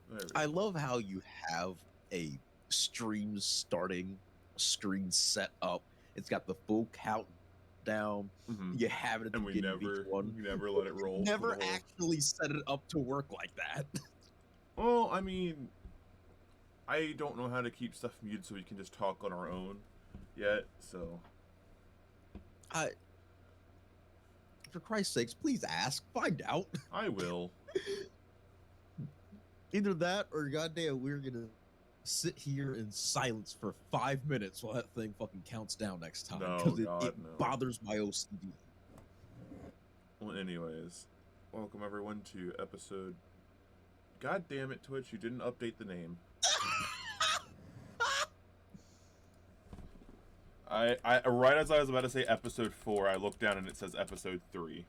There we I go. love how you have a stream starting screen set up. It's got the full countdown. Hmm. You have it at the And we beginning of each one. never let it roll for the Never whole. actually set it up to work like that. Well, I mean, I don't know how to keep stuff muted so we can just talk on our own yet. So I, for Christ's sakes, please ask. Find out. I will. Either that or goddamn, we're gonna sit here in silence for 5 minutes while that thing fucking counts down next time No, because it God, no. bothers my OCD. Well, anyways, welcome everyone to episode. God damn it, Twitch! You didn't update the name. I right as I was about to say episode 4, I looked down and it says episode 3.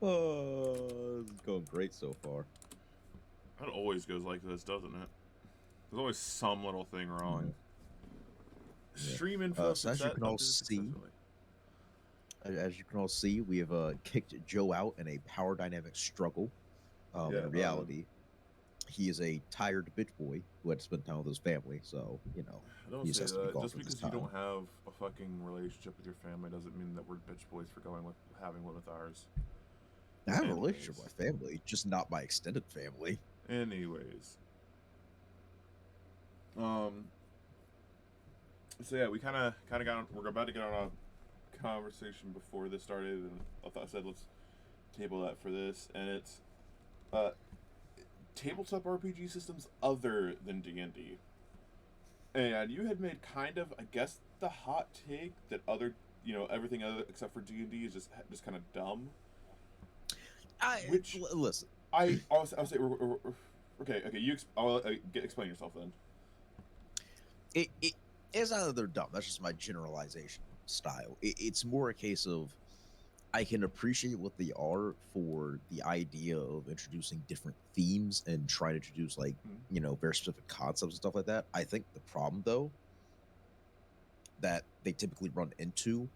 Oh, this is going great so far. That always goes like this, doesn't it? There's always some little thing wrong. Yeah. Stream info So as you can all updated see, successfully. we have kicked Joe out in a power dynamic struggle. Yeah. In reality, he is a tired bitch boy who had to spend time with his family. So Don't he just say has to be that. gone Just for this because you time. don't have a fucking relationship with your family doesn't mean that we're bitch boys for having one with ours. I have a Anyways. relationship with my family, just not my extended family. Anyways. So yeah, we kind of got on. We're about to get on a conversation before this started, and I said let's table that for this, and it's tabletop RPG systems other than D&D. And you had made kind of, I guess, the hot take that everything other except for D&D is just kind of dumb. Listen. I'll say okay. Explain yourself then. It is either they're dumb. That's just my generalization style. It's more a case of I can appreciate what they are for the idea of introducing different themes and trying to introduce very specific concepts and stuff like that. I think the problem though that they typically run into,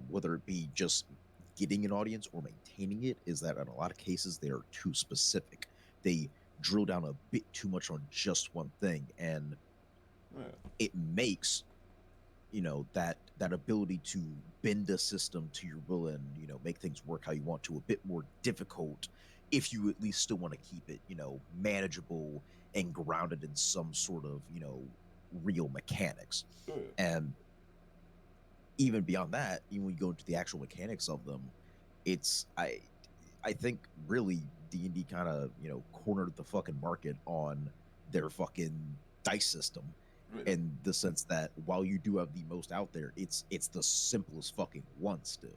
whether it be just getting an audience or maintaining it, is that in a lot of cases they are too specific. They drill down a bit too much on just one thing, and it makes that ability to bend a system to your will and make things work how you want to a bit more difficult if you at least still want to keep it manageable and grounded in some sort of real mechanics. And even beyond that, even when you go into the actual mechanics of them, it's I think really D&D kind of cornered the fucking market on their fucking dice system, in the sense that while you do have the most out there, it's the simplest fucking one still.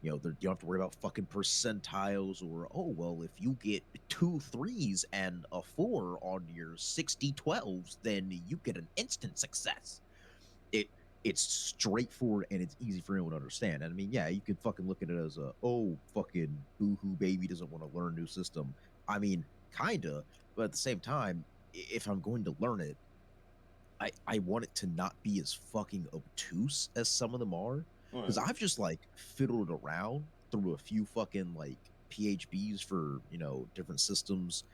You don't have to worry about fucking percentiles or, oh well, if you get 2 3s and a 4 on your 60 12s, then you get an instant success. It's straightforward and it's easy for anyone to understand. And I mean, yeah, you can fucking look at it as fucking boohoo baby doesn't want to learn a new system. I mean, kinda, but at the same time, if I'm going to learn it, I want it to not be as fucking obtuse as some of them are. Because I've just fiddled around through a few fucking PHBs for, different systems,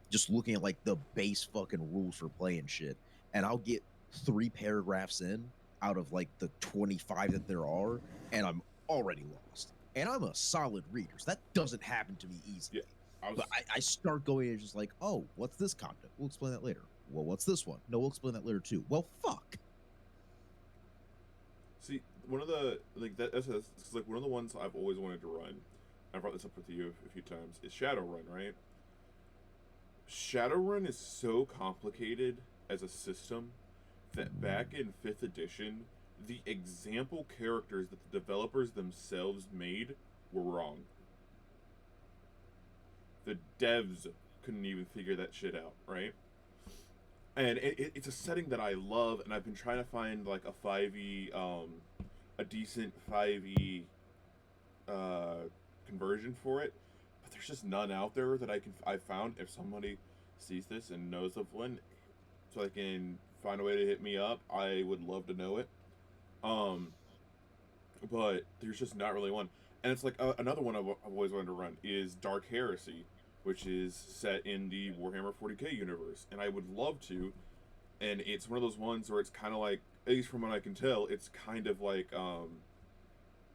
just looking at the base fucking rules for playing shit. And I'll get 3 paragraphs in out of the 25 that there are, and I'm already lost. And I'm a solid reader, so that doesn't happen to me easily. Yeah, but I start going and just oh, what's this concept? We'll explain that later. Well, what's this one? No, we'll explain that later too. Well, fuck. See, one of the that's one of the ones I've always wanted to run. I brought this up with you a few times. Is Shadowrun, right? Shadowrun is so complicated as a system that back in 5th edition, the example characters that the developers themselves made were wrong. The devs couldn't even figure that shit out, right? And it's a setting that I love, and I've been trying to find a 5e, a decent 5e conversion for it, but there's just none out there that I found. If somebody sees this and knows of one, so I can find a way to hit me up, I would love to know it. but there's just not really one. And it's like another one I've always wanted to run is Dark Heresy, which is set in the Warhammer 40k universe, and I would love to. And it's one of those ones where it's kind of like, at least from what I can tell, it's kind of like Call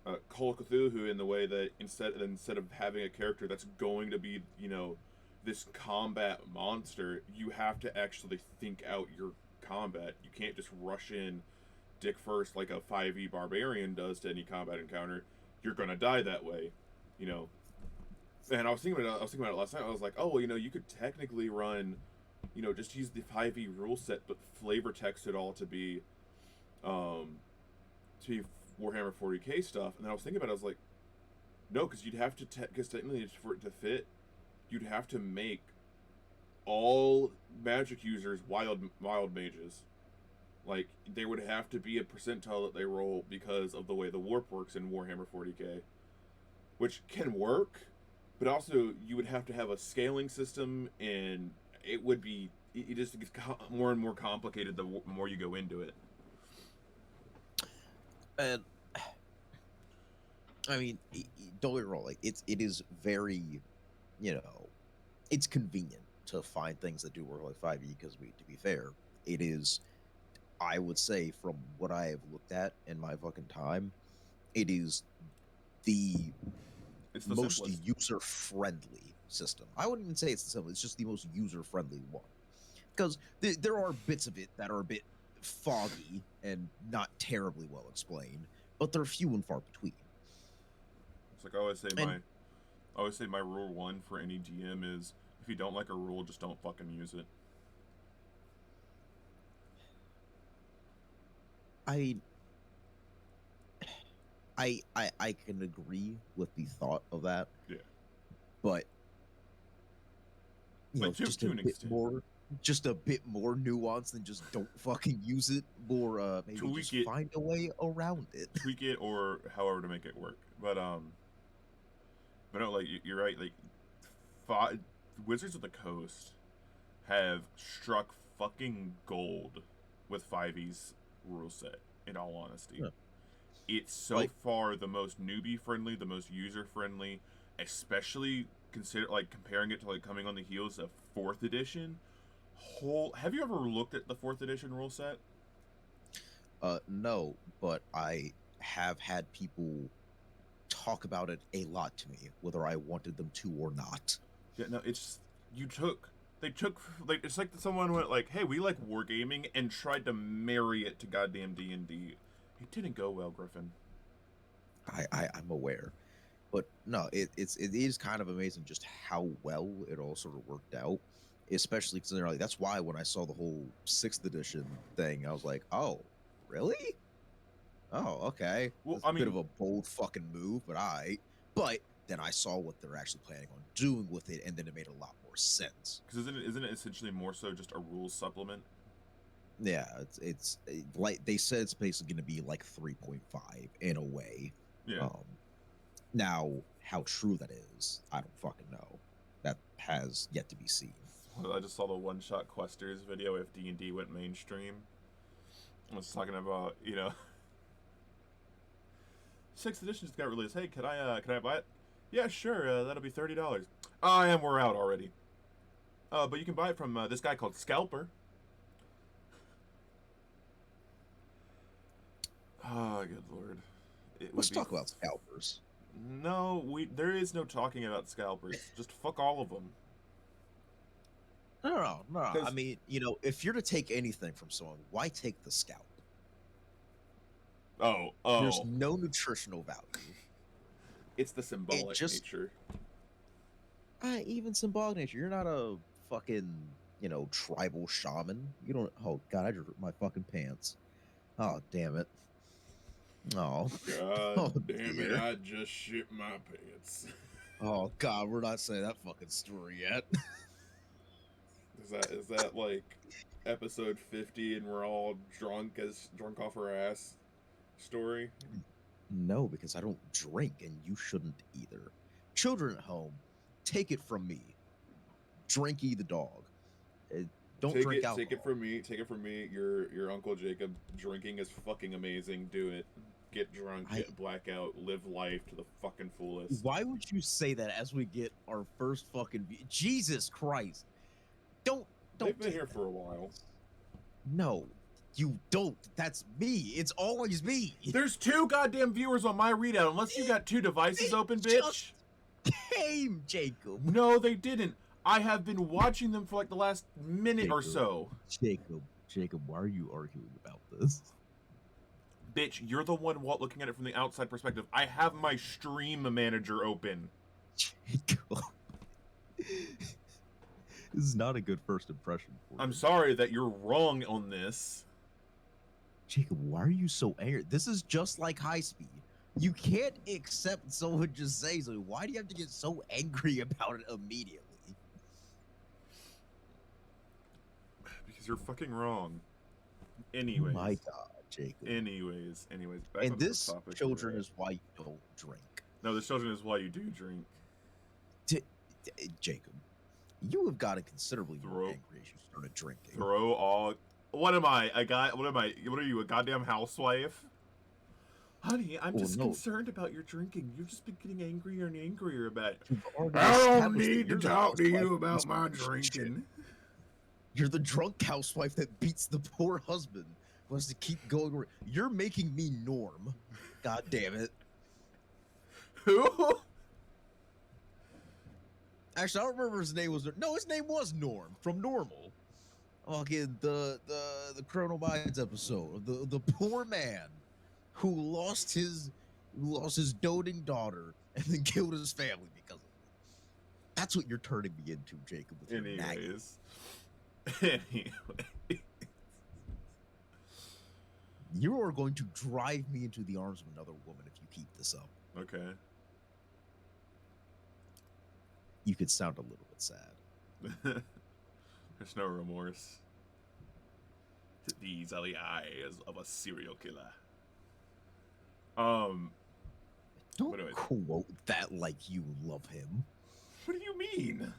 of Cthulhu in the way that instead of having a character that's going to be, you know, this combat monster, you have to actually think out your combat. You can't just rush in dick first like a 5e barbarian does to any combat encounter. You're gonna die that way, you know. And I was thinking about it last night. I was like, oh well, you know, you could technically run, you know, just use the 5e rule set, but flavor text it all um, to be Warhammer 40k stuff. And then I was thinking about it. I was like, no, because you'd have to, because technically for it to fit, you'd have to make all magic users wild mages. Like there would have to be a percentile that they roll because of the way the warp works in Warhammer 40k, which can work, but also you would have to have a scaling system, and it would be it just gets more and more complicated the more you go into it. And I mean, don't get me wrong. Like it is very, you know, it's convenient to find things that do work like 5e because to be fair, it is. I would say from what I have looked at in my fucking time, it is the It's the most simplest. user-friendly system. I wouldn't even say it's the simplest; it's just the most user-friendly one. Because there are bits of it that are a bit foggy and not terribly well explained, but they're few and far between. It's like And I always say my rule one for any GM is if you don't like a rule, just don't fucking use it. I I can agree with the thought of that, Yeah, but like to an extent. just a bit more nuance than just don't fucking use it. More maybe Tweak just it, find a way around it. tweak it, or however to make it work. But no, like you're right. Like, five, Wizards of the Coast have struck fucking gold with 5e's rule set. In all honesty, Yeah. it's so Like far the most newbie friendly, the most user friendly, especially consider like comparing it to like coming on the heels of fourth edition. Have you ever looked at the fourth edition rule set? no, but I have had people talk about it a lot to me, whether I wanted them to or not. Yeah, no, it's you took they took like it's like someone went like, "Hey, we like wargaming," and tried to marry it to goddamn D&D. It didn't go well, Griffin. I'm aware, but no, it is kind of amazing just how well it all sort of worked out. Especially considering like that's why when I saw the whole sixth edition thing, I was like, oh, really? Oh, okay. Well, That's I a bit of mean, a bold fucking move, but I. But then I saw what they're actually planning on doing with it, and then it made a lot more sense. because isn't it essentially more so just a rules supplement? Yeah, like they said, it's basically going to be like 3.5 in a way. Yeah. Um, Now, how true that is, I don't fucking know. That has yet to be seen. Well, I just saw the one shot Questers video if D&D went mainstream. I was talking about, you know, sixth edition just got released. Hey, can I buy it? Yeah, sure. That'll be $30. And we're out already. But you can buy it from this guy called Scalper. Oh, good lord. It Let's would be talk about scalpers. no. We there is no talking about scalpers. Just fuck all of them. No. I Because mean, if you're to take anything from someone, why take the scalp? oh There's oh, no nutritional value. it's the It symbolic just, nature. even symbolic nature. You're not a fucking, tribal shaman. You don't. Oh God, I just ripped my fucking pants. Oh damn it. Oh, God oh damn it! dear. I just shit my pants. Oh God, we're not saying that fucking story yet. Is that like episode 50 and we're all drunk off our ass story? No, because I don't drink, and you shouldn't either. Children at home, take it from me. Drinky the dog. Uh, Don't drink Take it alcohol. from me. Take it from me. Your uncle Jacob drinking is fucking amazing. Do it. get drunk, get blackout, live life to the fucking fullest. Why would you say that as we get our first fucking Jesus Christ? Don't They've been take here that. for a while. No, you don't. That's me. It's always me. There's 2 goddamn viewers on my readout, unless you got 2 devices open, bitch. Came, Jacob. No, they didn't. I have been watching them for like the last minute or so. Jacob, why are you arguing about this? Bitch, you're the one looking at it from the outside perspective. I have my stream manager open. Jacob. This is not a good first impression for you. I'm sorry that you're wrong on this. Jacob, why are you so angry? This is just like High Speed. You can't accept someone just saying something. Why do you have to get so angry about it immediately? Because you're fucking wrong. Anyways. Oh my God, Jacob. Anyways. And this, children, is why you don't drink. No, this, children, is why you do drink. Jacob, you have gotten considerably more angry as you started drinking. What am I? What are you, a goddamn housewife? Honey, I'm just concerned about your drinking. You've just been getting angrier and angrier about it. I don't need to talk to you about my drinking. You're the drunk housewife that beats the poor husband who has to keep going. You're making me Norm. God damn it. Who? Actually, I don't remember his name was. No, his name was Norm from Normal. Fucking the Colonel Minds episode. The poor man who lost his doting daughter and then killed his family because of it. That's what you're turning me into, Jacob. With your nagging. You are going to drive me into the arms of another woman if you keep this up. Okay. You could sound a little bit sad. There's no remorse. These are the eyes of a serial killer. Don't quote that like you love him. What do you mean?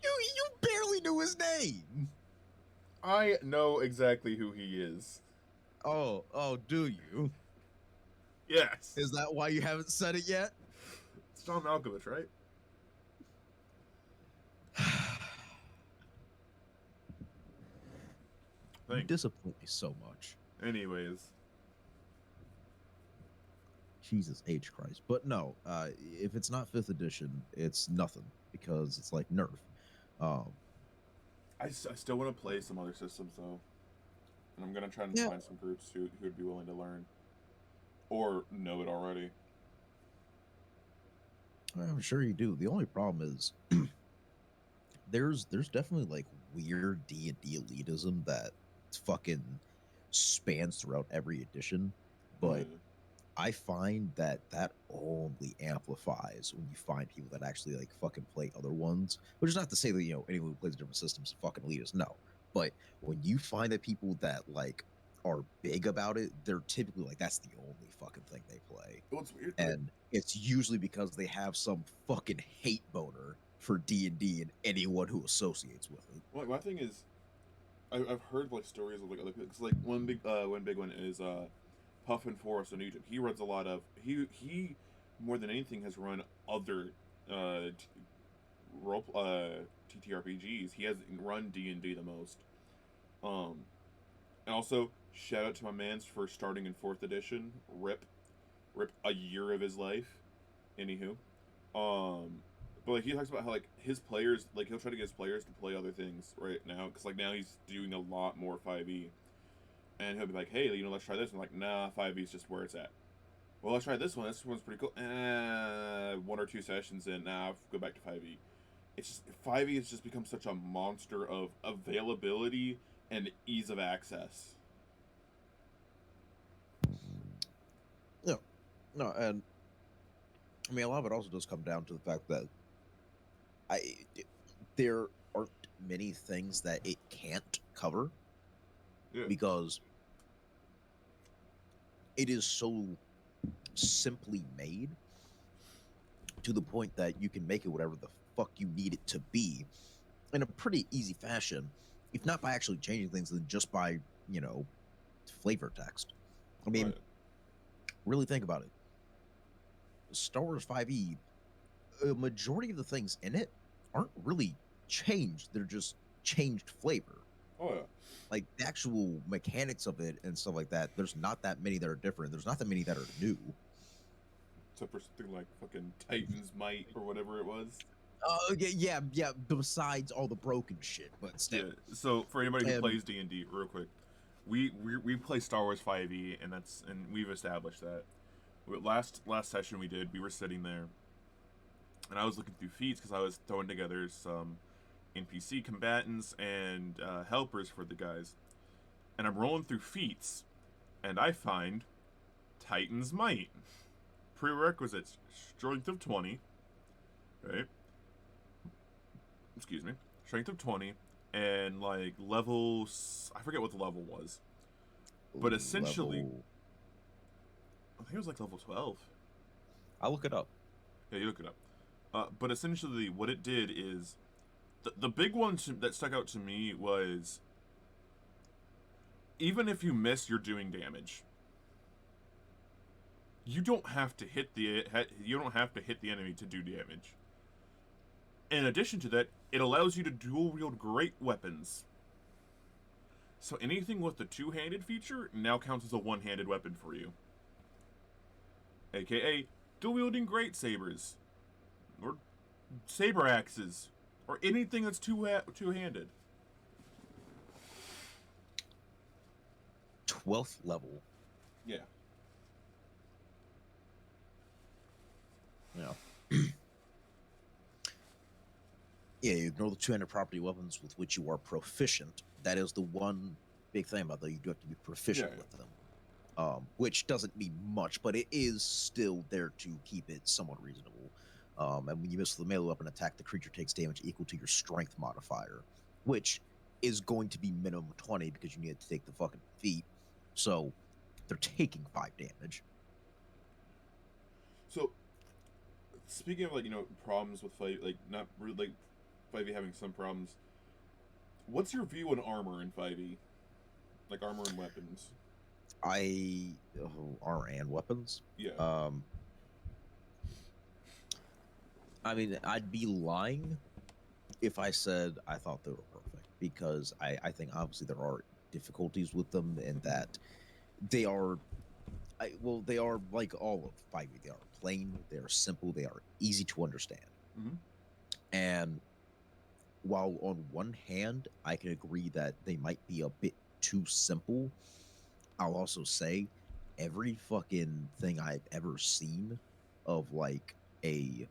You barely knew his name. I know exactly who he is. Oh, do you? Yes. Is that why you haven't said it yet? It's John Malkovich, right? You disappoint me so much. Anyways. Jesus H. Christ. But no, if it's not 5th edition, it's nothing because it's like Nerf. I still want to play some other systems though, and I'm gonna try and find some groups who would be willing to learn or know it already. I'm sure you do. The only problem is there's definitely like weird D&D elitism that fucking spans throughout every edition, but I find that only amplifies when you find people that actually like fucking play other ones. Which is not to say that, you know, anyone who plays different systems is fucking elitist. No. But when you find that people that like are big about it, they're typically like that's the only fucking thing they play. Well, it's weird. And it's usually because they have some fucking hate boner for D&D and anyone who associates with it. Well, my thing is, I've heard like stories of like other people. Cause like one big one is Puffin Forrest in Egypt. He runs a lot of he more than anything has run other TTRPGs. He hasn't run D&D the most. And also shout out to my man's for starting in 4th edition. Rip a year of his life. Anywho, but like he talks about how like his players, like he'll try to get his players to play other things right now because like now he's doing a lot more 5e. And he'll be like, hey, you know, let's try this. I'm like, nah, 5e is just where it's at. Well, let's try this one. This one's pretty cool. 1 or 2 sessions in, nah, go back to 5e. It's just, 5e has just become such a monster of availability and ease of access. No, and I mean, a lot of it also does come down to the fact that there aren't many things that it can't cover. Yeah. Because it is so simply made to the point that you can make it whatever the fuck you need it to be in a pretty easy fashion, if not by actually changing things, then just by, you know, flavor text. I mean, Really think about it. Star Wars 5e, a majority of the things in it aren't really changed. They're just changed flavor. Oh yeah. Like the actual mechanics of it and stuff like that, there's not that many that are different. There's not that many that are new. Except for something like fucking Titan's Might or whatever it was. Yeah. Besides all the broken shit, but still. Yeah. So for anybody who Um, plays D&D, real quick, we play Star Wars 5e, and we've established that. Last session we did, we were sitting there, and I was looking through feats because I was throwing together some NPC combatants and helpers for the guys, and I'm rolling through feats, and I find Titan's Might. Prerequisites: strength of 20, right? Excuse me, strength of 20, and like levels. I forget what the level was, but essentially, I think it was like level 12. I'll look it up. Yeah, you look it up. But essentially, what it did is the big one that stuck out to me was even if you miss, you're doing damage. You don't have to hit the enemy to do damage. In addition to that, it allows you to dual wield great weapons. So anything with the two-handed feature now counts as a one-handed weapon for you. AKA dual wielding great sabers, or saber axes, or anything that's two-handed. 12th level. Yeah. Yeah, you ignore the two-handed property weapons with which you are proficient. That is the one big thing about that. You do have to be proficient with them, which doesn't mean much, but it is still there to keep it somewhat reasonable. And when you miss the melee weapon attack, the creature takes damage equal to your strength modifier, which is going to be minimum 20 because you need to take the fucking feat. So they're taking 5 damage. So, speaking of problems with fight, not really 5e having some problems. What's your view on armor in 5e? Like armor and weapons. Armor and weapons. Yeah. I mean, I'd be lying if I said I thought they were perfect, because I think obviously there are difficulties with them, and that they are they are like all of 5e. They are plain, they are simple, they are easy to understand. Mm-hmm. And while on one hand I can agree that they might be a bit too simple, I'll also say every fucking thing I've ever seen of like a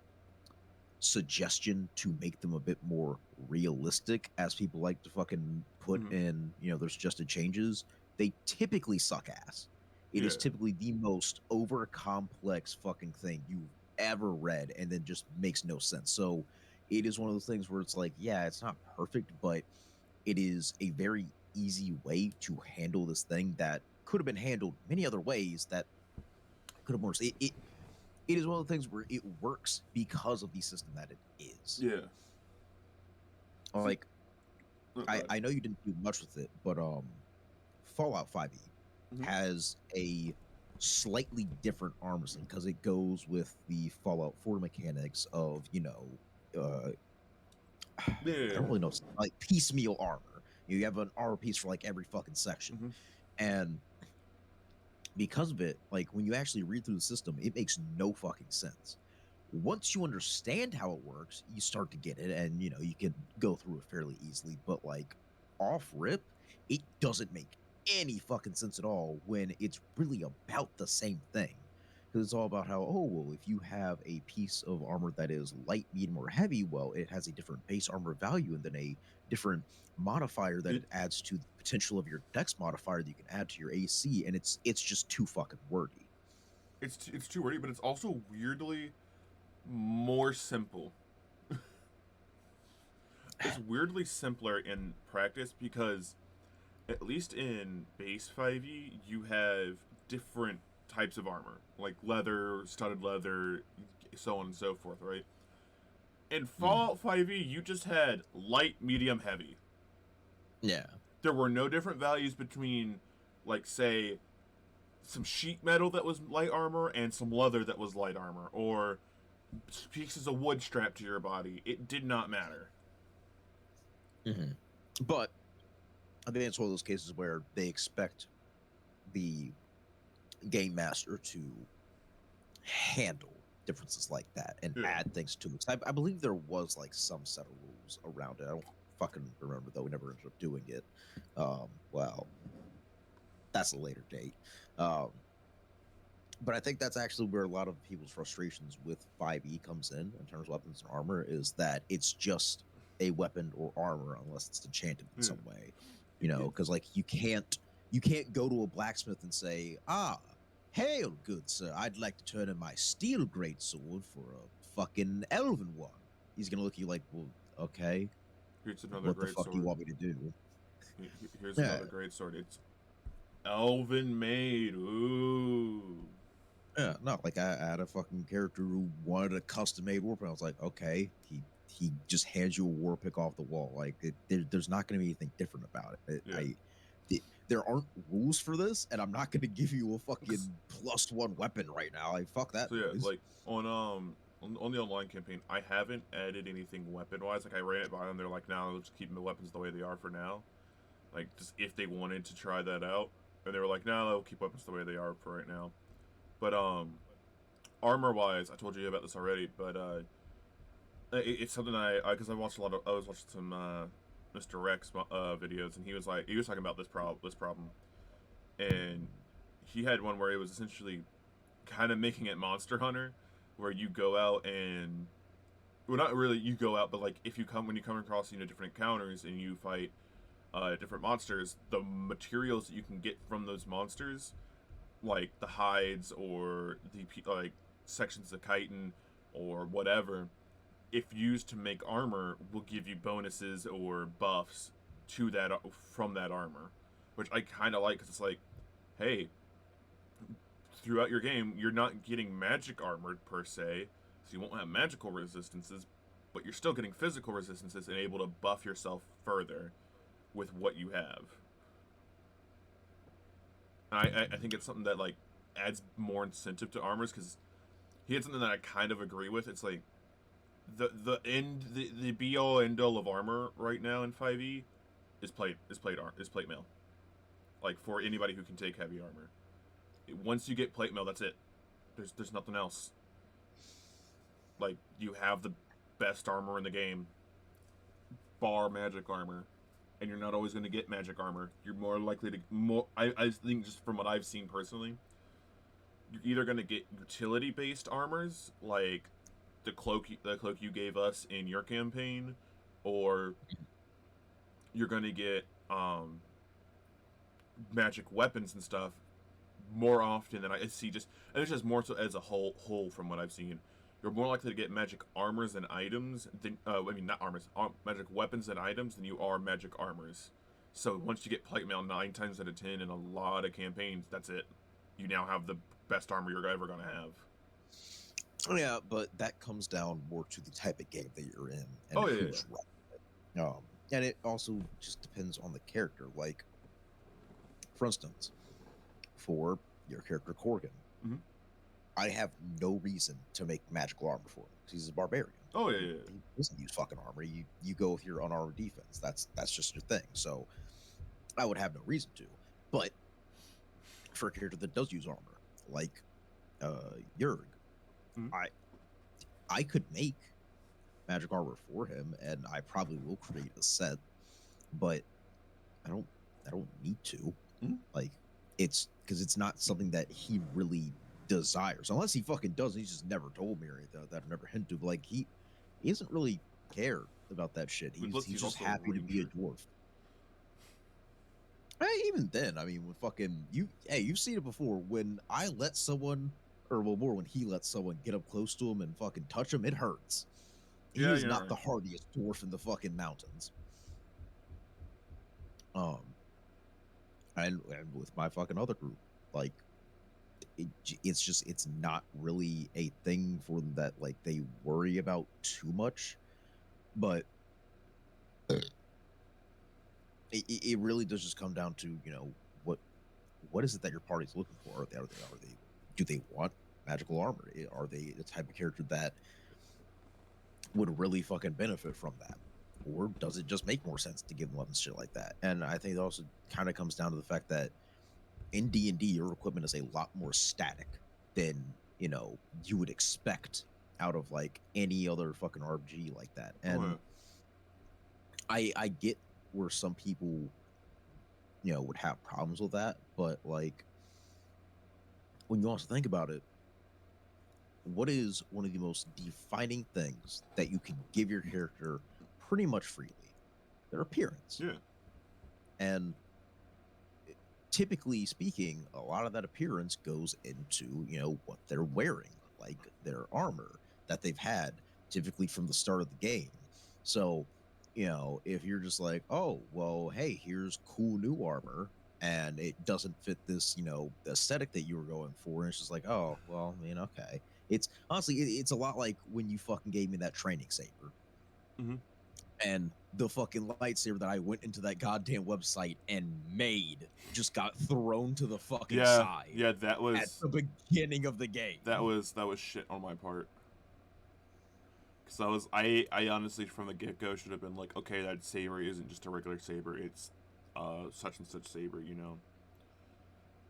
suggestion to make them a bit more realistic, as people like to fucking put in, there's suggested changes, they typically suck ass. It is typically the most over complex fucking thing you've ever read, and then just makes no sense. So it is one of those things where it's like, yeah, it's not perfect, but it is a very easy way to handle this thing that could have been handled many other ways that could have worked. It is one of the things where it works because of the system that it is. Yeah. Like, I know you didn't do much with it, but Fallout 5e has a slightly different armor system because it goes with the Fallout 4 mechanics of, I don't really know, like piecemeal armor. You have an armor piece for like every fucking section. And because of it, like when you actually read through the system, it makes no fucking sense. Once you understand how it works, you start to get it, and you can go through it fairly easily. But like off rip, it doesn't make any fucking sense at all when it's really about the same thing. Because it's all about how, if you have a piece of armor that is light, medium, or heavy, well, it has a different base armor value and then a different modifier that it adds to the potential of your dex modifier that you can add to your AC, and it's just too fucking wordy. It's too wordy, but it's also weirdly more simple. It's weirdly simpler in practice because, at least in base 5e, you have different types of armor, like leather, studded leather, so on and so forth, right? In Fallout 5e, you just had light, medium, heavy. Yeah. There were no different values between, like, say, some sheet metal that was light armor and some leather that was light armor, or pieces of wood strapped to your body. It did not matter. Mm-hmm. But I think it's one of those cases where they expect the game master to handle differences like that and add things to it. I believe there was like some set of rules around it. I don't fucking remember though. We never ended up doing it. Well, that's a later date. But I think that's actually where a lot of people's frustrations with 5e comes in terms of weapons and armor, is that it's just a weapon or armor unless it's enchanted in some way. You know, because like you can't go to a blacksmith and say, hail, good sir, I'd like to turn in my steel greatsword for a fucking elven one. He's gonna look at you like, well, okay. Here's another What the great fuck sword. do you want me to do? Here's another great sword. It's elven made. Ooh. Yeah, no, like I had a fucking character who wanted a custom made war pick. I was like, okay, he just hands you a war pick off the wall. Like there's not going to be anything different about it. There aren't rules for this, and I'm not going to give you a fucking +1 weapon right now. Like fuck that. So yeah, noise. like on the online campaign, I haven't added anything weapon wise. Like I ran it by them, they're like, "No, let's keep the weapons the way they are for now." Like just if they wanted to try that out, and they were like, "No, they'll keep weapons the way they are for right now." But armor wise, I told you about this already, but it's something I because I was watching some Mr. Rex videos, and he was talking about this problem, and he had one where it was essentially kind of making it Monster Hunter, where you go out and, well, not really you go out, but like if you come when you come across different encounters and you fight different monsters, the materials that you can get from those monsters, like the hides or the like sections of chitin or whatever, if used to make armor, will give you bonuses or buffs to that from that armor, which I kind of like because it's like, hey, throughout your game, you're not getting magic armor per se, so you won't have magical resistances, but you're still getting physical resistances and able to buff yourself further with what you have. I think it's something that like adds more incentive to armors, because he had something that I kind of agree with. It's like the be all end all of armor right now in 5e is plate mail. Like for anybody who can take heavy armor, once you get plate mail, that's it. There's nothing else. Like you have the best armor in the game, bar magic armor, and you're not always going to get magic armor. You're more likely to I think, just from what I've seen personally, you're either going to get utility based armors like the cloak you gave us in your campaign, or you're going to get magic weapons and stuff more often than I see. Just, and it's just more so as a whole from what I've seen. You're more likely to get magic armors and items than not armors, magic weapons and items than you are magic armors. So once you get plate mail 9 times out of 10 in a lot of campaigns, that's it. You now have the best armor you're ever gonna have. Yeah, but that comes down more to the type of game that you're in and who's right. And it also just depends on the character. Like, for instance, for your character Corgan, I have no reason to make magical armor for him because he's a barbarian. He doesn't use fucking armor. You go with your unarmored defense. That's just your thing. So I would have no reason to. But for a character that does use armor, like Jurg, I could make magic armor for him, and I probably will create a set, but I don't need to. Like, it's because it's not something that he really desires, unless he fucking does. He's just never told me or anything like that. I've never hinted. But like he doesn't really care about that shit. He's just happy to be a dwarf. Even then, I mean, when fucking you've seen it before. When I let someone, or well, more when he lets someone get up close to him and fucking touch him, it hurts. He is not the hardiest dwarf in the fucking mountains. And with my fucking other group, like it's not really a thing for them that like they worry about too much, but it really does just come down to what what is it that your party's looking for? Do they want magical armor? Are they the type of character that would really fucking benefit from that? Or does it just make more sense to give them weapons, shit like that? And I think it also kind of comes down to the fact that in D&D, your equipment is a lot more static than, you would expect out of like any other fucking RPG like that. And I get where some people, would have problems with that, but like when you also think about it, what is one of the most defining things that you can give your character pretty much freely? Their appearance. Yeah. And typically speaking, a lot of that appearance goes into, what they're wearing, like their armor that they've had typically from the start of the game. So, if you're just like, oh, well, hey, here's cool new armor and it doesn't fit this, aesthetic that you were going for, and it's just like, oh, well, okay. It's honestly, it's a lot like when you fucking gave me that training saber. Mm-hmm. And the fucking lightsaber that I went into that goddamn website and made just got thrown to the fucking side. Yeah, that was at the beginning of the game. That was shit on my part. Because I honestly from the get go should have been like, okay, that saber isn't just a regular saber, it's such and such saber, And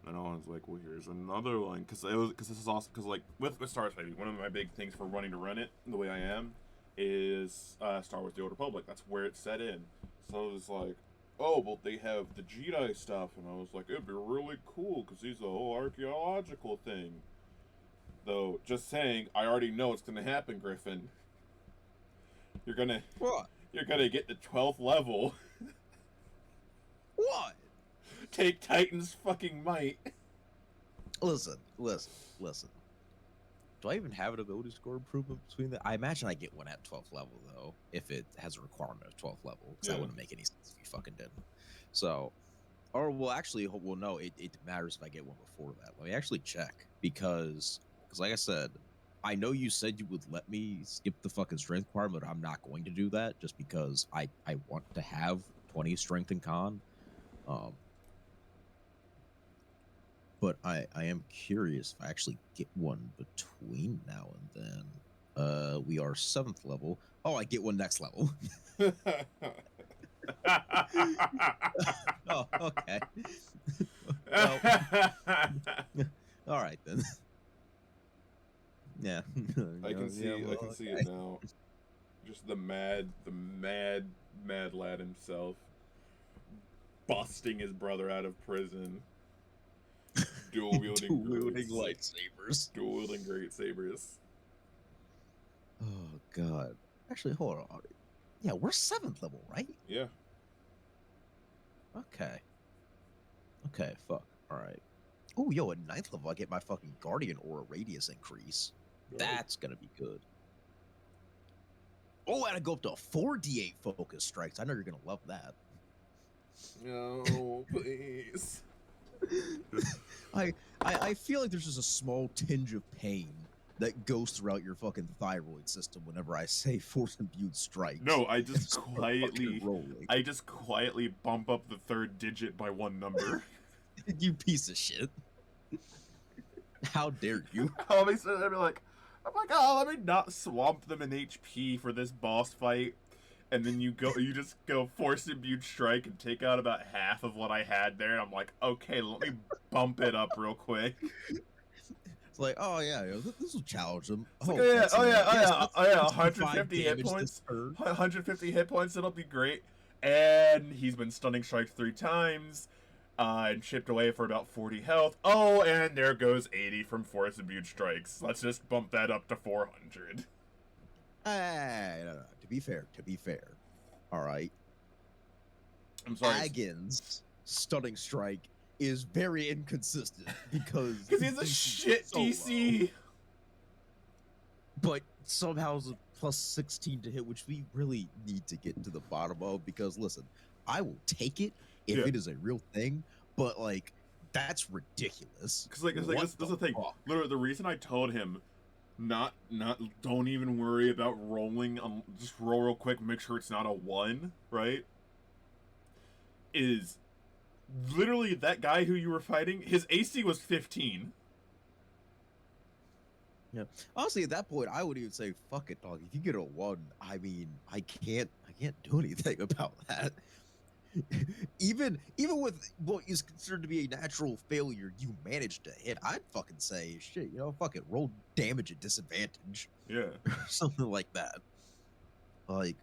I was like, well, here's another one, because this is awesome. Because like with Star Wars, maybe one of my big things for wanting to run it the way I am is Star Wars: The Old Republic. That's where it's set in. So it was like, oh, well, they have the Jedi stuff, and I was like, it'd be really cool because he's a whole archaeological thing. Though, just saying, I already know it's gonna happen, Griffin. You're gonna get the 12th level. What? Take Titan's fucking might. Listen. Do I even have an ability score improvement between the? I imagine I get one at 12th level though, if it has a requirement of 12th level, because that wouldn't make any sense if you fucking didn't. So, or well, actually, no, it matters if I get one before that. Let me actually check because like I said, I know you said you would let me skip the fucking strength requirement, but I'm not going to do that just because I want to have 20 strength and con. But I am curious if I actually get one between now and then. We are 7th level. Oh, I get one next level. Oh, okay. Well, all right then. Yeah. I can see it now. Just the mad lad himself busting his brother out of prison. Dual wielding lightsabers. Dual wielding great sabers. Oh god. Actually, hold on. Yeah, we're 7th level, right? Yeah. Okay, fuck. Alright. Oh, yo, at 9th level, I get my fucking Guardian Aura Radius increase. Oh. That's gonna be good. Oh, and I go up to 4d8 focus strikes. I know you're gonna love that. No, please. I feel like there's just a small tinge of pain that goes throughout your fucking thyroid system whenever I say force imbued strikes. No, I just quietly bump up the 3rd digit by 1 number. You piece of shit. How dare you? I'm like, oh, let me not swamp them in HP for this boss fight. And then you just go force imbued strike and take out about half of what I had there, and I'm like, okay, let me bump it up real quick. It's like, oh yeah, this will challenge them. Oh yeah, 150 hit points. 150 hit points, it'll be great. And he's been stunning striked 3 times, and chipped away for about 40 health. Oh, and there goes 80 from force imbued strikes. Let's just bump that up to 400. No. To be fair, all right. I'm sorry. Agin's stunning strike is very inconsistent because he's a shit DC. But somehow it's a plus 16 to hit, which we really need to get to the bottom of. Because listen, I will take it if it is a real thing, but like that's ridiculous. Because this is the thing. Literally, the reason I told him. Don't even worry about rolling. Just roll real quick, make sure it's not a 1, right? Is Literally, that guy who you were fighting, his AC was 15. Yeah. Honestly, at that point, I would even say, "Fuck it, dog. If you get a 1, I mean, I can't do anything about that." Even with what is considered to be a natural failure, you managed to hit. I'd fucking say, shit, fuck it, roll damage at disadvantage, Yeah. or something like that. Like,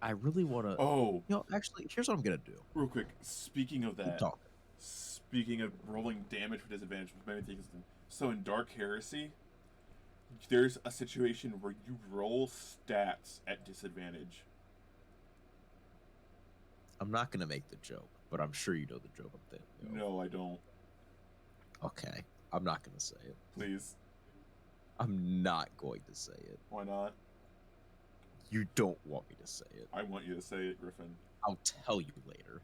I really want to, Oh, actually, here's what I'm gonna do. real quick. Speaking of Keep that, talking. speaking of rolling damage for disadvantage, which made me think of something. So in Dark Heresy, there's a situation where you roll stats at disadvantage. I'm not gonna make the joke, but I'm sure you know the joke I'm thinking. No, I don't. Okay, I'm not gonna say it. Please. I'm not going to say it. Why not? You don't want me to say it. I want you to say it, Griffin. I'll tell you later.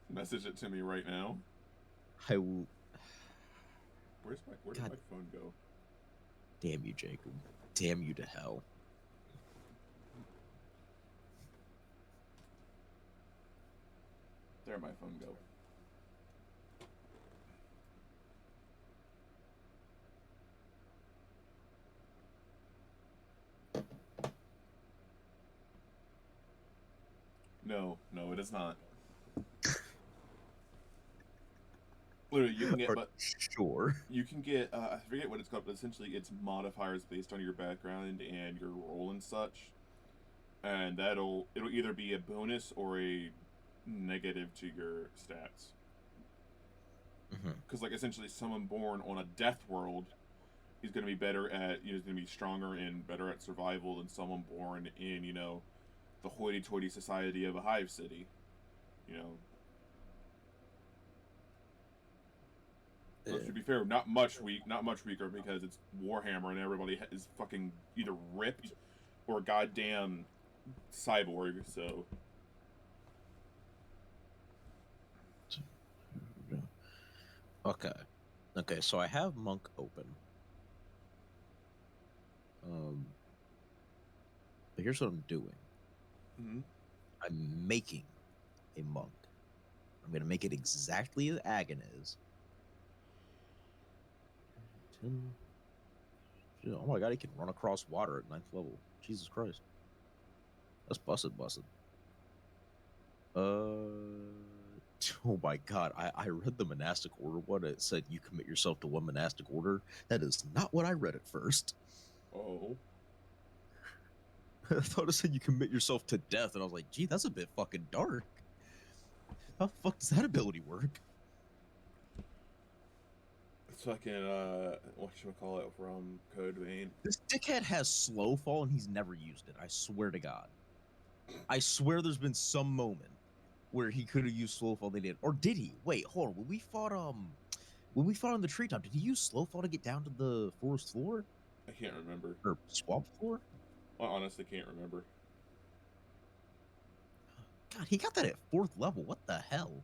Message it to me right now. I will. Where did my phone go? Damn you, Jacob. Damn you to hell. There my phone go. No, it is not. Literally, you can get, but sure. you can get. I forget what it's called, but essentially, it's modifiers based on your background and your role and such, and it'll either be a bonus or a negative to your stats. Because like essentially, someone born on a death world is going to be better at, he's going to be stronger and better at survival than someone born in the hoity-toity society of a hive city. So to be fair, not much weaker because it's Warhammer and everybody is fucking either ripped or goddamn cyborg. So Okay. So I have Monk open. But here's what I'm doing. I'm making a monk. I'm gonna make it exactly as Agon is. Oh my god, he can run across water at 9th level. Jesus Christ. That's busted. Oh my god, I read the monastic order one. It said you commit yourself to one monastic order. That is not what I read at first. Oh. I thought it said you commit yourself to death, and I was like, gee, that's a bit fucking dark. How the fuck does that ability work? It's fucking, whatchamacallit from Code Vein. This dickhead has slow fall, and he's never used it. I swear to God. I swear there's been some moment where he could have used slow fall. They did, or did he? Wait, hold on. When we fought on the treetop, did he use slow fall to get down to the forest floor? I can't remember. Or swamp floor? I honestly can't remember. God, he got that at 4th level. What the hell?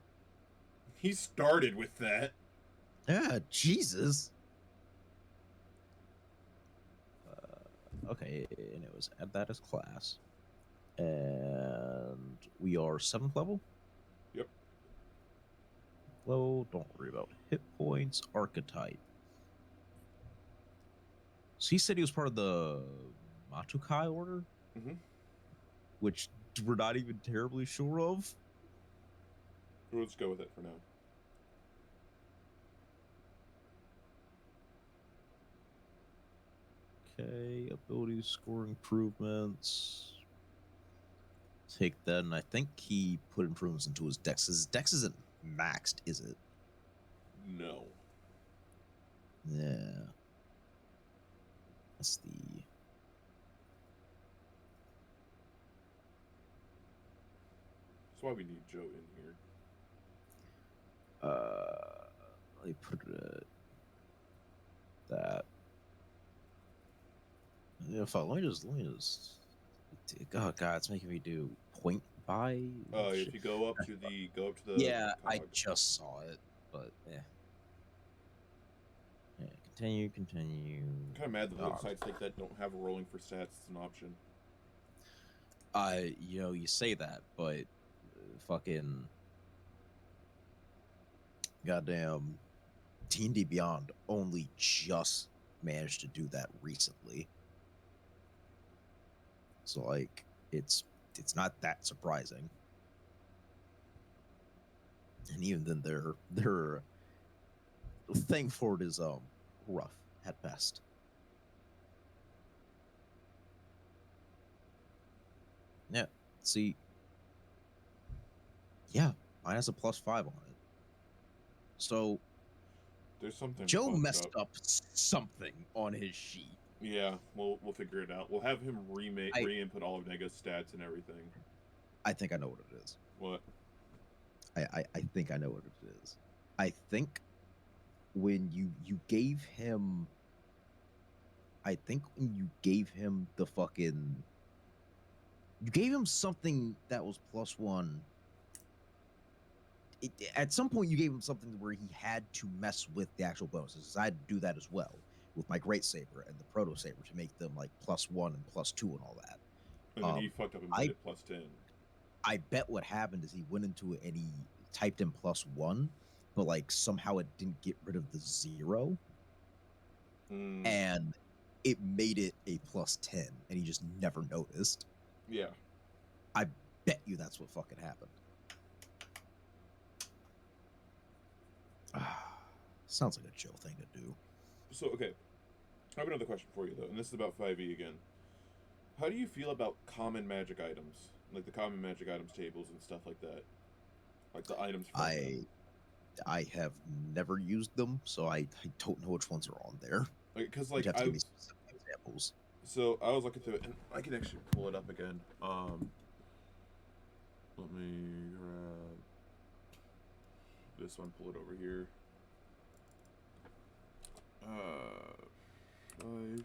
He started with that. Yeah, Jesus. Okay, and it was add that as class. And we are 7th level? Yep. Low, don't worry about hit points. Archetype. So he said he was part of the Matukai order? Which we're not even terribly sure of. Let's go with it for now. Okay, ability score improvements. Take that, and I think he put improvements into his dex. His dex isn't maxed, is it? No. Yeah. That's the... That's why we need Joe in here. Let me put it at that. Yeah, fuck, let me just oh god, it's making me do point by. If you go up to the yeah, cog. I just saw it, but yeah. Continue. I'm kind of mad that the websites like that don't have rolling for stats as an option. You say that, but fucking Goddamn, D&D Beyond only just managed to do that recently. So like it's not that surprising. And even then their thing for it is rough at best. Yeah. See, yeah, mine has a +5 on it. So There's something Joe fucked messed up. up something on his sheet. Yeah, we'll figure it out. We'll have him I re-input all of Nega's stats and everything. I think I know what it is. What? I think I know what it is. I think when you gave him, I think when you gave him the fucking, you gave him something that was +1. At some point you gave him something where he had to mess with the actual bonuses. I had to do that as well with my great saber and the proto saber to make them like +1 and +2 and all that. And then he fucked up and made it +10. I bet what happened is he went into it and he typed in +1, but like somehow it didn't get rid of the 0, and it made it a +10, and he just never noticed. Yeah. I bet you that's what fucking happened. Sounds like a Joe thing to do. So, okay. I have another question for you, though, and this is about 5e again. How do you feel about common magic items? Like the common magic items tables and stuff like that? Like the items from them. I have never used them, so I don't know which ones are on there. Because, You'd have to give me specific examples. So, I was looking through it, and I can actually pull it up again. Let me grab this one, pull it over here. 5e.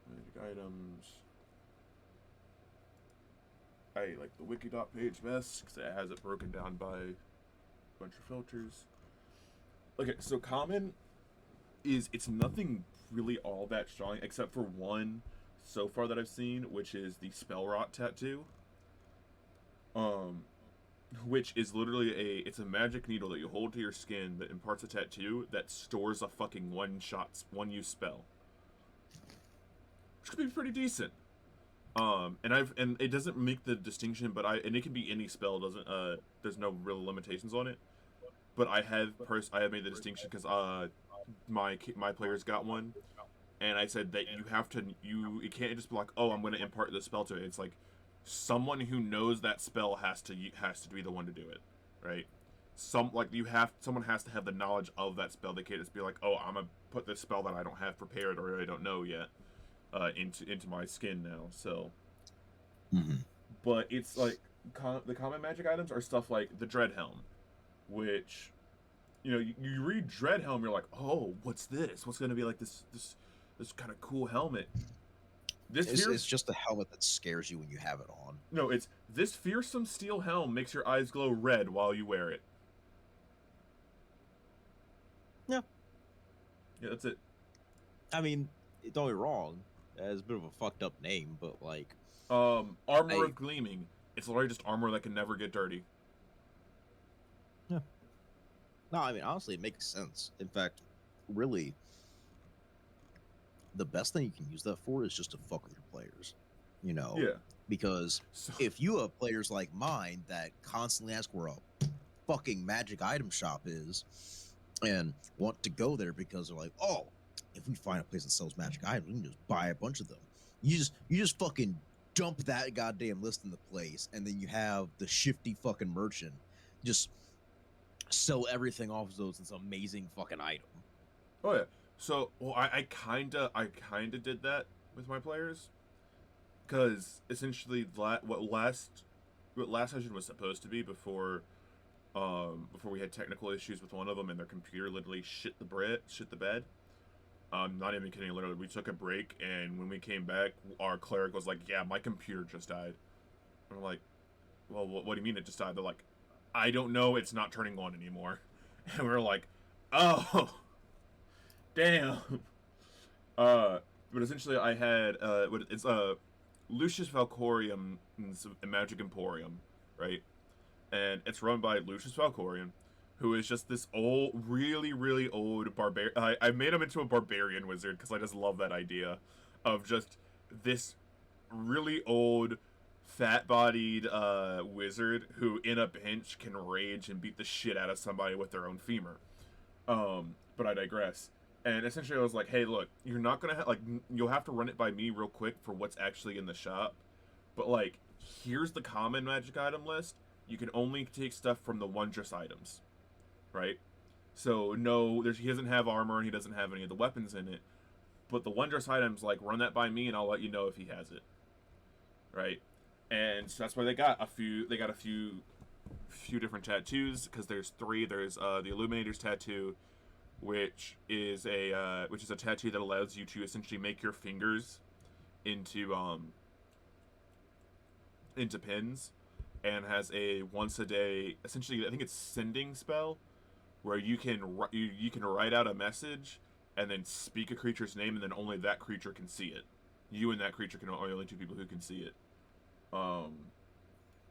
Magic items. I like the wiki.page page best because it has it broken down by a bunch of filters. Okay, so common it's nothing really all that strong except for one so far that I've seen, which is the spell rot tattoo. Which is literally it's a magic needle that you hold to your skin that imparts a tattoo that stores a fucking one use spell. Which could be pretty decent. And it doesn't make the distinction, but and it can be any spell. Doesn't there's no real limitations on it. But I have made the distinction because my players got one, and I said that you can't just be like, oh, I'm going to impart this spell to it. It's like someone who knows that spell has to be the one to do it, right? Someone has to have the knowledge of that spell. They can't just be like, oh, I'm gonna put this spell that I don't have prepared or I don't know yet into my skin now. So, but it's like the common magic items are stuff like the Dread Helm, which you read Dread Helm, you're like, oh, what's this? What's gonna be like this kind of cool helmet? It's just a helmet that scares you when you have it on. No, it's this fearsome steel helm makes your eyes glow red while you wear it. Yeah. Yeah, that's it. I mean, don't get me wrong, it's a bit of a fucked up name, but like Armor of Gleaming. It's literally just armor that can never get dirty. Yeah. No, I mean honestly it makes sense. In fact, really the best thing you can use that for is just to fuck with your players. Yeah. Because if you have players like mine that constantly ask where a fucking magic item shop is and want to go there because they're like, oh, if we find a place that sells magic items, we can just buy a bunch of them. You just fucking dump that goddamn list in the place, and then you have the shifty fucking merchant just sell everything off of those. It's an amazing fucking item. Oh yeah. So, well, I kinda did that with my players, because essentially what last session was supposed to be before we had technical issues with one of them and their computer literally shit the bed. Not even kidding. Literally, we took a break, and when we came back, our cleric was like, "Yeah, my computer just died." And we're like, "Well, what do you mean it just died?" They're like, "I don't know. It's not turning on anymore." And we're like, "Oh." Damn. But essentially, I had it's Lucius Valcorium and Magic Emporium, right? and it's run by Lucius Valkorian, who is just this old, really, really old barbarian. I made him into a barbarian wizard because I just love that idea of just this really old, fat-bodied wizard who, in a pinch, can rage and beat the shit out of somebody with their own femur. But I digress. And essentially, I was like, "Hey, look, you're not gonna you'll have to run it by me real quick for what's actually in the shop, but like, here's the common magic item list. You can only take stuff from the wondrous items, right? So no, he doesn't have armor and he doesn't have any of the weapons in it. But the wondrous items, like, run that by me and I'll let you know if he has it, right? And so that's why they got a few. They got a few different tattoos because there's three. There's the Illuminators Tattoo, which is a tattoo that allows you to essentially make your fingers into pins, and has a once a day, essentially, I think it's sending spell, where you can write out a message and then speak a creature's name, and then only that creature can see it. You and that creature are the only two people who can see it.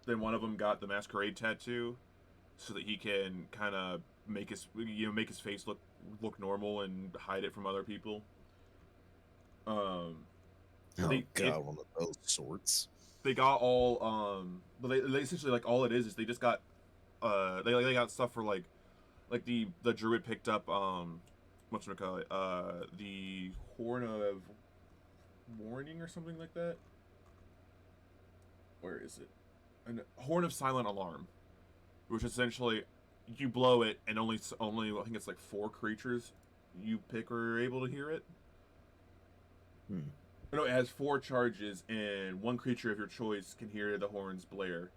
Then one of them got the Masquerade Tattoo, so that he can kind of make his face look normal and hide it from other people. Oh god, one of those sorts. They got all but they essentially, like, all it is they just got they got stuff for like the druid picked up whatchamacallit, the Horn of Warning or something like that. Where is it? An Horn of Silent Alarm, which essentially you blow it and only I think it's like 4 creatures you pick are able to hear it. No, it has 4 charges, and 1 creature of your choice can hear the horns blare.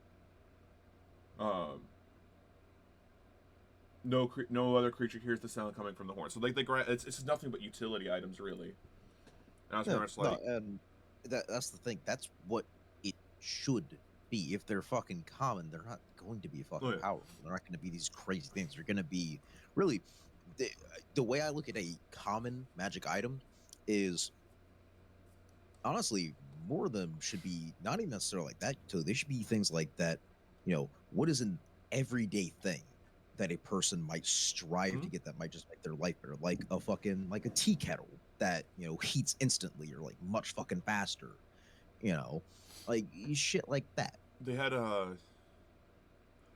No other creature hears the sound coming from the horn. So it's just nothing but utility items, really. And I was pretty much like, no, and that's the thing. That's what it should be. If they're fucking common, they're not going to be fucking powerful. They're not going to be these crazy things. They're going to be really the way I look at a common magic item is, honestly, more of them should be not even necessarily like that. So they should be things like that. What is an everyday thing that a person might strive to get that might just make their life better, like a tea kettle that heats instantly or like much fucking faster, like shit like that. They had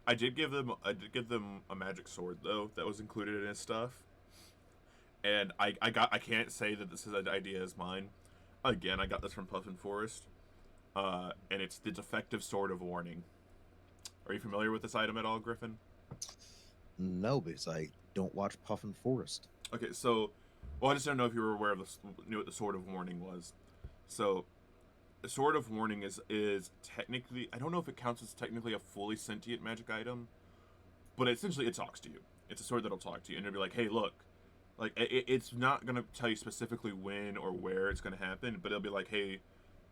I did give them a magic sword though that was included in his stuff, and I can't say that this idea is mine. Again, I got this from Puffin Forest, and it's the Defective Sword of Warning. Are you familiar with this item at all, Griffin? No, because I don't watch Puffin Forest. Okay, so, well, I just don't know if you were aware of knew what the Sword of Warning was. So, the Sword of Warning is technically, I don't know if it counts as technically a fully sentient magic item, but essentially it talks to you. It's a sword that'll talk to you, and it'll be like, hey, look. Like, it's not going to tell you specifically when or where it's going to happen, but it'll be like, hey,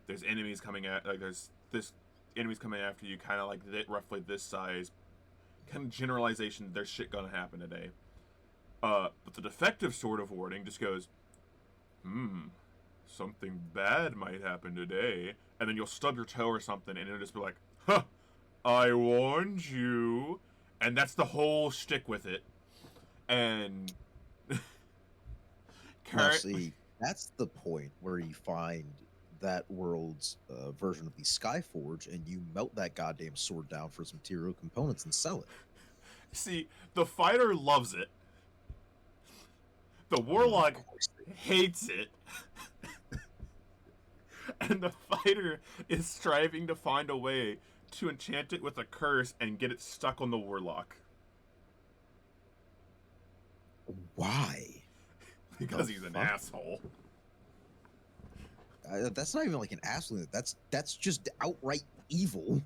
there's enemies coming there's this enemies coming after you, kind of like roughly this size. Kind of generalization, there's shit going to happen today. But the Defective Sword of Warning just goes, something bad might happen today. And then you'll stub your toe or something, and it'll just be like, huh, I warned you. And that's the whole shtick with it. And now, see, that's the point where you find that world's version of the Skyforge, and you melt that goddamn sword down for some material components and sell it. See, the fighter loves it. The warlock hates it. And the fighter is striving to find a way to enchant it with a curse and get it stuck on the warlock. Why? Because he's an asshole. That's not even like an asshole. That's just outright evil.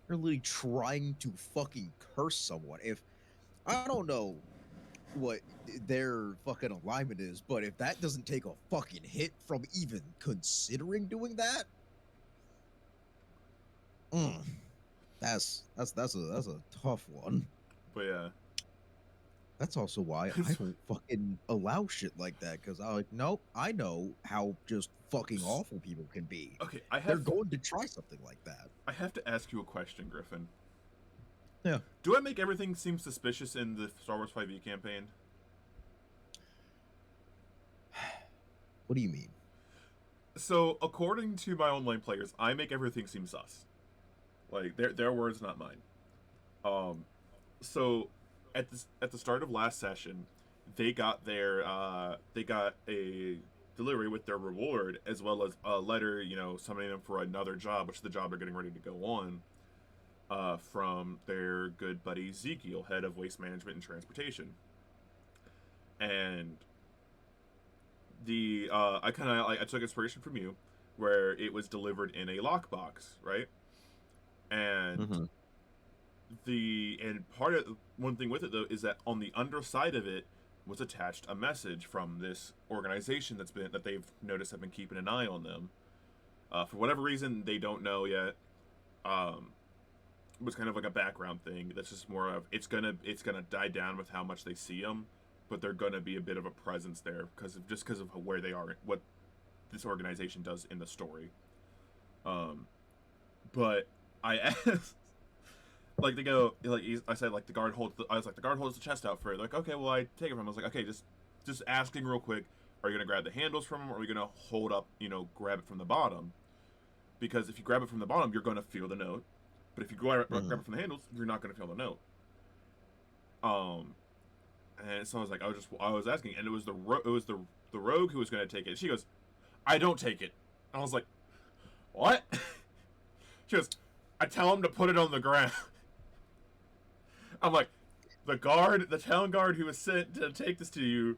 You're literally trying to fucking curse someone. If I don't know what their fucking alignment is, but if that doesn't take a fucking hit from even considering doing that, that's a tough one. But yeah. That's also why I don't fucking allow shit like that, because I'm like, nope, I know how just fucking awful people can be. Okay, They're going to try something like that. I have to ask you a question, Griffin. Yeah. Do I make everything seem suspicious in the Star Wars 5e campaign? What do you mean? So, according to my online players, I make everything seem sus. Like their words, not mine. Um, so at the start of last session, they got a delivery with their reward as well as a letter, you know, summoning them for another job, which is the job they're getting ready to go on. From their good buddy Ezekiel, head of waste management and transportation, and the I took inspiration from you, where it was delivered in a lockbox, right? And Mm-hmm. part of one thing with it though is that on the underside of it was attached a message from this organization that they've noticed have been keeping an eye on them. For whatever reason, they don't know yet. It was kind of like a background thing. That's just more of it's gonna die down with how much they see them, but they're gonna be a bit of a presence there because of where they are, what this organization does in the story. But I asked, like they go, like I said, like I was like the guard holds the chest out for it. Like, okay, well I take it from him. I was like, okay, just asking real quick, are you gonna grab the handles from him, or are you gonna hold up, you know, grab it from the bottom? Because if you grab it from the bottom, you're gonna feel the note. But if you grab Mm-hmm. it from the handles, you're not gonna feel the note. Um, and so I was asking, and it was the rogue who was gonna take it. She goes, I don't take it. I was like, what? She goes, I tell him to put it on the ground. I'm like, the town guard who was sent to take this to you,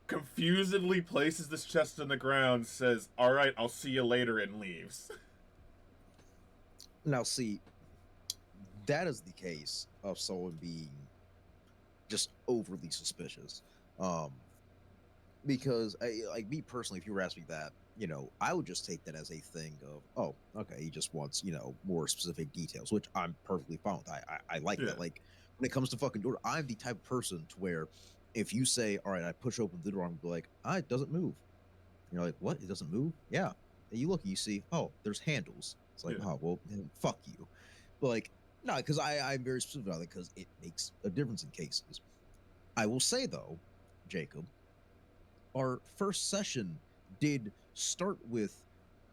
confusedly places this chest on the ground, says, all right, I'll see you later, and leaves. Now, see, that is the case of someone being just overly suspicious. Um, because like me personally, if you were asking that, you know, I would just take that as a thing of, oh, okay, he just wants, you know, more specific details, which I'm perfectly fine with. I like Yeah, that. Like when it comes to fucking door, I'm the type of person to where if you say, all right, I push open the door, I'm like, ah, it doesn't move. And you're like, what? It doesn't move? Yeah. And you look, you see, oh, there's handles. It's like, yeah. oh, well, then fuck you. But like, no, because I'm very specific about it because it makes a difference in cases. I will say though, Jacob, our first session did start with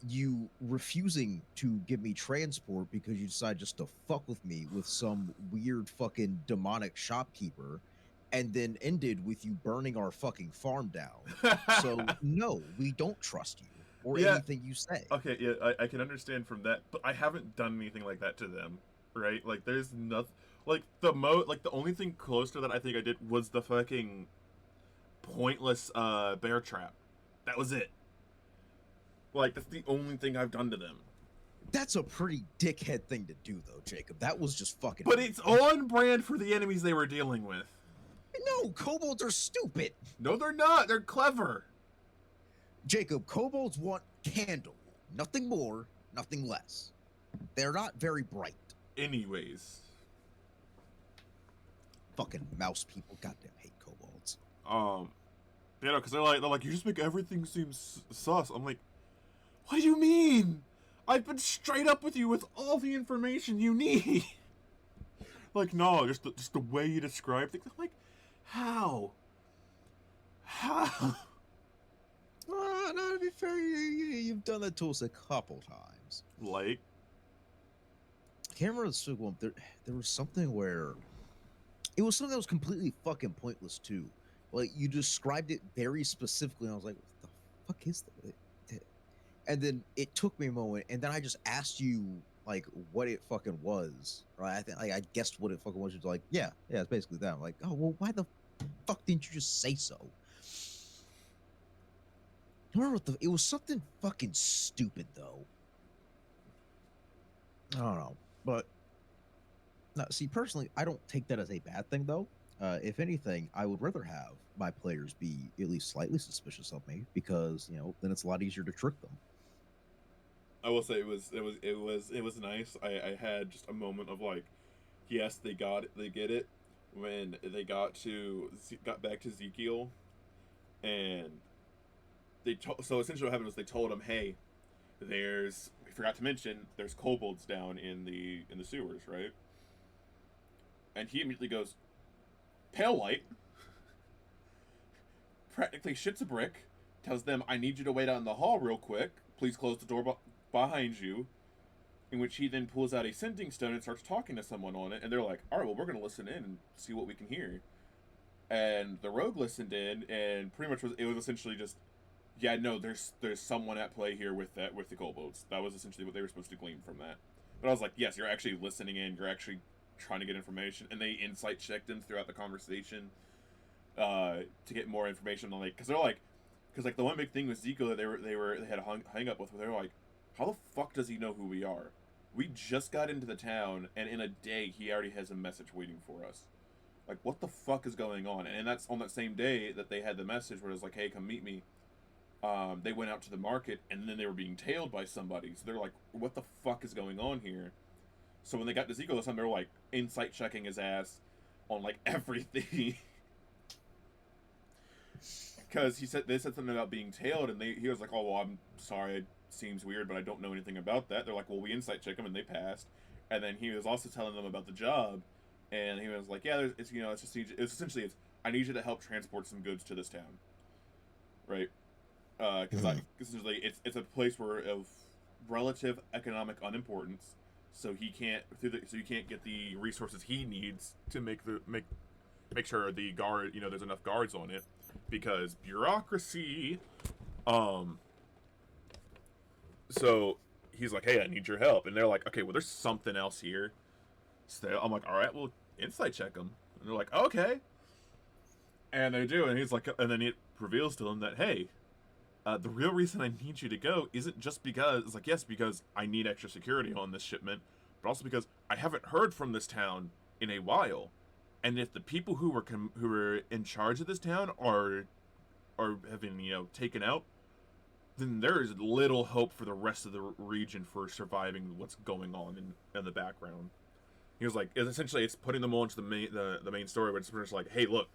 you refusing to give me transport because you decided just to fuck with me with some weird fucking demonic shopkeeper, and then ended with you burning our fucking farm down. So no, we don't trust you or Yeah, anything you say. okay, yeah, I can understand from that, but I haven't done anything like that to them, right? Like, there's nothing. Like the only thing close to that I think I did was the fucking pointless bear trap. That was it. Like, that's the only thing I've done to them. That's a pretty dickhead thing to do, though, Jacob. That was just fucking But mean. it's on brand for the enemies they were dealing with. No, kobolds are stupid. No, they're not. They're clever. Jacob, kobolds want candle. Nothing more, nothing less. They're not very bright. Anyways, Fucking mouse people. Goddamn hate kobolds. um, you know, because they're like, you just make everything seem sus. I'm like, what do you mean? I've been straight up with you with all the information you need. Like, no, just the way you describe things. I'm like, how? How? No, to be fair, you've done that to us a couple times. Like, I can't remember the second one. There was something where it was something that was completely fucking pointless too. Like you described it very specifically, and I was like, "What the fuck is that?" And then it took me a moment, and then I just asked you like what it fucking was. Right? I think like I guessed what it fucking was. You're like, yeah, it's basically that. I'm like, oh well, why the fuck didn't you just say so? I remember what it was something fucking stupid though. I don't know, but no, see, personally, I don't take that as a bad thing though. If anything, I would rather have my players be at least slightly suspicious of me because you know then it's a lot easier to trick them. I will say it was nice. I had just a moment of like, yes, they got it, they get it, when they got back to Ezekiel, and so essentially what happened was they told him, hey, there's we forgot to mention there's kobolds down in the sewers, right? And he immediately goes, pale white, practically shits a brick, tells them, I need you to wait out in the hall real quick. Please close the door behind you. In which he then pulls out a sending stone and starts talking to someone on it. And they're like, all right, well, we're going to listen in and see what we can hear. And the rogue listened in, and pretty much it was essentially just, yeah, no, there's someone at play here with the kobolds. That was essentially what they were supposed to glean from that. But I was like, yes, you're actually listening in. You're actually trying to get information. And they insight checked him throughout the conversation to get more information on, like, because the one big thing with Zico that they had a hang up with, where they were like, how the fuck does he know who we are? We just got into the town, and in a day, he already has a message waiting for us. Like, what the fuck is going on? And that's on that same day that they had the message where it was like, hey, come meet me. They went out to the market, and then they were being tailed by somebody. So they're like, what the fuck is going on here? So when they got to Zico this time, they were like, insight checking his ass on, like, everything. Because they said something about being tailed, and he was like, oh, well, I'm sorry, it seems weird, but I don't know anything about that. They're like, well, we insight check them, and they passed. And then he was also telling them about the job, and he was like, yeah, it's essentially, I need you to help transport some goods to this town, right? Because essentially, it's a place of relative economic unimportance, so you can't get the resources he needs to make sure the guard, there's enough guards on it, because bureaucracy. So he's like, hey, I need your help. And they're like, okay, well, there's something else here. So I'm like, all right, well, insight check them. And they're like, okay. And they do. And he's like, and then it reveals to them that, hey, the real reason I need you to go isn't just because, it's like, yes, because I need extra security on this shipment, but also because I haven't heard from this town in a while. And if the people who were in charge of this town are have been taken out, then there is little hope for the rest of the region for surviving what's going on in the background. He was like, it's putting them all into the main story, but it's just like, hey, look,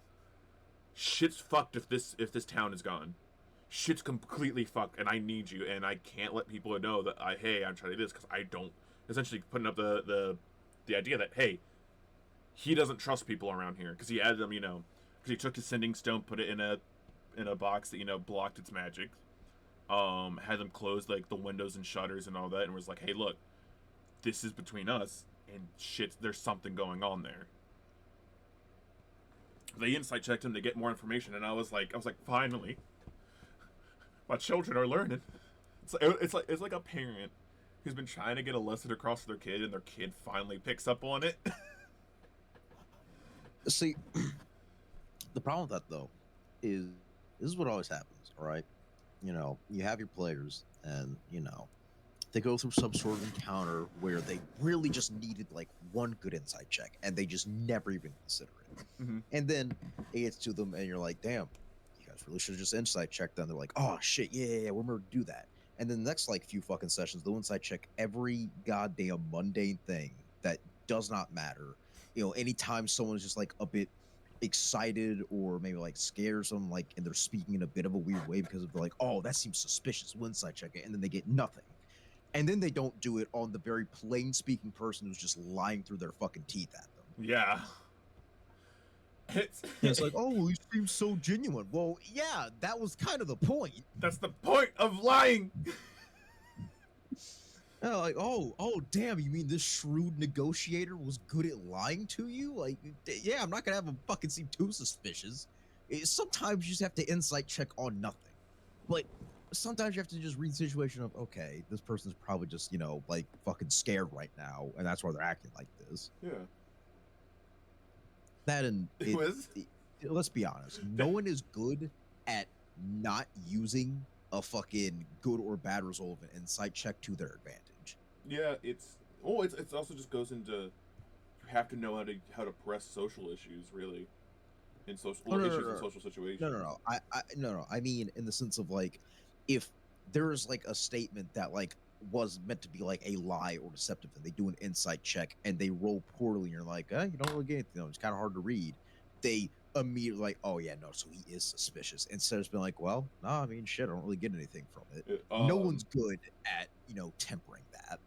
shit's fucked if this town is gone. Shit's completely fucked, and I need you, and I can't let people know that I'm trying to do this, because I don't. Essentially putting up the idea that, hey, he doesn't trust people around here, because he added them, because he took his sending stone, put it in a box that blocked its magic, had them close like the windows and shutters and all that, and was like, hey, look, this is between us, and shit, there's something going on there. They insight checked him to get more information, and I was like, finally, my children are learning. It's like a parent who's been trying to get a lesson across to their kid, and their kid finally picks up on it. See, the problem with that though is this is what always happens, all right? You have your players, and they go through some sort of encounter where they really just needed like one good insight check, and they just never even consider it. Mm-hmm. And then it gets to them, and you're like, damn, you guys really should have just insight checked them. They're like, oh shit, yeah, we're gonna do that. And then the next like few fucking sessions, they'll insight check every goddamn mundane thing that does not matter. Anytime someone's just like a bit excited or maybe like scared or something, like, and they're speaking in a bit of a weird way because they're like, oh, that seems suspicious, we'll insight check it, and then they get nothing. And then they don't do it on the very plain speaking person who's just lying through their fucking teeth at them. Yeah. It's like, oh, he seems so genuine. Well, yeah, that was kind of the point. That's the point of lying. Like, oh, damn, you mean this shrewd negotiator was good at lying to you? Like, yeah, I'm not gonna have him fucking seem too suspicious. Sometimes you just have to insight check on nothing. But sometimes you have to just read the situation of, okay, this person's probably just, like fucking scared right now, and that's why they're acting like this. Yeah. That and let's be honest, no one is good at not using a fucking good or bad result of an insight check to their advantage. Yeah, it's also just goes into, you have to know how to press social issues, really, in social issues in social situations. No. I mean, in the sense of like, if there's like a statement that like was meant to be like a lie or deceptive thing. They do an insight check and they roll poorly, and you're like, you don't really get anything. It's kind of hard to read. They immediately like, oh yeah, no, so he is suspicious. Instead of just being like, well, no, I mean, shit, I don't really get anything from it. It, No one's good at tempering that.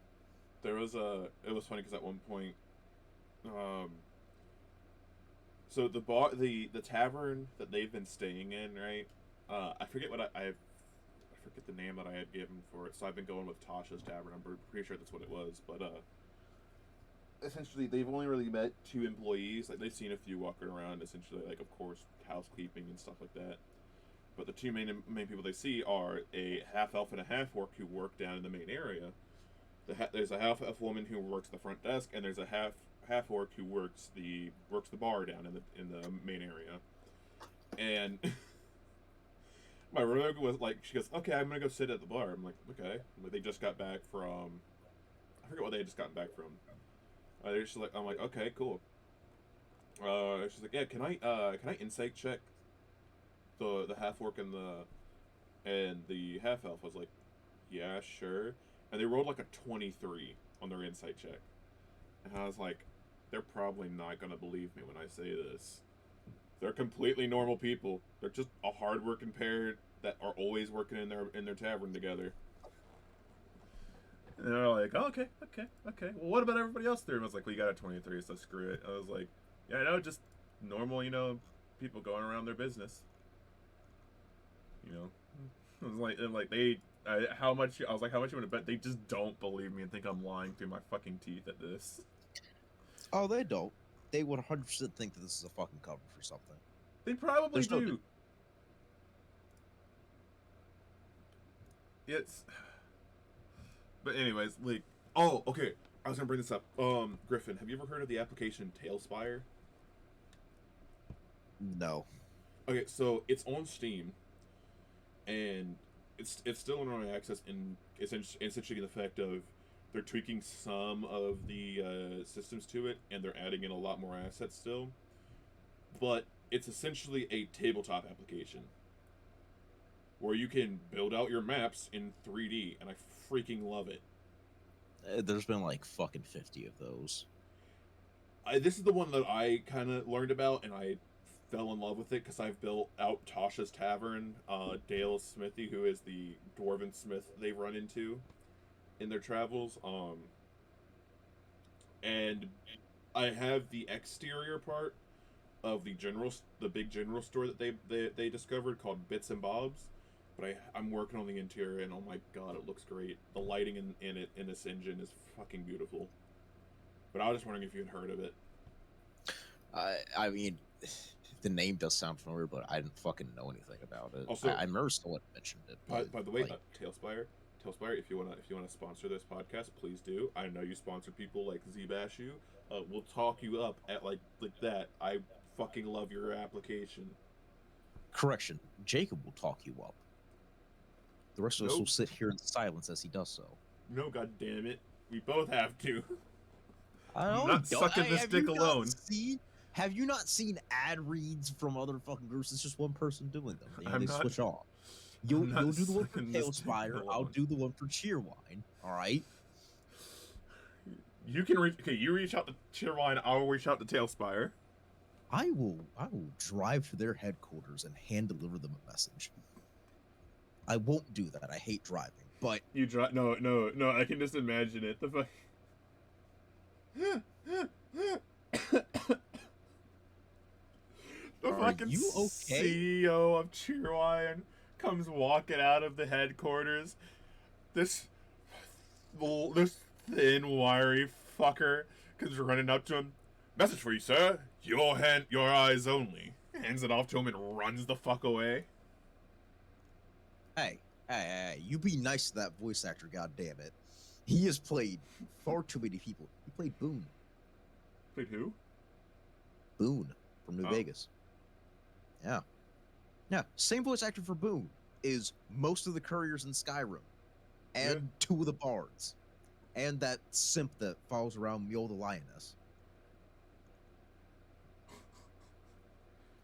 there was a. It was funny because at one point, um, so the tavern that they've been staying in, right? I forget what I forget the name that I had given for it. So I've been going with Tasha's Tavern. I'm pretty sure that's what it was. But essentially, they've only really met 2 employees. Like they've seen a few walking around. Essentially, like of course, housekeeping and stuff like that. But the two main people they see are a half elf and a half orc who work down in the main area. There's a half elf woman who works the front desk, and there's a half orc who works the bar down in the main area. And my rogue was like, she goes, okay, I'm gonna go sit at the bar. I'm like, okay. But they just got back from, I forget what they had just gotten back from. They're just like, I'm like, okay, cool. She's like, yeah, can I insight check the half orc and the half elf? I was like, yeah, sure. And they rolled like a 23 on their insight check, and I was like, they're probably not gonna believe me when I say this. They're completely normal people. They're just a hard-working pair that are always working in their tavern together. And they're like, oh, okay. Well, what about everybody else there? And I was like, well, you got a 23, so screw it. I was like, yeah, I know, just normal, people going around their business. I was like, how much? I was like, how much you want to bet? They just don't believe me and think I'm lying through my fucking teeth at this. Oh, they don't. They would 100% think that this is a fucking cover for something. They probably do. It's. But anyways, like, oh, okay. I was gonna bring this up. Griffin, have you ever heard of the application Tailspire? No. Okay, so it's on Steam, and it's still in early access, and it's essentially the fact of they're tweaking some of the systems to it, and they're adding in a lot more assets still. But it's essentially a tabletop application where you can build out your maps in 3D, and I freaking love it. There's been like fucking 50 of those. This is the one that I kind of learned about, and I fell in love with it because I've built out Tasha's Tavern, Dale's Smithy, who is the dwarven smith they've run into in their travels. And I have the exterior part of the big general store that they discovered called Bits and Bobs. But I'm working on the interior, and oh my god, it looks great. The lighting in this engine is fucking beautiful. But I was just wondering if you had heard of it. I mean, the name does sound familiar, but I didn't fucking know anything about it. Also, I remember someone mentioned it. By the way, Tailspire, if you wanna sponsor this podcast, please do. I know you sponsor people like Zbashu. We'll talk you up at like that. I fucking love your application. Correction, Jacob will talk you up. The rest of us will sit here in silence as he does so. No, god damn it. We both have to. I'm not sucking this dick alone. Have you not seen ad reads from other fucking groups? It's just one person doing them. They switch off. You'll do the one for Tailspire. I'll do the one for Cheerwine. All right. You can reach. Okay, you reach out to Cheerwine. I'll reach out to Tailspire. I will drive to their headquarters and hand deliver them a message. I won't do that. I hate driving. But you drive? No. I can just imagine it. The fuck. The fucking CEO of Cheerwine comes walking out of the headquarters. This thin, wiry fucker comes running up to him. Message for you, sir. Your eyes only. Hands it off to him and runs the fuck away. Hey, you be nice to that voice actor, goddammit. He has played far too many people. He played Boone. Played who? Boone from New Vegas. Yeah, same voice actor for Boone is most of the couriers in Skyrim, and 2 of the bards, and that simp that follows around Mule the Lioness.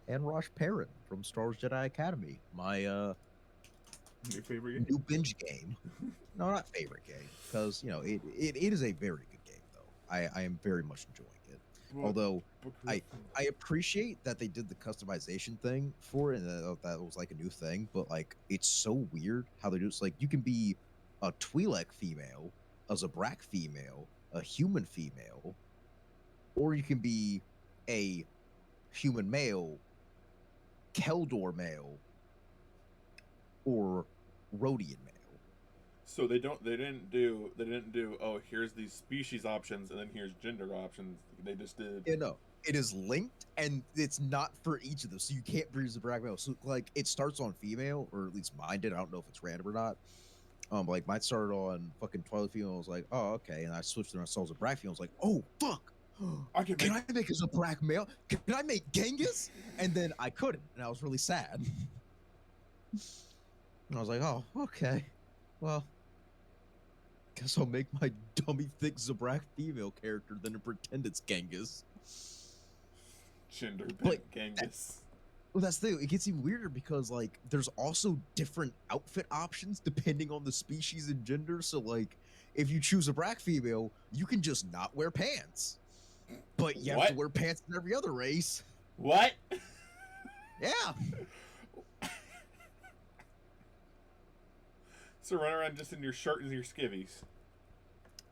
And Rosh Perrin from Star Wars Jedi Academy, my Your favorite game? New binge game. No, not favorite game, because it is a very good game though. I am very much enjoying it. But, Although but I Griffin, I appreciate that they did the customization thing for it, and that was like a new thing. But like, it's so weird how they do. It's like you can be a Twi'lek female, a Zabrak female, a human female, or you can be a human male, Keldor male, or Rhodian male. so they didn't do, oh, here's these species options and then here's gender options. They just did. Yeah, no, it is linked, and it's not for each of them. So you can't breed a brag male. So like, it starts on female, or at least mine did. I don't know if it's random or not. Like mine started on fucking Twilight female. I was like, oh okay, and I switched to myself as a brag female. I was like, oh fuck. I can Can make I make as a brag male? Can I make Genghis? And then I couldn't, and I was really sad. And I was like, oh, okay. Well, guess I'll make my dummy thick Zabrak female character then and pretend it's Genghis. gender But bent Genghis. Well, that's the thing. It gets even weirder because like there's also different outfit options depending on the species and gender. So like, if you choose a black female, you can just not wear pants, but you have to wear pants in every other race. What? Yeah. So run around just in your shirt and your skivvies.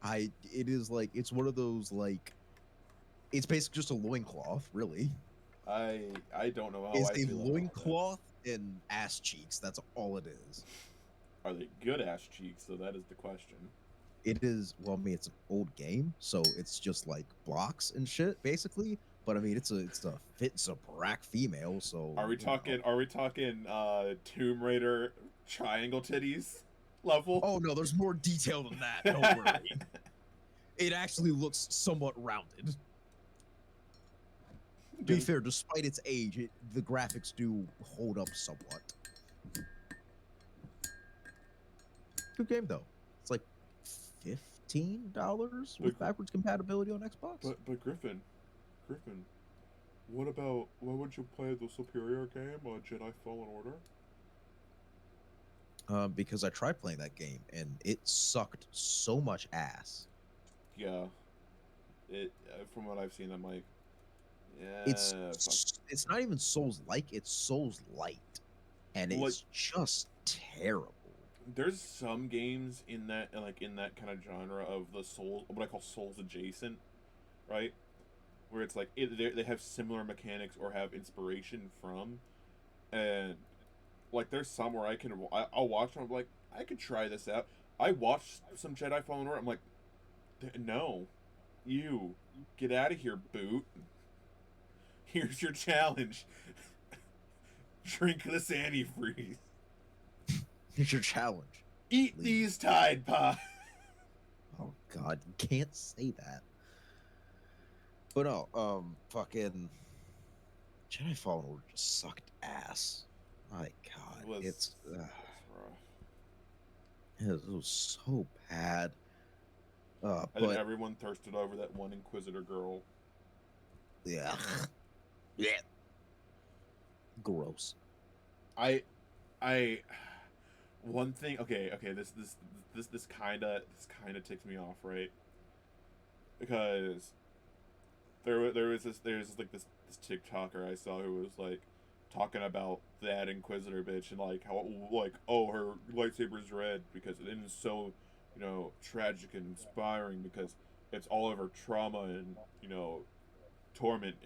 It is like, it's one of those like, it's basically just a loincloth, really. I don't know how It's I a feel about loincloth and ass cheeks. That's all it is. that. Are they good ass cheeks? So that is the question. It is, well, I mean, it's an old game, so it's just like blocks and shit, basically. But I mean, it's a Zabrak female. So Are we talking? Are we talking Tomb Raider triangle titties level? Oh no, there's more detail than that. Don't worry. It actually looks somewhat rounded. To be fair, despite its age, the graphics do hold up somewhat. Good game though. It's like $15 with backwards compatibility on Xbox. But Griffin, what about, why would you play the superior game, Jedi Fallen Order? Because I tried playing that game and it sucked so much ass. Yeah, it from what I've seen, I'm like, yeah, it's not even Souls like, it's Souls light, and it's just terrible. There's some games in that kind of genre of the Souls, what I call Souls adjacent, right? Where it's like they have similar mechanics or have inspiration from, and like there's some where I'll watch them. I'm like, I could try this out. I watched some Jedi Fallen Order. I'm like, no, you get out of here, boot. Here's your challenge. Drink this antifreeze. Here's your challenge. Eat these Tide Pods. Oh God, you can't say that. But no, fucking Jedi Fallen Order just sucked ass. My God, it was so bad. And but then everyone thirsted over that one Inquisitor girl. Yeah. Yeah. Gross. One thing. Okay. This kind of ticks me off, right? Because there's this TikToker I saw who was like talking about that Inquisitor bitch and like how like, oh, her lightsaber's red because it is so, tragic and inspiring because it's all of her trauma and torment,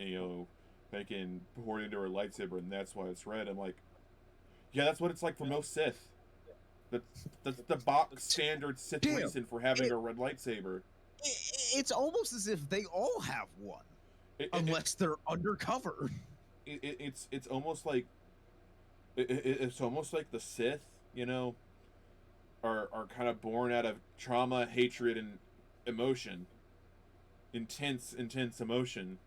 making poured into her lightsaber, and that's why it's red. I'm like, yeah, that's what it's like for most Sith. That's the box standard Sith reason for having a red lightsaber. It's almost as if they all have one, unless they're undercover. It's almost like it's almost like the Sith, are kind of born out of trauma, hatred, and emotion. Intense emotion.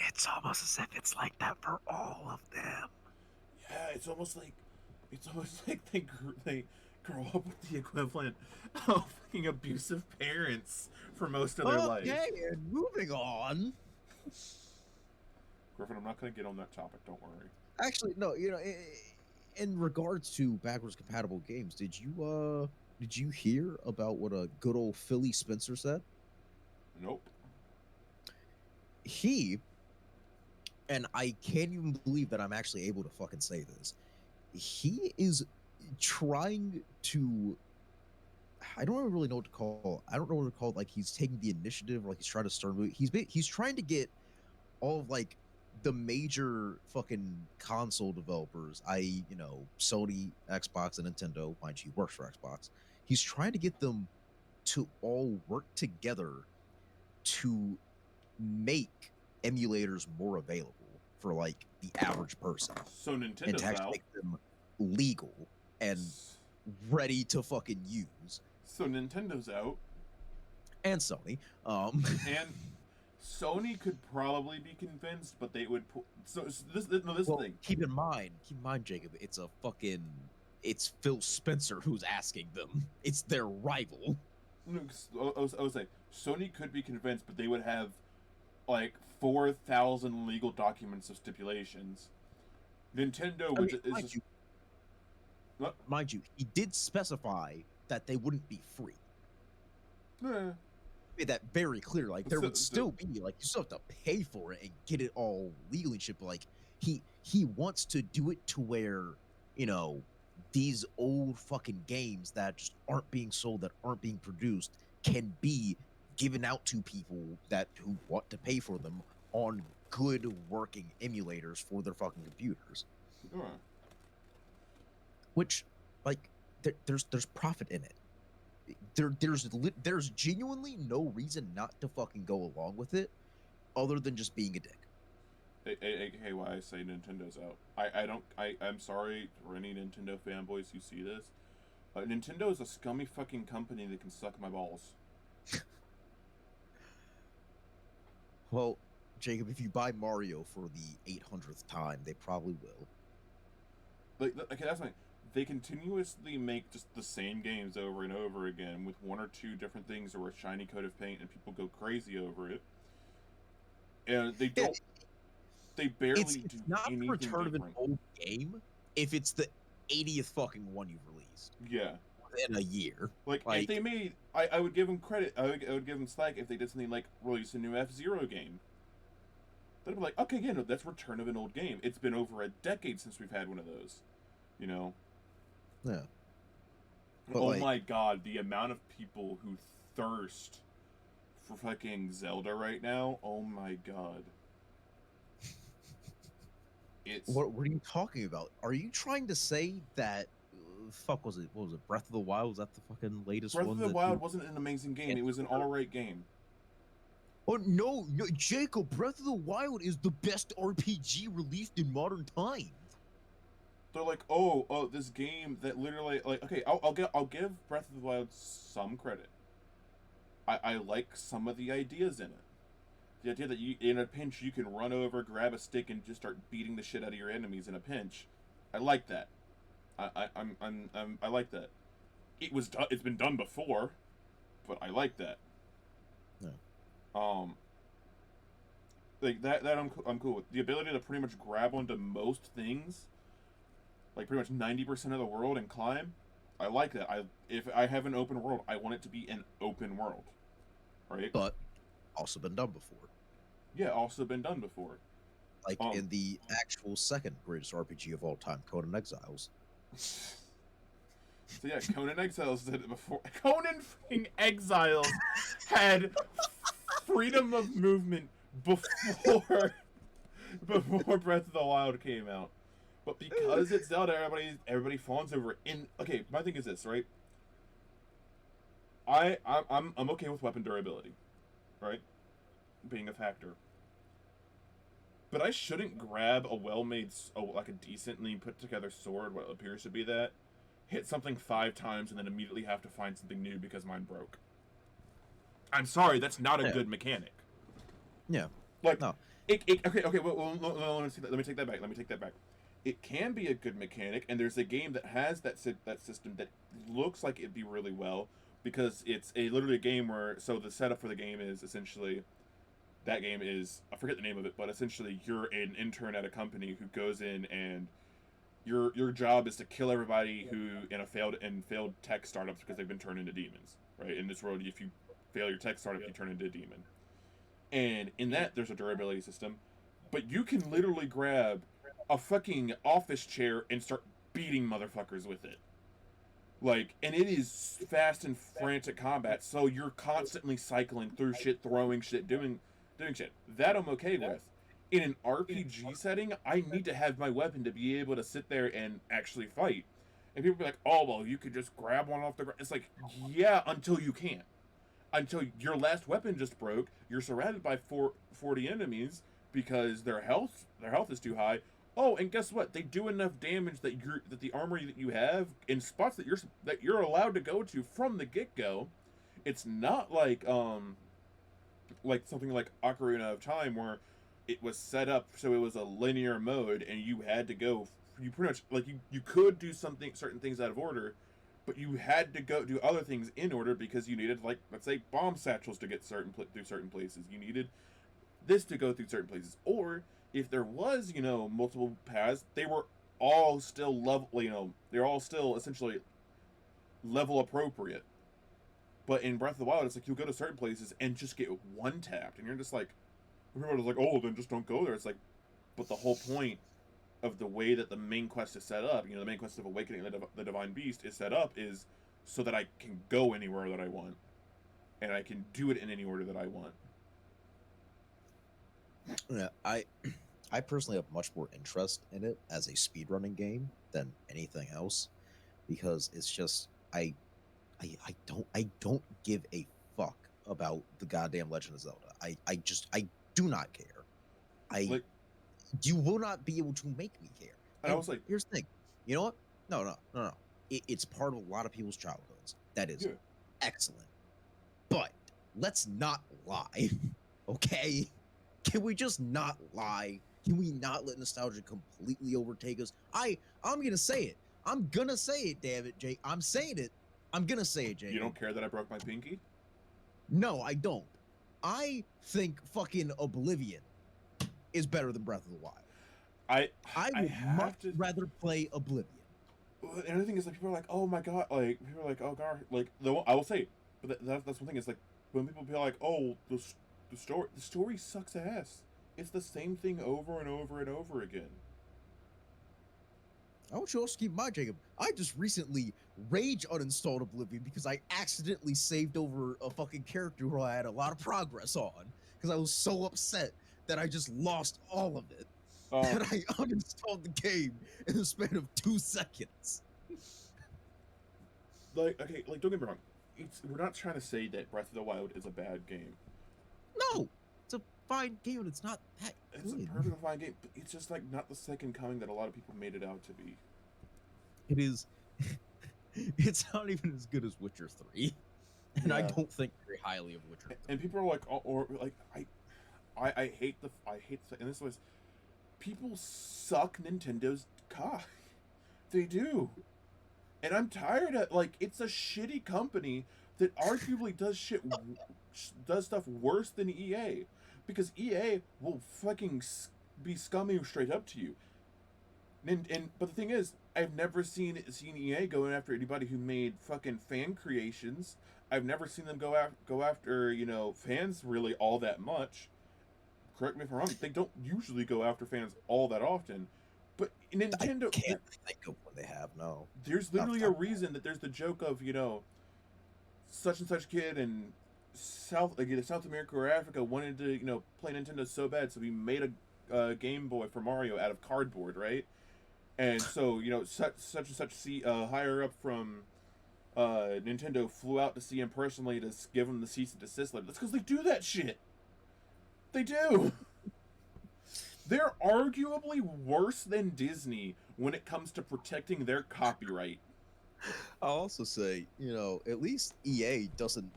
It's almost as if it's like that for all of them. Yeah, it's almost like they grow up with the equivalent of fucking abusive parents for most of their life. Okay, and moving on. Griffin, I'm not going to get on that topic. Don't worry. Actually, no. In regards to backwards compatible games, did you hear about what a good old Philly Spencer said? Nope. He, and I can't even believe that I'm actually able to fucking say this. He is trying to. I don't really know what to call. I don't know what to call it. Like he's taking the initiative, or like he's trying to start. He's trying to get all of like the major fucking console developers, i.e., Sony, Xbox, and Nintendo. Mind you, he works for Xbox. He's trying to get them to all work together to make emulators more available for like the average person, So and Nintendo's to actually out. make them legal and ready to fucking use. So Nintendo's out. And Sony. And Sony could probably be convinced, but they would. This well, thing. keep in mind, Jacob, it's Phil Spencer who's asking them. It's their rival. No, I was saying Sony could be convinced, but they would have like 4,000 legal documents of stipulations. Nintendo would mind you, he did specify that they wouldn't be free. Made that very clear. Like there would still be like you still have to pay for it and get it all legally and shit. But like he wants to do it to where these old fucking games that just aren't being sold, that aren't being produced, can be given out to people who want to pay for them on good working emulators for their fucking computers. Which, like, there's profit in it. There's genuinely no reason not to fucking go along with it, other than just being a dick. Hey, why I say Nintendo's out? I'm sorry for any Nintendo fanboys who see this. Nintendo is a scummy fucking company that can suck my balls. Well, Jacob, if you buy Mario for the 800th time, they probably will. Like, okay, that's fine. They continuously make just the same games over and over again with one or two different things or a shiny coat of paint, and people go crazy over it. And they don't. They barely do anything different. It's not the return of an old game if it's the 80th fucking one you've released. Yeah. In a year. Like if they made, I would give them credit. I would give them slack if they did something like release a new F-Zero game. They'd be like, okay, yeah, no, that's return of an old game. It's been over a decade since we've had one of those. Yeah. But oh my god, the amount of people who thirst for fucking Zelda right now. Oh my god. What are you talking about? Are you trying to say that what was it? Breath of the Wild? Was that the fucking latest one? Breath of the Wild wasn't an amazing game. It was an alright game. Oh no, Jacob! Breath of the Wild is the best RPG released in modern times. They're like, oh, this game that literally, like, okay, I'll give Breath of the Wild some credit. I like some of the ideas in it. The idea that you, in a pinch, you can run over, grab a stick, and just start beating the shit out of your enemies in a pinch. I like that. I like that. It's been done before, but I like that. Yeah. Like that I'm cool with. The ability to pretty much grab onto most things, like pretty much 90% of the world and climb, I like that. If I have an open world, I want it to be an open world, right? But also been done before. Yeah, also been done before. Like in the actual second greatest RPG of all time, Conan Exiles. So yeah, Conan Exiles did it before. Conan freaking Exiles had freedom of movement before Breath of the Wild came out. But because it's Zelda, everybody fawns over it. Okay, my thing is this, right? I'm okay with weapon durability, right? Being a factor. But I shouldn't grab a well-made, like a decently put together sword, what appears to be that, hit something 5 times, and then immediately have to find something new because mine broke. I'm sorry, that's not a good mechanic. Yeah. Like, no. Okay, well, let me take that back. It can be a good mechanic, and there's a game that has that system that looks like it'd be really well, because it's literally a game where, so the setup for the game is essentially, that game is, I forget the name of it, but essentially you're an intern at a company who goes in and your job is to kill everybody who in a failed tech startups because they've been turned into demons, right? In this world, if you fail your tech startup, you turn into a demon. And in that, there's a durability system, but you can literally grab a fucking office chair and start beating motherfuckers with it. Like, and it is fast and frantic combat, so you're constantly cycling through shit, throwing shit, doing shit. That I'm okay with. In an RPG setting, I need to have my weapon to be able to sit there and actually fight. And people be like, "Oh, well, you could just grab one off the ground." It's like, yeah, until you can't. Until your last weapon just broke, you're surrounded by 40 enemies because their health is too high. Oh, and guess what? They do enough damage that the armory that you have in spots that you're allowed to go to from the get go. It's not like something like Ocarina of Time where it was set up so it was a linear mode and you had to go. You pretty much like you could do certain things out of order, but you had to go do other things in order because you needed, like, let's say, bomb satchels to get through certain places. You needed this to go through certain places, or if there was, multiple paths, they were all still level. They're all still essentially level appropriate. But in Breath of the Wild, it's like you'll go to certain places and just get one tapped, and you're just like, everybody's like, oh, then just don't go there. It's like, but the whole point of the way that the main quest is set up, the main quest of awakening the divine beast is set up is so that I can go anywhere that I want, and I can do it in any order that I want. Yeah, I personally have much more interest in it as a speedrunning game than anything else, because it's just I don't give a fuck about the goddamn Legend of Zelda. I do not care. You will not be able to make me care. And I was like, here's the thing. You know what? No. It's part of a lot of people's childhoods. That is excellent. But let's not lie. Okay? Can we just not lie? Can we not let nostalgia completely overtake us? I'm gonna say it. I'm gonna say it, damn it, Jake. I'm saying it. I'm gonna say it, Jake. You don't care that I broke my pinky? No, I don't. I think fucking Oblivion is better than Breath of the Wild. I would much rather play Oblivion. The other thing is, like, people are like, oh my god, like, people are like, oh god, like, I will say, but that's one thing, is like, when people be like, oh, the story sucks ass. It's the same thing over and over and over again. I want you also keep in mind, Jacob, I just recently rage uninstalled Oblivion because I accidentally saved over a fucking character who I had a lot of progress on, because I was so upset that I just lost all of it. And I uninstalled the game in the span of 2 seconds. Like, okay, like, don't get me wrong. We're not trying to say that Breath of the Wild is a bad game. No! It's a fine game, and it's not that good. It's a perfectly fine game, but it's just, like, not the second coming that a lot of people made it out to be. It is... It's not even as good as Witcher 3. And I don't think very highly of Witcher 3. And people are like, I hate the... And this was... People suck Nintendo's cock. They do. And I'm tired of, like, it's a shitty company that arguably does stuff worse than EA. Because EA will fucking be scummy straight up to you. But the thing is, I've never seen EA going after anybody who made fucking fan creations. I've never seen them go after, fans really all that much. Correct me if I'm wrong, they don't usually go after fans all that often. But Nintendo... I can't think of when they have, no. There's literally a reason that there's the joke of, such and such kid in South America or Africa wanted to, play Nintendo so bad, so we made a Game Boy for Mario out of cardboard, right? And so, such and such higher up from Nintendo flew out to see him personally to give him the cease and desist letter. That's because they do that shit. They do. They're arguably worse than Disney when it comes to protecting their copyright. I'll also say, at least EA doesn't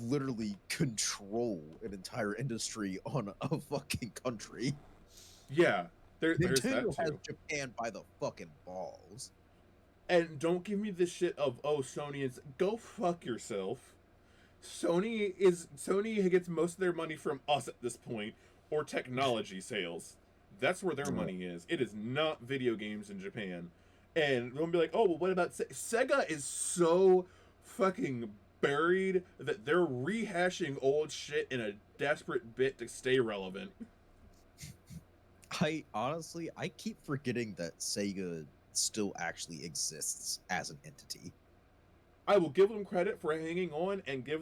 literally control an entire industry on a fucking country. Yeah, there's that too. Nintendo has Japan by the fucking balls. And don't give me this shit of, oh, Sony is... Go fuck yourself. Sony gets most of their money from us at this point, or technology sales. That's where their Yeah. money is. It is not video games in Japan. And they'll be like, oh, well, what about Sega? Is so fucking buried that they're rehashing old shit in a desperate bit to stay relevant. I honestly, I keep forgetting that Sega still actually exists as an entity. I will give them credit for hanging on, and give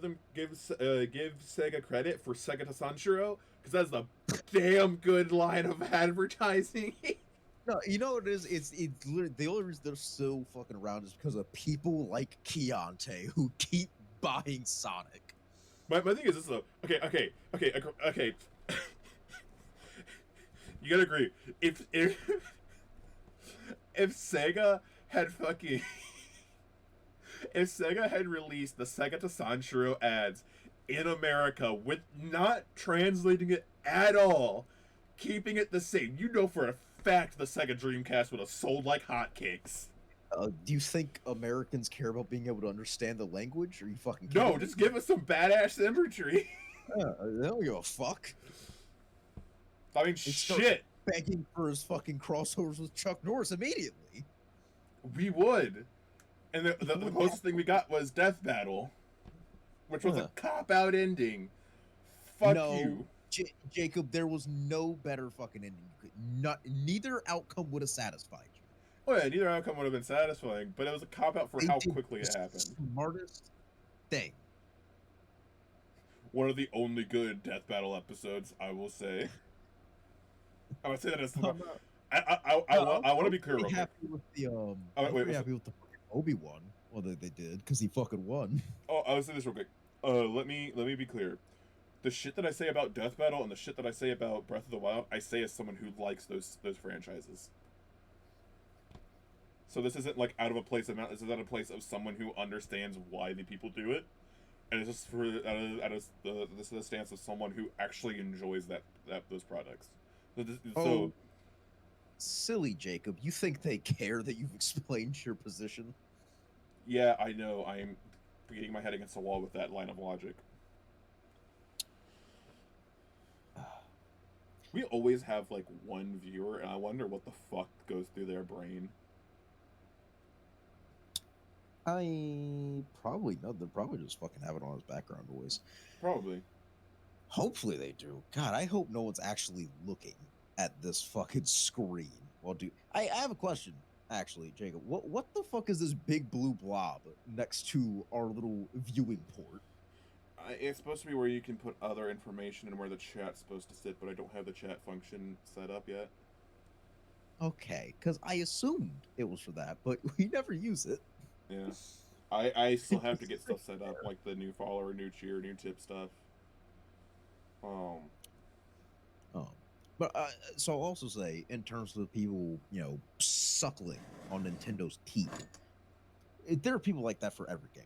Sega credit for Sega to Sanshiro, because that's a damn good line of advertising. No, you know what it is? It's literally the only reason they're still fucking around is because of people like Chianti who keep buying Sonic. My thing is this though. Okay. You gotta agree. If Sega had fucking if Sega had released the Sega to Sanshiro ads in America with not translating it at all, keeping it the same, you know for a fact the Sega Dreamcast would have sold like hotcakes. Do you think Americans care about being able to understand the language? Are you fucking kidding No, me? just give us some badass imagery. They don't give a fuck. I mean, They start shit. begging for his fucking crossovers with Chuck Norris immediately. We would. And the closest thing we got was Death Battle, which was a cop-out ending. Fuck you. Jacob, there was no better fucking ending. Neither outcome would have satisfied you. Oh yeah, neither outcome would have been satisfying, but it was a cop-out for how quickly it happened. Smartest thing. One of the only good Death Battle episodes, I will say. I would say that as I want to be clear. I'm happy with the happy with the Obi-Wan. Well, they did because he fucking won. Oh, I will say this real quick. Let me be clear. The shit that I say about Death Battle and the shit that I say about Breath of the Wild, I say as someone who likes those franchises. So this isn't like out of a place of this is out of a place of someone who understands why the people do it, and it's just for out of the stance of someone who actually enjoys those products. So silly Jacob, you think they care that you've explained your position? Yeah, I know. I'm beating my head against the wall with that line of logic. We always have like one viewer, and I wonder what the fuck goes through their brain. I probably know. They're probably just fucking have it on as background noise. Probably. Hopefully they do. God, I hope no one's actually looking at this fucking screen. Well, dude, I have a question, actually, Jacob. What the fuck is this big blue blob next to our little viewing port? It's supposed to be where you can put other information and where the chat's supposed to sit, but I don't have the chat function set up yet. Okay, because I assumed it was for that, but we never use it. Yeah. I still have to get stuff set up, like the new follower, new cheer, new tip stuff. But so I'll also say, in terms of the people, suckling on Nintendo's teeth, there are people like that for every game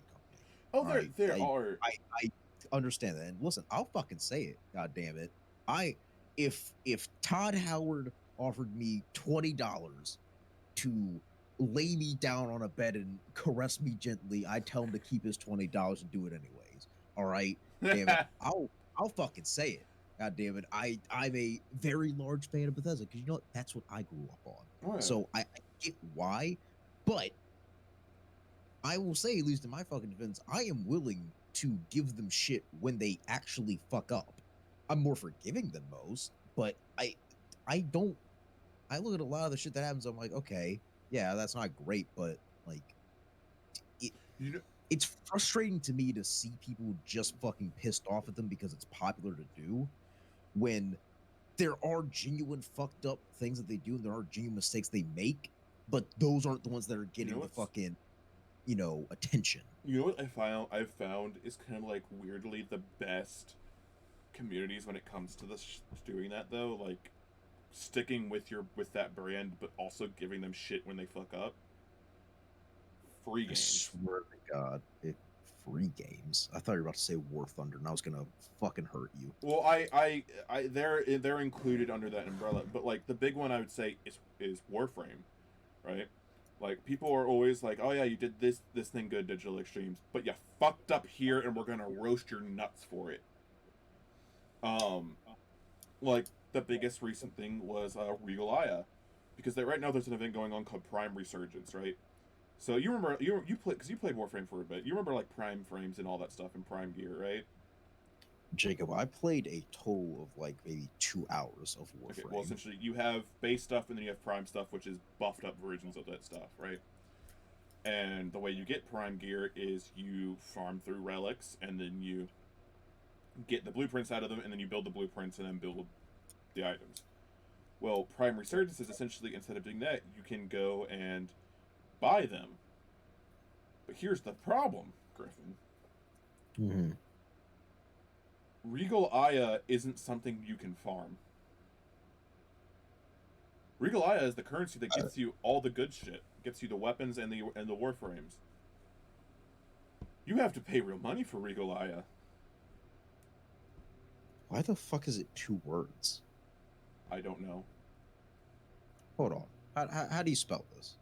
company. Oh, there are. I understand that. And listen, I'll fucking say it. God damn it. If Todd Howard offered me $20 to lay me down on a bed and caress me gently, I'd tell him to keep his $20 and do it anyways. All right, damn it. I'll fucking say it. God damn it. I'm a very large fan of Bethesda because you know what? That's what I grew up on. Oh, yeah. So I get why, but I will say, at least in my fucking defense, I am willing to give them shit when they actually fuck up. I'm more forgiving than most, but I look at a lot of the shit that happens, I'm like, okay, yeah, that's not great, but like it's frustrating to me to see people just fucking pissed off at them because it's popular to do, when there are genuine fucct up things that they do and there are genuine mistakes they make, but those aren't the ones that are getting the fucking attention. You know what I've found is kind of like weirdly the best communities when it comes to this doing that though, like sticking with that brand but also giving them shit when they fuck up. Free games. I swear to God, free games. I thought you were about to say War Thunder, and I was gonna fucking hurt you. Well, they're included under that umbrella, but like the big one I would say is Warframe, right? Like, people are always like, oh yeah, you did this thing good, Digital Extremes, but you fucked up here, and we're gonna roast your nuts for it. Um, like the biggest recent thing was Regal Aya, because right now there's an event going on called Prime Resurgence, right? So you remember you play because you played Warframe for a bit. You remember like Prime frames and all that stuff in Prime gear, right? Jacob, I played a total of like maybe 2 hours of Okay, well Warframe. essentially you have base stuff and then you have Prime stuff, which is buffed up versions of that stuff, right? And the way you get Prime gear is you farm through relics and then you get the blueprints out of them and then you build the blueprints and then build the items. Well, Prime Resurgence is essentially, instead of doing that, you can go and buy them. But here's the problem, Griffin. Mm-hmm. Regal Aya isn't something you can farm. Regal Aya is the currency that gets you all the good shit. Gets you the weapons and the warframes. You have to pay real money for Regal Aya. Why the fuck is it 2 words? I don't know. Hold on. How do you spell this?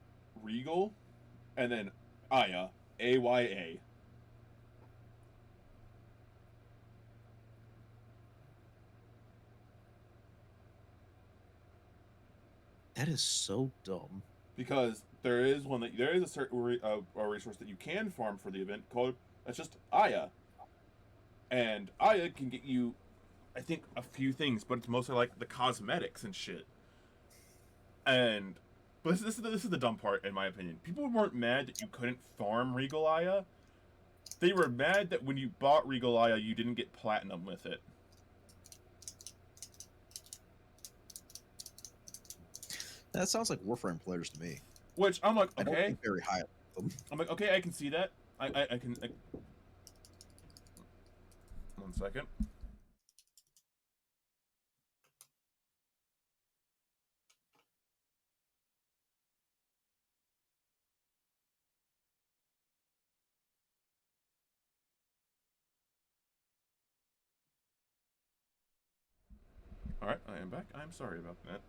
Regal, and then Aya, Aya. That is so dumb. Because there is a certain a resource that you can farm for the event called, that's just Aya, and Aya can get you, I think, a few things, but it's mostly like the cosmetics and shit. And but this is the dumb part, in my opinion. People weren't mad that you couldn't farm Regal Aya. They were mad that when you bought Regal Aya, you didn't get platinum with it. That sounds like Warframe players to me. Which I'm like, I don't okay. think very high of them. I'm like, okay, I can see that. I can. 1 second. All right, I am back. I'm sorry about that.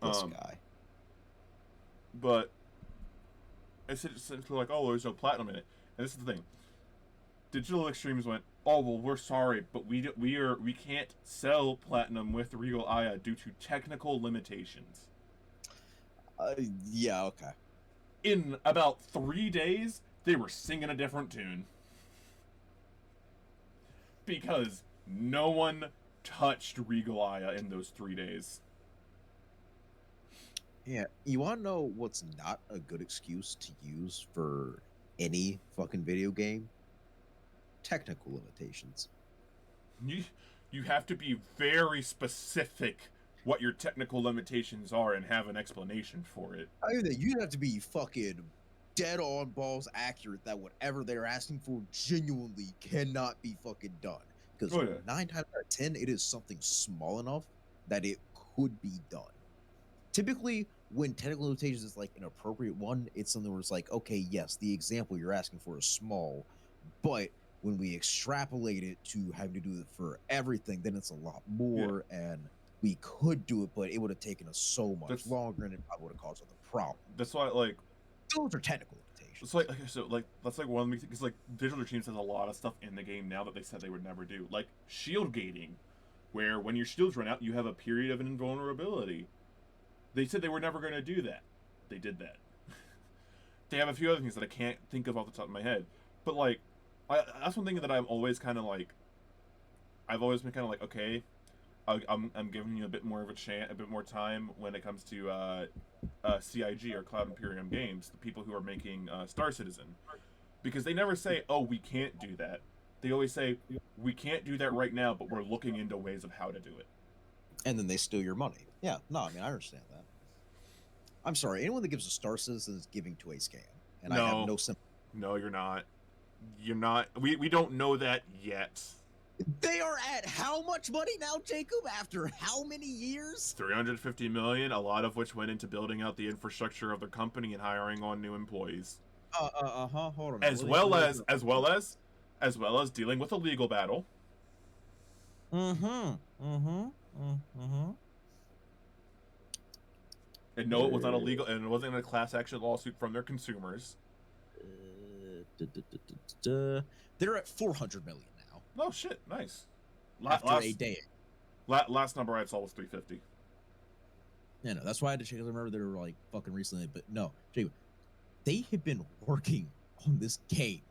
This guy. But it's essentially like, oh, there's no platinum in it, and this is the thing. Digital Extremes went, oh well, we're sorry, but we can't sell platinum with Regal Aya due to technical limitations. Yeah, okay. In about 3 days, they were singing a different tune because no one touched Regal Aya in those 3 days. Yeah, you want to know what's not a good excuse to use for any fucking video game? Technical limitations. You have to be very specific what your technical limitations are and have an explanation for it. I mean, you have to be fucking dead on balls accurate that whatever they're asking for genuinely cannot be fucking done. Because 9 times out of 10, it is something small enough that it could be done. Typically, when technical limitations is like an appropriate one, it's something where it's like, okay, yes, the example you're asking for is small, but when we extrapolate it to having to do it for everything, then it's a lot more, and we could do it, but it would have taken us so much longer, and it probably would have caused other problems. That's why, like, those are technical limitations. It's like, okay, so like that's like one of the because like Digital Extremes has a lot of stuff in the game now that they said they would never do, like shield gating, where when your shields run out, you have a period of invulnerability. They said they were never going to do that. They did that. They have a few other things that I can't think of off the top of my head, but like, that's one thing that I'm always kind of like. I've always been kind of like, okay, I'm giving you a bit more of a chance, a bit more time when it comes to CIG or Cloud Imperium Games, the people who are making Star Citizen, because they never say, oh, we can't do that. They always say, we can't do that right now, but we're looking into ways of how to do it. And then they steal your money. Yeah, no, I mean, I understand that. I'm sorry, anyone that gives a Star Citizen is giving to a scam, and I have no sympathy. No, you're not. You're not. We don't know that yet. They are at how much money now, Jacob? After how many years? 350 million, a lot of which went into building out the infrastructure of the company and hiring on new employees. Hold on. As well as dealing with a legal battle. And no, it was not illegal, and it wasn't a class action lawsuit from their consumers. They're at 400 million now. Oh shit, nice. After a day. Last number I saw was 350. Yeah, no, that's why I had to check. I remember they were like fucking recently, but no, Jacob, they have been working on this game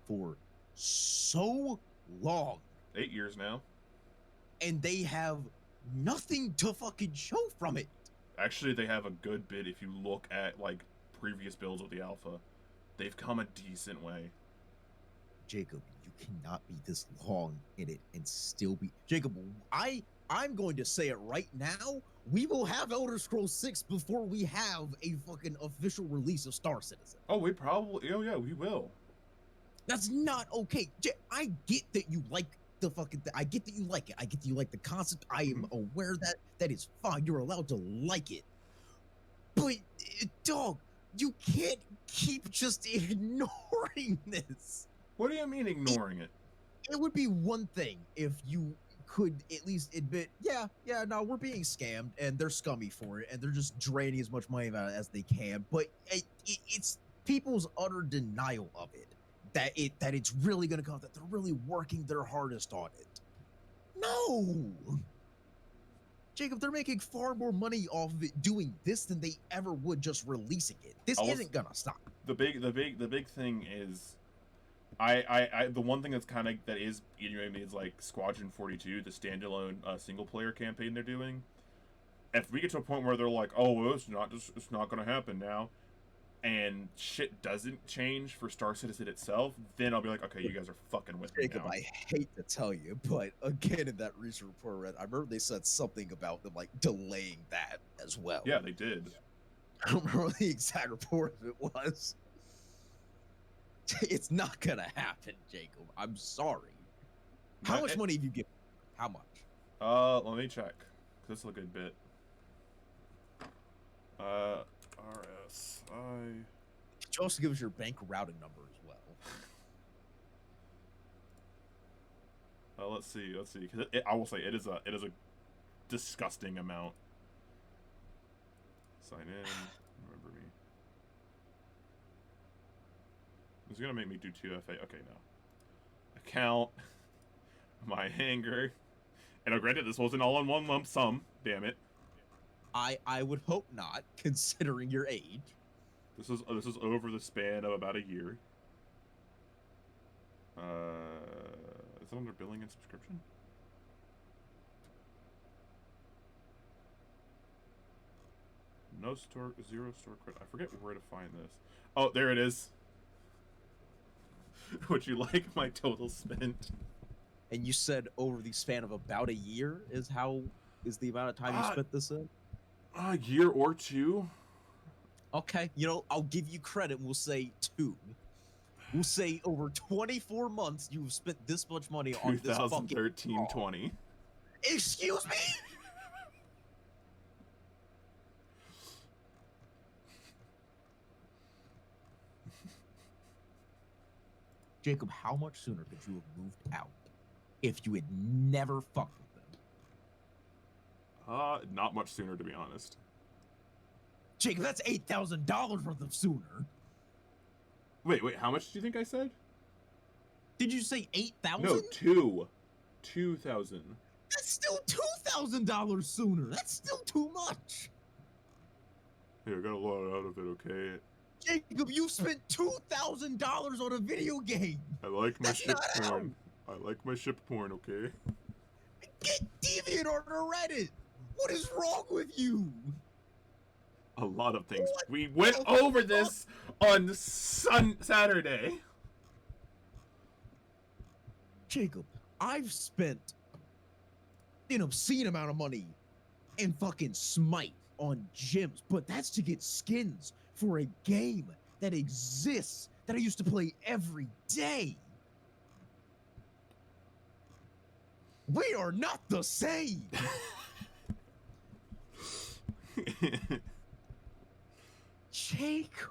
for so long. 8 years now. And they have nothing to fucking show from it. Actually, they have a good bit if you look at like previous builds of the alpha. They've come a decent way. Jacob, you cannot be this long in it and still be Jacob. I'm going to say it right now. We will have Elder Scrolls 6 before we have a fucking official release of Star Citizen. Oh, we probably. Oh yeah, we will. That's not okay. I get that you like the fucking. I get that you like it. I get that you like the concept. I am aware that is fine. You're allowed to like it. But dog, you can't keep just ignoring this. What do you mean ignoring it? It would be one thing if you could at least admit, yeah, no, we're being scammed and they're scummy for it and they're just draining as much money out as they can. But it's people's utter denial of it that it's really going to come, that they're really working their hardest on it. No, Jacob, they're making far more money off of it doing this than they ever would just releasing it. This isn't gonna stop. The big thing is, the one thing that's kind of that is eating me is like Squadron 42, the standalone single player campaign they're doing. If we get to a point where they're like, oh, well, it's not gonna happen now, and shit doesn't change for Star Citizen itself, then I'll be like, okay, you guys are fucking with me Jacob, now. I hate to tell you, but again, in that recent report I read, I remember they said something about them like delaying that as well. Yeah, they did. I don't remember the exact report if it was. It's not gonna happen, Jacob. I'm sorry. How much money have you given? How much? Let me check. This is a good bit. RSI. Could you also give us your bank routing number as well? Let's see. Because I will say it is a disgusting amount. Sign in. Remember me. It's gonna make me do 2FA. Okay, no. Account. My hanger. And granted, this wasn't all in one lump sum. Damn it. I would hope not, considering your age. This is over the span of about a year. Is it under billing and subscription? No store, zero store credit. I forget where to find this. Oh, there it is. Would you like my total spent? And you said over the span of about a year is the amount of time you spent this in? A year or two. Okay, I'll give you credit. We'll say 2. We'll say over 24 months you've spent this much money on this fucking 2013-20. Excuse me? Jacob, how much sooner could you have moved out if you had never fucked with them? Not much sooner, to be honest. Jacob, that's $8,000 worth of sooner. Wait, how much do you think I said? Did you say 8,000? No, 2,000. That's still $2,000 sooner. That's still too much. Hey, I got a lot out of it, okay? Jacob, you spent $2,000 on a video game. I like my ship porn. I like my ship porn, okay? Get deviant on Reddit. What is wrong with you? A lot of things. We went over this on Saturday. Jacob, I've spent an obscene amount of money in fucking Smite on gyms, but that's to get skins for a game that exists that I used to play every day. We are not the same. Jacob.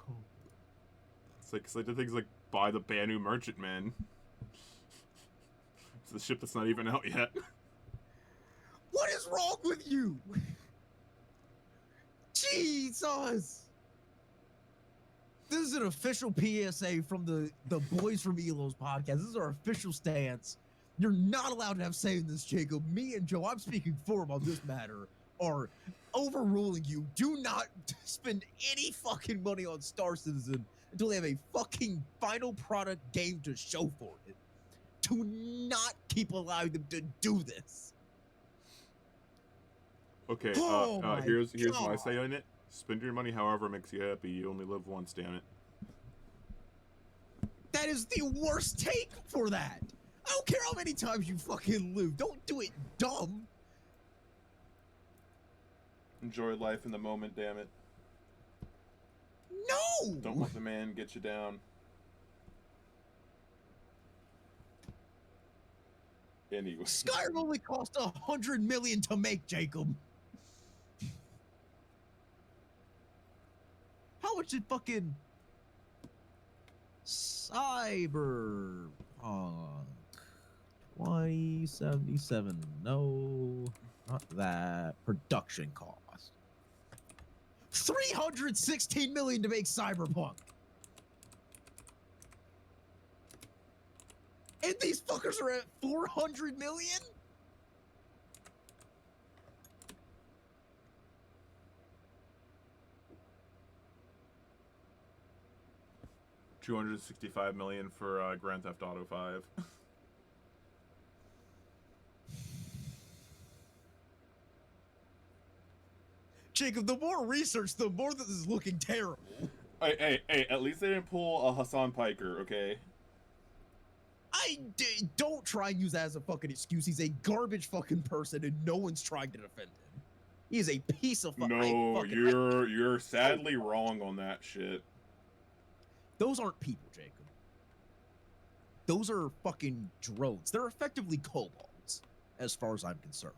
It's like I did things like buy the Banu Merchantman. It's the ship that's not even out yet. What is wrong with you? Jeez Jesus! This is an official PSA from the Bois From Ilos podcast. This is our official stance. You're not allowed to have say in this, Jacob. Me and Joe, I'm speaking for him on this matter, are overruling you. Do not spend any fucking money on Star Citizen until they have a fucking final product game to show for it. Do not keep allowing them to do this. Okay, here's my say on it. Spend your money however it makes you happy. You only live once, damn it. That is the worst take for that. I don't care how many times you fucking live. Don't do it dumb. Enjoy life in the moment, damn it. No! Don't let the man get you down. Anyway. Skyrim only cost $100 million to make, Jacob. How much did fucking Cyberpunk 2077? No, not that. Production cost $316 million to make Cyberpunk. And these fuckers are at $400 million? $265 million for Grand Theft Auto 5. Jacob, the more research, the more this is looking terrible. Hey, at least they didn't pull a Hassan Piker, okay? Don't try and use that as a fucking excuse. He's a garbage fucking person and no one's trying to defend him. He is a piece of No, you're sadly wrong on that shit. Those aren't people, Jacob. Those are fucking drones. They're effectively kobolds, as far as I'm concerned.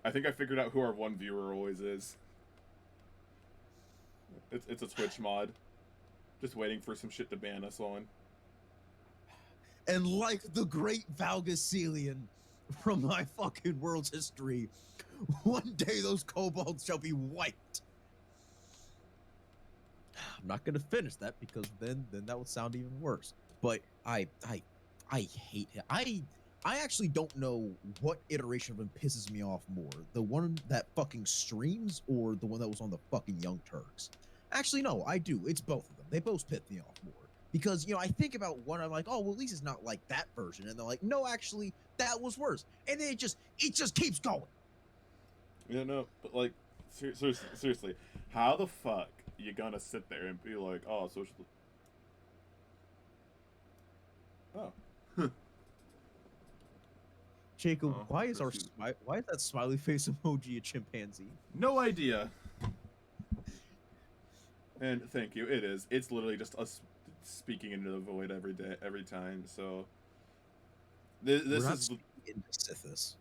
I think I figured out who our one viewer always is. It's a Twitch mod. Just waiting for some shit to ban us on. And like the great Valgaselian from my fucking world's history, one day those kobolds shall be wiped. I'm not gonna finish that because then that would sound even worse. But I hate it. I actually don't know what iteration of him pisses me off more. The one that fucking streams or the one that was on the fucking Young Turks. Actually, no, I do. It's both of them. They both piss me off more. Because, I think about one, I'm like, oh, well, at least it's not like that version. And they're like, no, actually, that was worse. And then it just keeps going. Yeah, no, but like, seriously, how the fuck you gonna sit there and be like, oh, social... Oh. Jacob, why is that smiley face emoji a chimpanzee? No idea. And thank you. It is. It's literally just us speaking into the void every time. So this is this.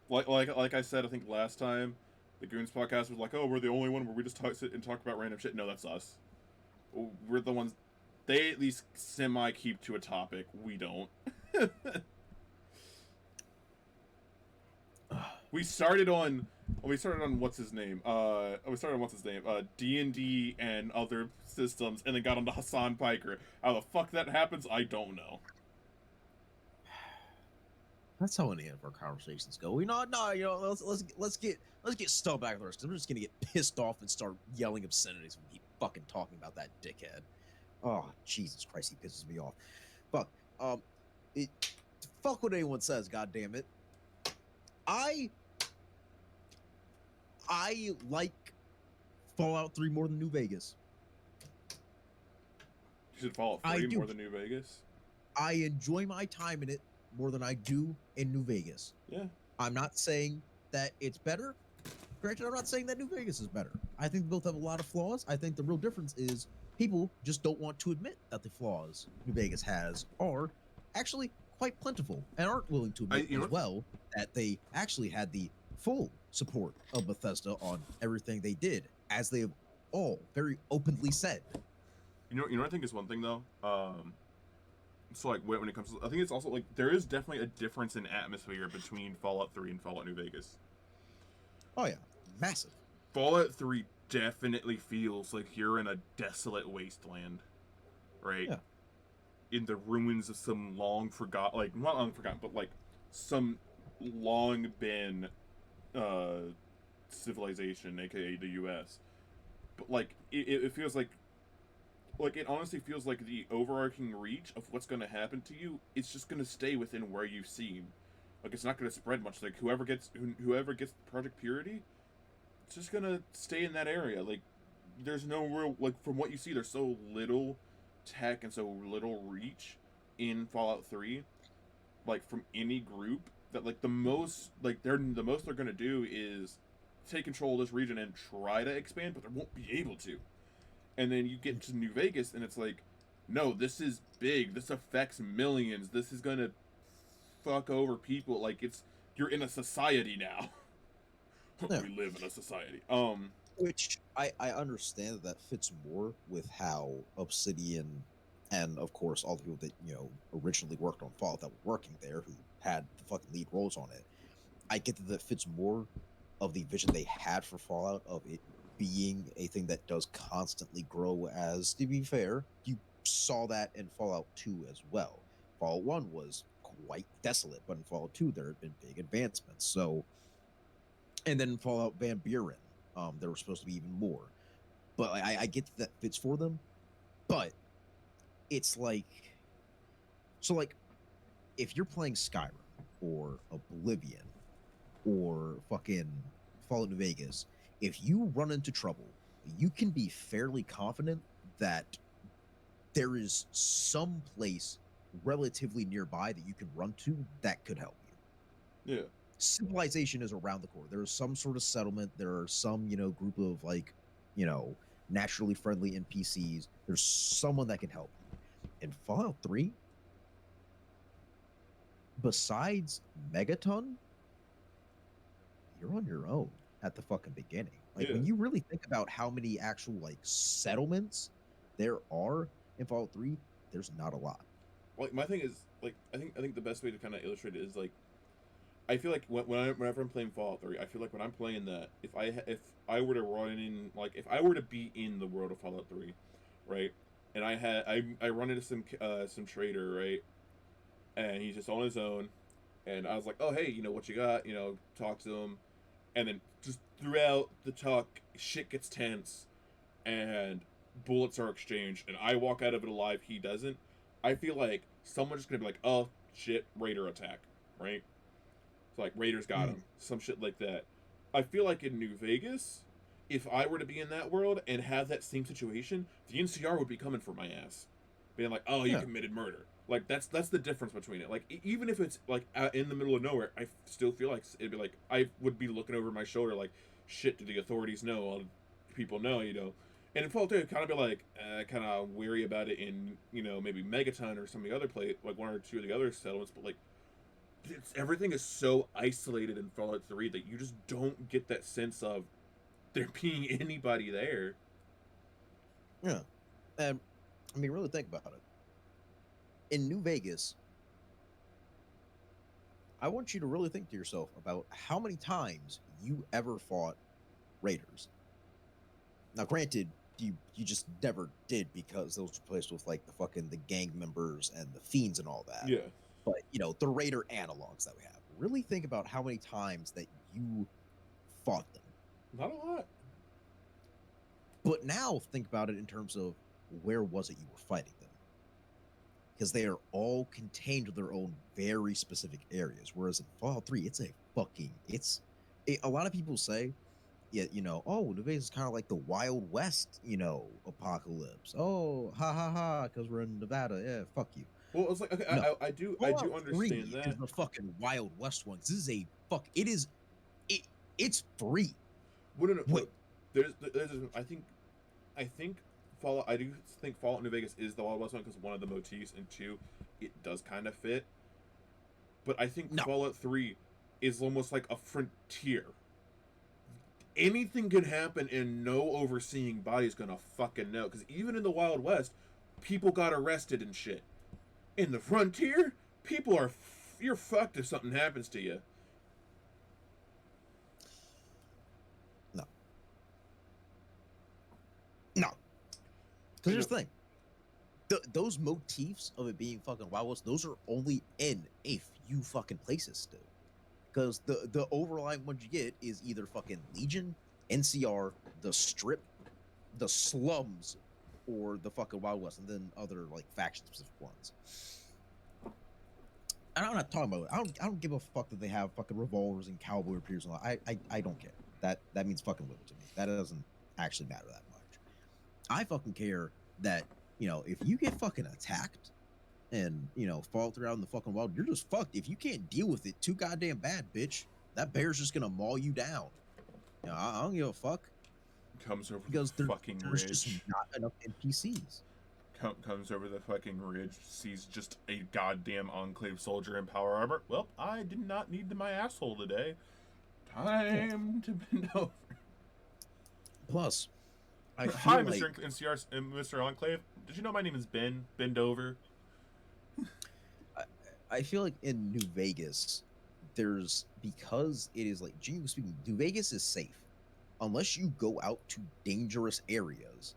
Like I said, I think last time the Goons podcast was like, oh, we're the only one where we just sit and talk about random shit. No, that's us. We're the ones. They at least semi keep to a topic. We don't. We started on what's his name? D&D and other systems, and then got onto Hassan Piker. How the fuck that happens, I don't know. That's how any of our conversations go. Let's get stuff back there because I'm just gonna get pissed off and start yelling obscenities when we keep fucking talking about that dickhead. Oh, Jesus Christ, he pisses me off. Fuck. Fuck what anyone says, God damn it. I like Fallout 3 more than New Vegas. You should Fallout 3 more than New Vegas? I enjoy my time in it more than I do in New Vegas. Yeah. I'm not saying that it's better. Granted, I'm not saying that New Vegas is better. I think they both have a lot of flaws. I think the real difference is people just don't want to admit that the flaws New Vegas has are actually quite plentiful and aren't willing to admit as well that they actually had the full support of Bethesda on everything they did, as they have all very openly said. You know what I think is one thing though? So like when it comes to, I think it's also like there is definitely a difference in atmosphere between Fallout 3 and Fallout New Vegas. Oh yeah, massive. Fallout 3 definitely feels like you're in a desolate wasteland, right? Yeah. In the ruins of some long forgot, like not long forgotten, but like some long been uh, civilization, aka the U.S. But like it feels like it honestly feels like the overarching reach of what's going to happen to you, it's just going to stay within where you've seen. Like it's not going to spread much. Like whoever gets Project Purity, it's just going to stay in that area. Like there's no real, like from what you see, there's so little tech and so little reach in Fallout 3, like from any group, that like the most they're going to do is take control of this region and try to expand, but they won't be able to. And then you get to New Vegas, and it's like, no, this is big. This affects millions. This is gonna fuck over people. Like you're in a society now. Yeah. We live in a society. Which I understand that fits more with how Obsidian and of course all the people that, originally worked on Fallout that were working there who had the fucking lead roles on it. I get that fits more of the vision they had for Fallout of it being a thing that does constantly grow. As to be fair, you saw that in Fallout 2 as well. Fallout 1 was quite desolate, but in Fallout 2 there had been big advancements. So, and then Fallout Van Buren, there were supposed to be even more. But I get that fits for them, but it's like, so like if you're playing Skyrim or Oblivion or fucking Fallout New Vegas, if you run into trouble, you can be fairly confident that there is some place relatively nearby that you can run to that could help you. Yeah. Civilization is around the corner. There is some sort of settlement. There are some, group of like, naturally friendly NPCs. There's someone that can help you. In Fallout 3, besides Megaton, you're on your own at the fucking beginning. Like Yeah. when you really think about how many actual like settlements there are in Fallout 3, there's not a lot. Like my thing is like I think the best way to kind of illustrate it is like I feel like whenever I'm playing Fallout 3, I feel like when I'm playing that, if I were to run in, like if I were to be in the world of Fallout 3, right, and I run into some trader, right, and he's just on his own, and I was like, oh hey, what you got, talk to him, and then just throughout the talk, shit gets tense, and bullets are exchanged, and I walk out of it alive, he doesn't. I feel like someone's just gonna be like, oh shit, raider attack, right? So like Raiders got him, some shit like that. I feel like in New Vegas, if I were to be in that world and have that same situation, the NCR would be coming for my ass, being like, "Oh, you committed murder." Like that's the difference between it. Like even if it's like out in the middle of nowhere, I still feel like it'd be like I would be looking over my shoulder, like, "Shit, do the authorities know? All people know?" And in Fallout 2, I'd kind of be like, kind of wary about it in maybe Megaton or some of the other like one or two of the other settlements, but like everything is so isolated in Fallout 3 that you just don't get that sense of there being anybody there. Yeah. And I mean, really think about it. In New Vegas, I want you to really think to yourself about how many times you ever fought raiders. Now, granted, you just never did because those were replaced with like the gang members and the fiends and all that. Yeah. But the raider analogs that we have. Really think about how many times that you fought them. Not a lot. But now think about it in terms of where was it you were fighting them? Because they are all contained to their own very specific areas. Whereas in Fallout 3, a lot of people say, yeah, oh, New Vegas is kind of like the Wild West, apocalypse. Oh, ha ha ha, because we're in Nevada. Yeah, fuck you. Well, it's like, okay, No. I do Fallout understand 3 that. is the fucking Wild West one. This is it's free. Well, no. Wait. There's I think Fallout. I do think Fallout New Vegas is the Wild West one because one of the motifs, and two, it does kind of fit. But I think Fallout 3 is almost like a frontier. Anything can happen, and no overseeing body's gonna fucking know. Because even in the Wild West, people got arrested and shit. In the frontier, you're fucked if something happens to you. No. Because here's the thing. Those motifs of it being fucking Wild West, those are only in a few fucking places still. Because the overlying ones you get is either fucking Legion, NCR, the Strip, the slums, or the fucking Wild West, and then other like faction specific ones. And I'm not talking about it. I don't give a fuck that they have fucking revolvers and cowboy repeaters and all. I don't care. That means fucking little to me. That doesn't actually matter that much. I fucking care that, if you get fucking attacked and, fall throughout in the fucking wild, you're just fucked. If you can't deal with it too goddamn bad, bitch, that bear's just gonna maul you down. I don't give a fuck. Comes over Because the fucking there's ridge. just not enough NPCs. Comes over the fucking ridge, sees just a goddamn Enclave soldier in power armor. Well, I did not need my asshole today. Time to bend over. Plus, Hi, Mr. NCR and Mr. Enclave. Did you know my name is Ben? Bend over. I feel like in New Vegas, because it is like, genuinely speaking, New Vegas is safe. Unless you go out to dangerous areas,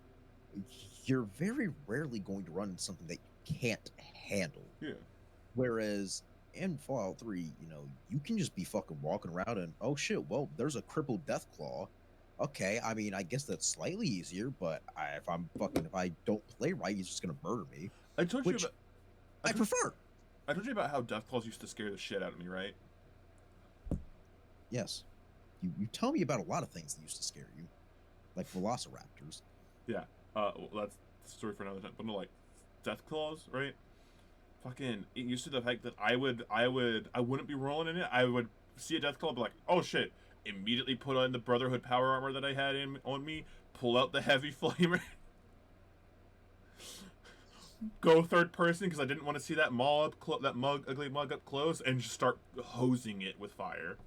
you're very rarely going to run into something that you can't handle. Yeah. Whereas in Fallout 3, you can just be fucking walking around and, oh shit, well, there's a crippled Deathclaw. Okay, I mean, I guess that's slightly easier, but if I don't play right, he's just gonna murder me. I told you about. I prefer. I told you about how Deathclaws used to scare the shit out of me, right? Yes. You tell me about a lot of things that used to scare you, like velociraptors. Yeah. Well, that's a story for another time. But no, like Deathclaws, right? Fucking, it used to the fact that I wouldn't be rolling in it. I would see a Deathclaw and be like, oh shit. Immediately put on the Brotherhood power armor that I had on me. Pull out the heavy flamer. Go third person because I didn't want to see that ugly mug up close, and just start hosing it with fire.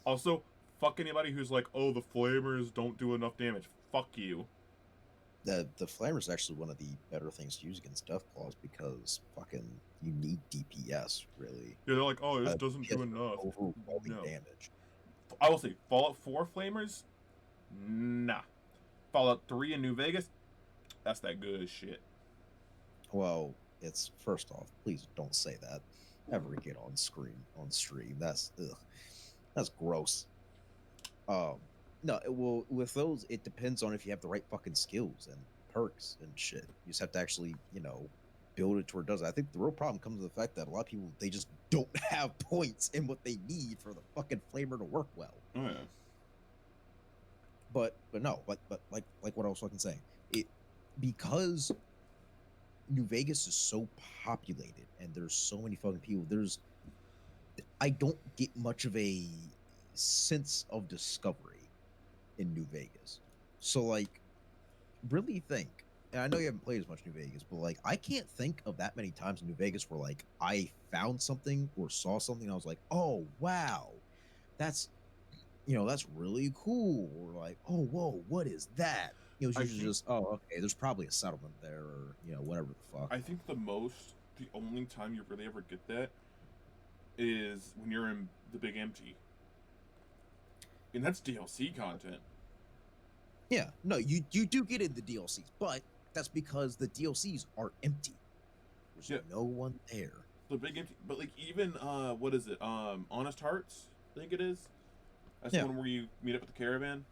Also, fuck anybody who's like, oh, the flamers don't do enough damage. Fuck you. The flamer is actually one of the better things to use against Deathclaws because fucking you need DPS, really. Yeah, they're like, oh, this doesn't do enough. Overwhelming damage. I will say, Fallout 4 flamers, nah. Fallout 3 in New Vegas, that's that good shit. Well, it's, first off, please don't say that ever again on stream. That's gross. No, well, with those, it depends on if you have the right fucking skills and perks and shit. You just have to actually, build it to where it does. I think the real problem comes to the fact that a lot of people, they just don't have points in what they need for the fucking flamer to work well. Oh, yeah. But no, like what I was fucking saying, because New Vegas is so populated and there's so many fucking people. I don't get much of a sense of discovery in New Vegas. So like, really think, and I know you haven't played as much New Vegas, but like, I can't think of that many times in New Vegas where like I found something or saw something and I was like, oh wow, that's really cool, or like, oh whoa, what is that? It's usually just, oh okay, there's probably a settlement there, or whatever the fuck. I think the only time you really ever get that is when you're in the Big Empty, and that's DLC content. Yeah, no, you do get in the DLCs, but that's because the DLCs are empty. There's no one there. The Big Empty, but like even what is it? Honest Hearts, I think it is. That's the one where you meet up with the caravan.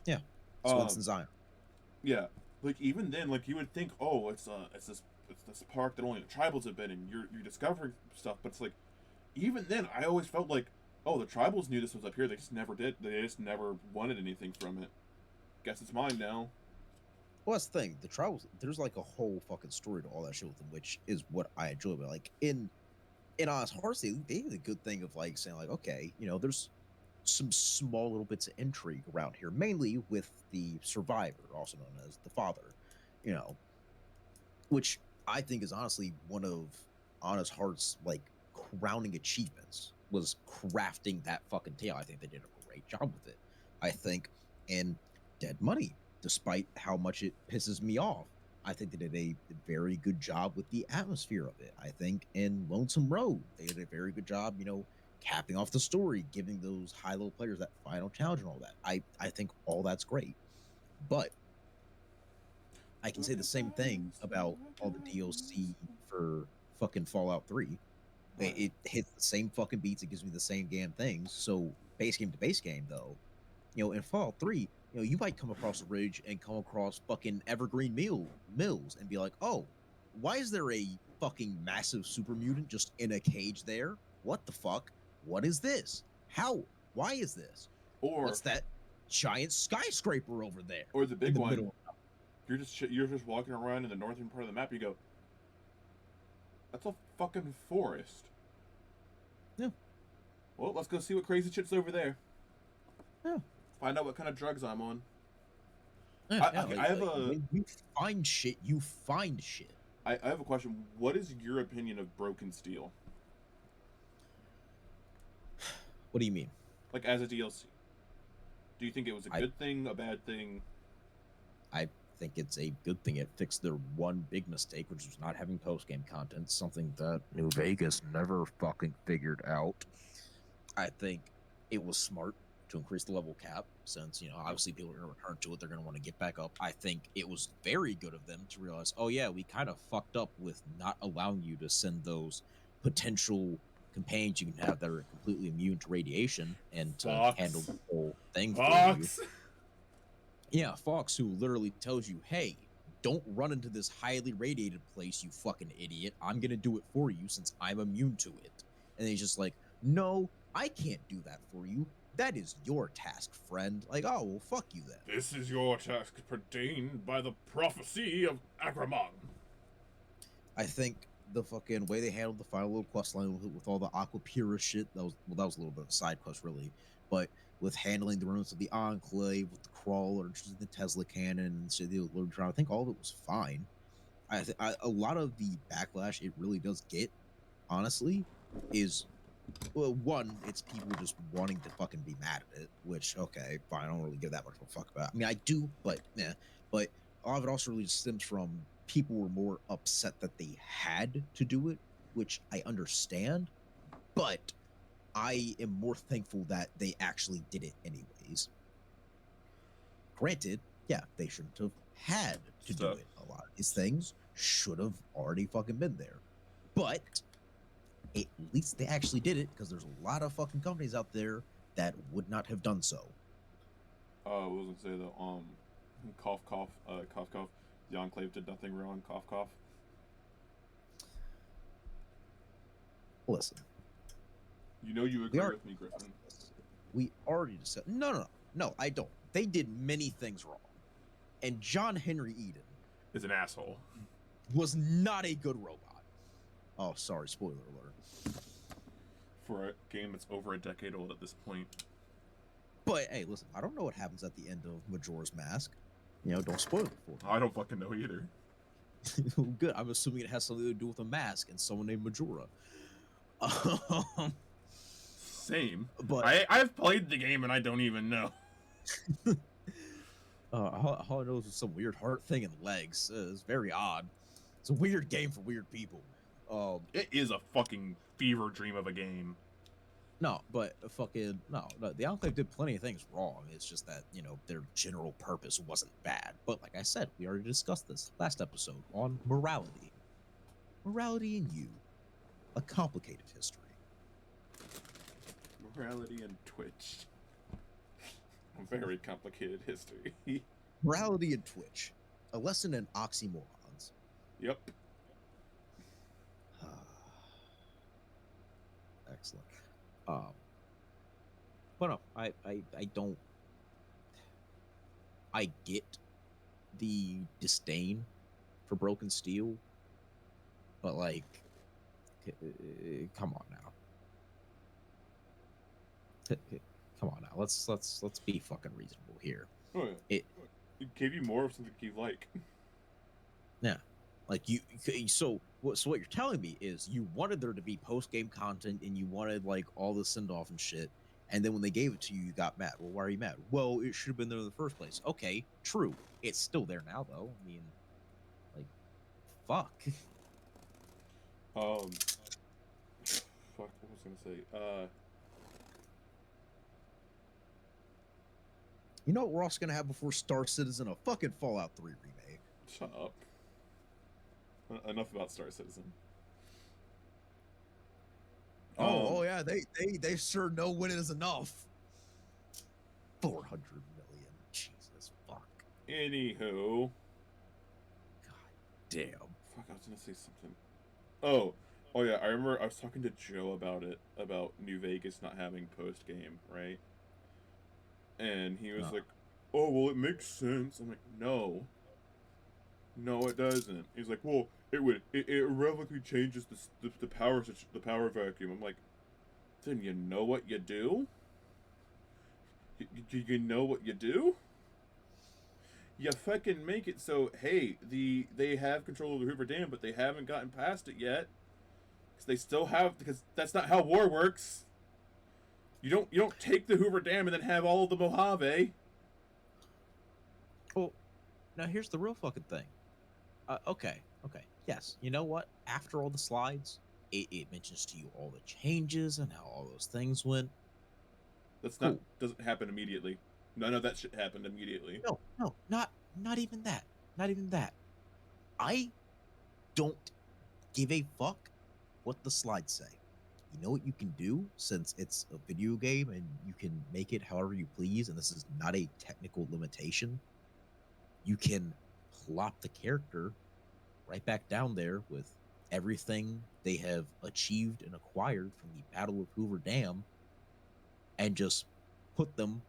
Yeah, so it's in Zion. Yeah, like even then, like you would think, oh, it's this park that only the tribals have been in. You're discovering stuff, but it's like, even then, I always felt like, oh, the tribals knew this was up here. They just never did. They just never wanted anything from it. Guess it's mine now. Well, that's the thing. The tribals, there's like a whole fucking story to all that shit with them, which is what I enjoy. But like in Honest Hearts, they did a good thing of like saying like, okay, there's some small little bits of intrigue around here, mainly with the survivor, also known as the father, which I think is honestly one of Honest Heart's like crowning achievements, was crafting that fucking tale. I think they did a great job with it. I think in Dead Money, despite how much it pisses me off, I think they did a very good job with the atmosphere of it. I think in Lonesome Road, they did a very good job, capping off the story, giving those high-low players that final challenge and all that. I think all that's great. But I can say the same thing about all the DLC for fucking Fallout 3. It hits the same fucking beats. It gives me the same damn things. So base game to base game, though, in Fallout 3, you might come across a ridge and come across fucking evergreen mills and be like, oh, why is there a fucking massive super mutant just in a cage there? What the fuck? What is this? How? Why is this? Or What's that giant skyscraper over there? or the in big the one. middle? You're just walking around in the northern part of the map. You go, that's a fucking forest. Yeah. Well, let's go see what crazy shit's over there. Yeah. Find out what kind of drugs I'm on. Yeah, I have a. When you find shit, you find shit. I have a question. What is your opinion of Broken Steel? What do you mean? Like, as a DLC? Do you think it was a good thing, a bad thing? I think it's a good thing. It fixed their one big mistake, which was not having post-game content, something that New Vegas never fucking figured out. I think it was smart to increase the level cap, since, obviously people are going to return to it. They're going to want to get back up. I think it was very good of them to realize, oh yeah, we kind of fucked up with not allowing you to send those potential companions you can have that are completely immune to radiation and to handle the whole thing for you. Yeah, Fox, who literally tells you, hey, don't run into this highly radiated place, you fucking idiot. I'm going to do it for you since I'm immune to it. And he's just like, no, I can't do that for you. That is your task, friend. Like, oh, well, fuck you then. This is your task pertained by the prophecy of Agramon. I think the fucking way they handled the final little quest line with all the Aquapura shit, that was a little bit of a side quest, really. But with handling the ruins of the Enclave, with the crawler, the Tesla cannon, and shit, I think all of it was fine. A lot of the backlash it really does get, honestly, is, well, one, it's people just wanting to fucking be mad at it, which, okay, fine, I don't really give that much of a fuck about. I mean, I do, but yeah. But a lot of it also really stems from people were more upset that they had to do it, which I understand, but I am more thankful that they actually did it anyways. Granted, yeah, they shouldn't have had to do it. A lot of these things should have already fucking been there. But at least they actually did it, because there's a lot of fucking companies out there that would not have done so. What was I gonna say though? Cough, cough, cough, cough. The Enclave did nothing wrong. Cough, cough. Listen. You know you agree with me, Griffin. We already decided. No, I don't. They did many things wrong. And John Henry Eden is an asshole. Was not a good robot. Oh, sorry, spoiler alert. For a game that's over a decade old at this point. But hey, listen, I don't know what happens at the end of Majora's Mask. Don't spoil it for me. I don't fucking know either. Good. I'm assuming it has something to do with a mask and someone named Majora. Same. But I've played the game and I don't even know. All I know is some weird heart thing and legs. It's very odd. It's a weird game for weird people. It is a fucking fever dream of a game. No, but the Enclave did plenty of things wrong. It's just that, their general purpose wasn't bad. But like I said, we already discussed this last episode on morality. Morality and you. A complicated history. Morality and Twitch. A very complicated history. Morality and Twitch. A lesson in oxymorons. Yep. Excellent. But no, I don't. I get the disdain for Broken Steel, but like, come on now. Come on now. Let's be fucking reasonable here. Oh, yeah. It gave you more of something you like. Yeah. Like so what you're telling me is you wanted there to be post-game content and you wanted like all the send-off and shit, and then when they gave it to you, you got mad. Well, why are you mad? Well, it should have been there in the first place. Okay, true. It's still there now, though. I mean, like, fuck. Fuck, what was I gonna say? You know what we're also gonna have before Star Citizen? A fucking Fallout 3 remake. Shut up. Enough about Star Citizen. Oh yeah, they sure know when it is enough. 400 million. Jesus fuck. Anywho. God damn. Fuck, I was gonna say something. Oh yeah, I remember I was talking to Joe about it, about New Vegas not having post game, right? And he was like, "Oh well, it makes sense." I'm like, "No, it doesn't." He's like, "Well, it irrevocably changes the power vacuum." I'm like, "Then you know what you do? You know what you do? You fucking make it so hey, they have control of the Hoover Dam, but they haven't gotten past it yet." They still have, because that's not how war works. You don't take the Hoover Dam and then have all of the Mojave. Well, now here's the real fucking thing. Okay. Yes, you know what? After all the slides, it mentions to you all the changes and how all those things went. That's cool. Doesn't happen immediately. None of that shit happened immediately. No, not even that. Not even that. I don't give a fuck what the slides say. You know what you can do, since it's a video game and you can make it however you please, and this is not a technical limitation. You can plop the character right back down there with everything they have achieved and acquired from the Battle of Hoover Dam, and just put them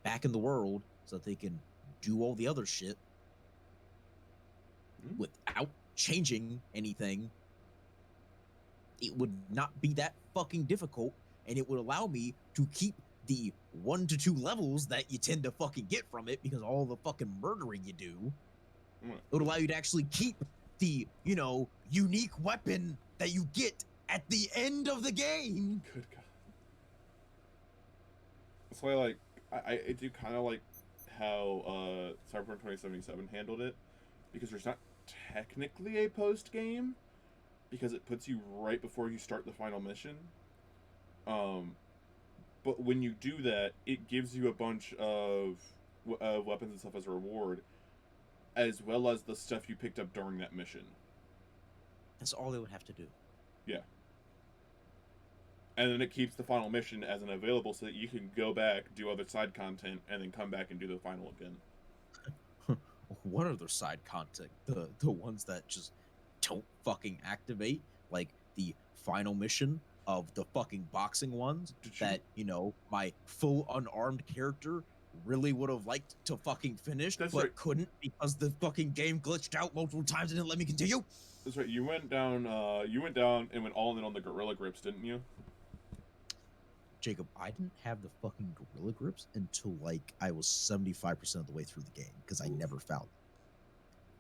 back in the world so that they can do all the other shit without changing anything. It would not be that fucking difficult, and it would allow me to keep the 1 to 2 levels that you tend to fucking get from it, because all the fucking murdering you do. It would allow you to actually keep the, unique weapon that you get at the end of the game. Good God. That's why, I do kind of like how Cyberpunk 2077 handled it, because there's not technically a post game, because it puts you right before you start the final mission. But when you do that, it gives you a bunch of weapons and stuff as a reward, as well as the stuff you picked up during that mission. That's all they would have to do. Yeah. And then it keeps the final mission as an available, so that you can go back, do other side content, and then come back and do the final again. What other side content? The ones that just don't fucking activate, like the final mission of the fucking boxing ones that, my full unarmed character really would have liked to fucking finish, but couldn't because the fucking game glitched out multiple times and didn't let me continue. That's right. You went down and went all in on the gorilla grips, didn't you? Jacob, I didn't have the fucking gorilla grips until I was 75% of the way through the game, because I never found them.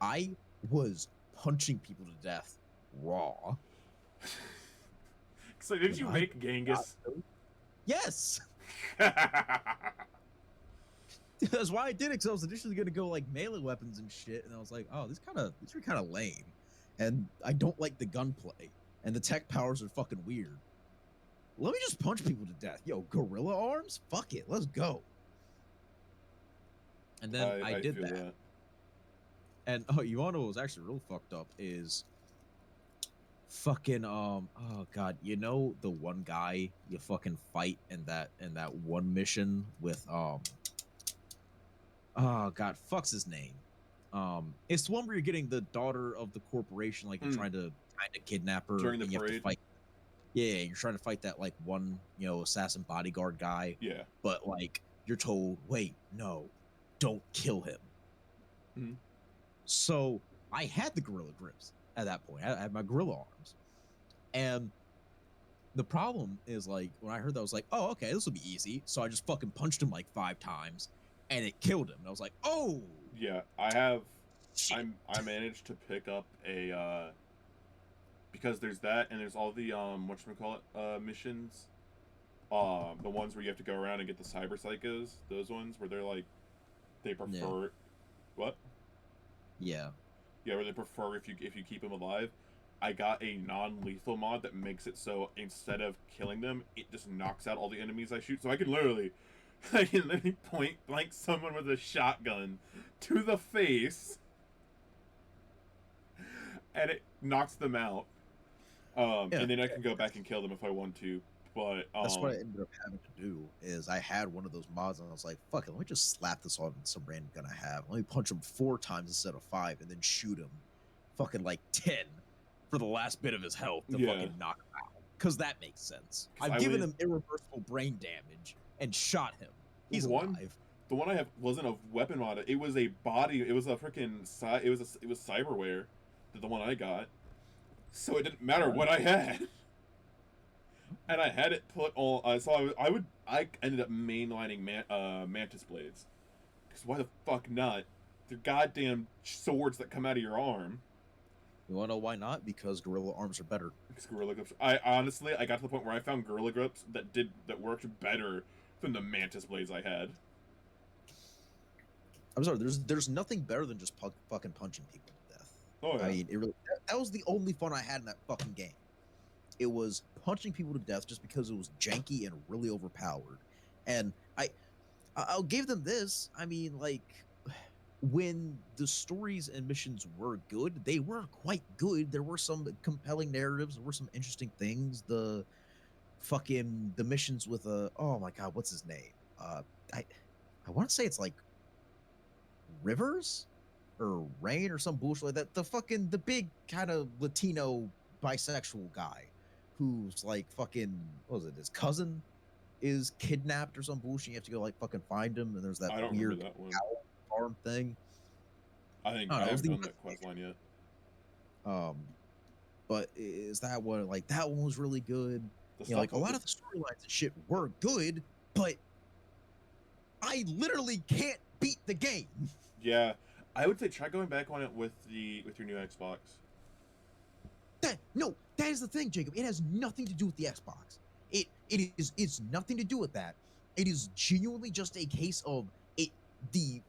I was punching people to death raw. So did you make Genghis? Yes. That's why I did it, because I was initially going to go melee weapons and shit, and I was like, oh, these are kind of lame, and I don't like the gunplay, and the tech powers are fucking weird. Let me just punch people to death. Yo, gorilla arms? Fuck it, let's go. And then I did that. And you want to know what was actually real fucked up is fucking oh god, the one guy you fucking fight in that one mission with oh god, fuck's his name? It's the one where you're getting the daughter of the corporation, you're trying to kidnap her during the and parade. You have to fight. Yeah, you're trying to fight that one, assassin bodyguard guy. Yeah. But you're told, wait, no, don't kill him. Mm-hmm. So I had the gorilla grips at that point. I had my gorilla arms. And the problem is when I heard that, I was like, oh, okay, this will be easy. So I just fucking punched him 5 times and it killed him. And I was like, oh. Yeah, I managed to pick up a because there's that, and there's all the missions, the ones where you have to go around and get the cyber psychos, those ones where they're they prefer what? Yeah, where they prefer if you keep them alive. I got a non-lethal mod that makes it so instead of killing them, it just knocks out all the enemies I shoot, so I can literally point blank someone with a shotgun to the face and it knocks them out. Yeah, And then I can go back and kill them if I want to. But that's what I ended up having to do. Is I had one of those mods, and I was like, "Fuck it, let me just slap this on some random gun I have. Let me punch him 4 times instead of 5, and then shoot him, fucking like 10 for the last bit of his health to yeah, fucking knock him out. Because that makes sense. 'cause I've I given would him irreversible brain damage and shot him. He's one. alive. The one I have wasn't a weapon mod. It was a body. It was a freaking. It was cyberware. The one I got. So it didn't matter what I had. And I had it put on. I ended up mainlining mantis blades. Because why the fuck not? They're goddamn swords that come out of your arm. You want to know why not? Because gorilla arms are better. Because gorilla grips. I got to the point where I found gorilla grips that worked better than the mantis blades I had. I'm sorry. There's nothing better than just fucking punching people to death. Oh yeah. I mean, that was the only fun I had in that fucking game. It was punching people to death just because it was janky and really overpowered. And I'll give them this. I mean, like, when the stories and missions were good, they were quite good. There were some compelling narratives. There were some interesting things. The missions with oh my god, what's his name? I want to say it's like Rivers or Rain or some bullshit like that. The big kind of Latino bisexual guy who's like fucking, what was it? His cousin is kidnapped or some bullshit. You have to go like fucking find him, and there's that I don't weird remember that one. cow farm thing. I think I I don't know. It was haven't the done that quest line yet. but is that one like that one was really good? The You know, like a stuff lot of the storylines and shit were good, but I literally can't beat the game. Yeah, I would say try going back on it with your new Xbox. That is the thing, Jacob. It has nothing to do with the Xbox. It's nothing to do with that. It is genuinely just a case of the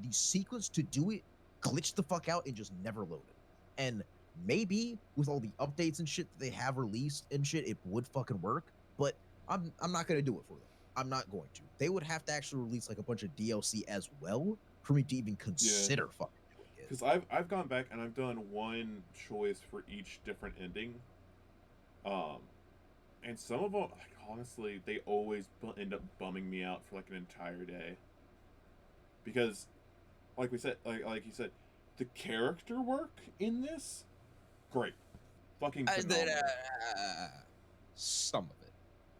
sequence to do it glitched the fuck out and just never loaded. And maybe with all the updates and shit that they have released and shit, it would fucking work. But I'm not gonna do it for them. I'm not going to. They would have to actually release like a bunch of DLC as well for me to even consider fucking doing it. Because I've gone back and I've done one choice for each different ending. And some of them, like, honestly, they always end up bumming me out for like an entire day. Because, like we said, like you said, the character work in this, great, fucking phenomenal. Some of it.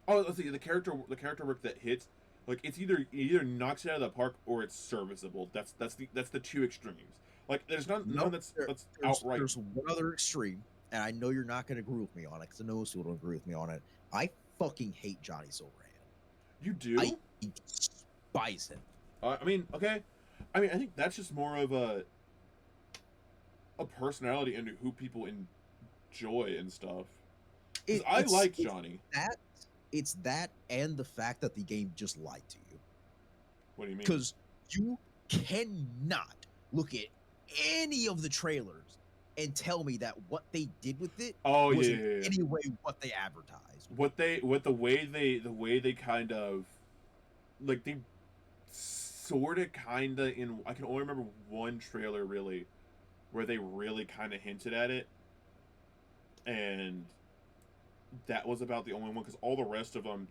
Oh, let's see, the character work that hits, like it's either knocks it out of the park or it's serviceable. That's the two extremes. Like there's none that's outright. There's one other extreme, and I know you're not going to agree with me on it because I know most people don't agree with me on it. I fucking hate Johnny Silverhand. You do? I despise him. I mean, okay. I mean, I think that's just more of a personality into who people enjoy and stuff. I like Johnny. It's that and the fact that the game just lied to you. What do you mean? Because you cannot look at any of the trailers and tell me that what they did with it was in any way what they advertised. The way they kind of like they sort of kind of in I can only remember one trailer really where they really kind of hinted at it, and that was about the only one because all the rest of them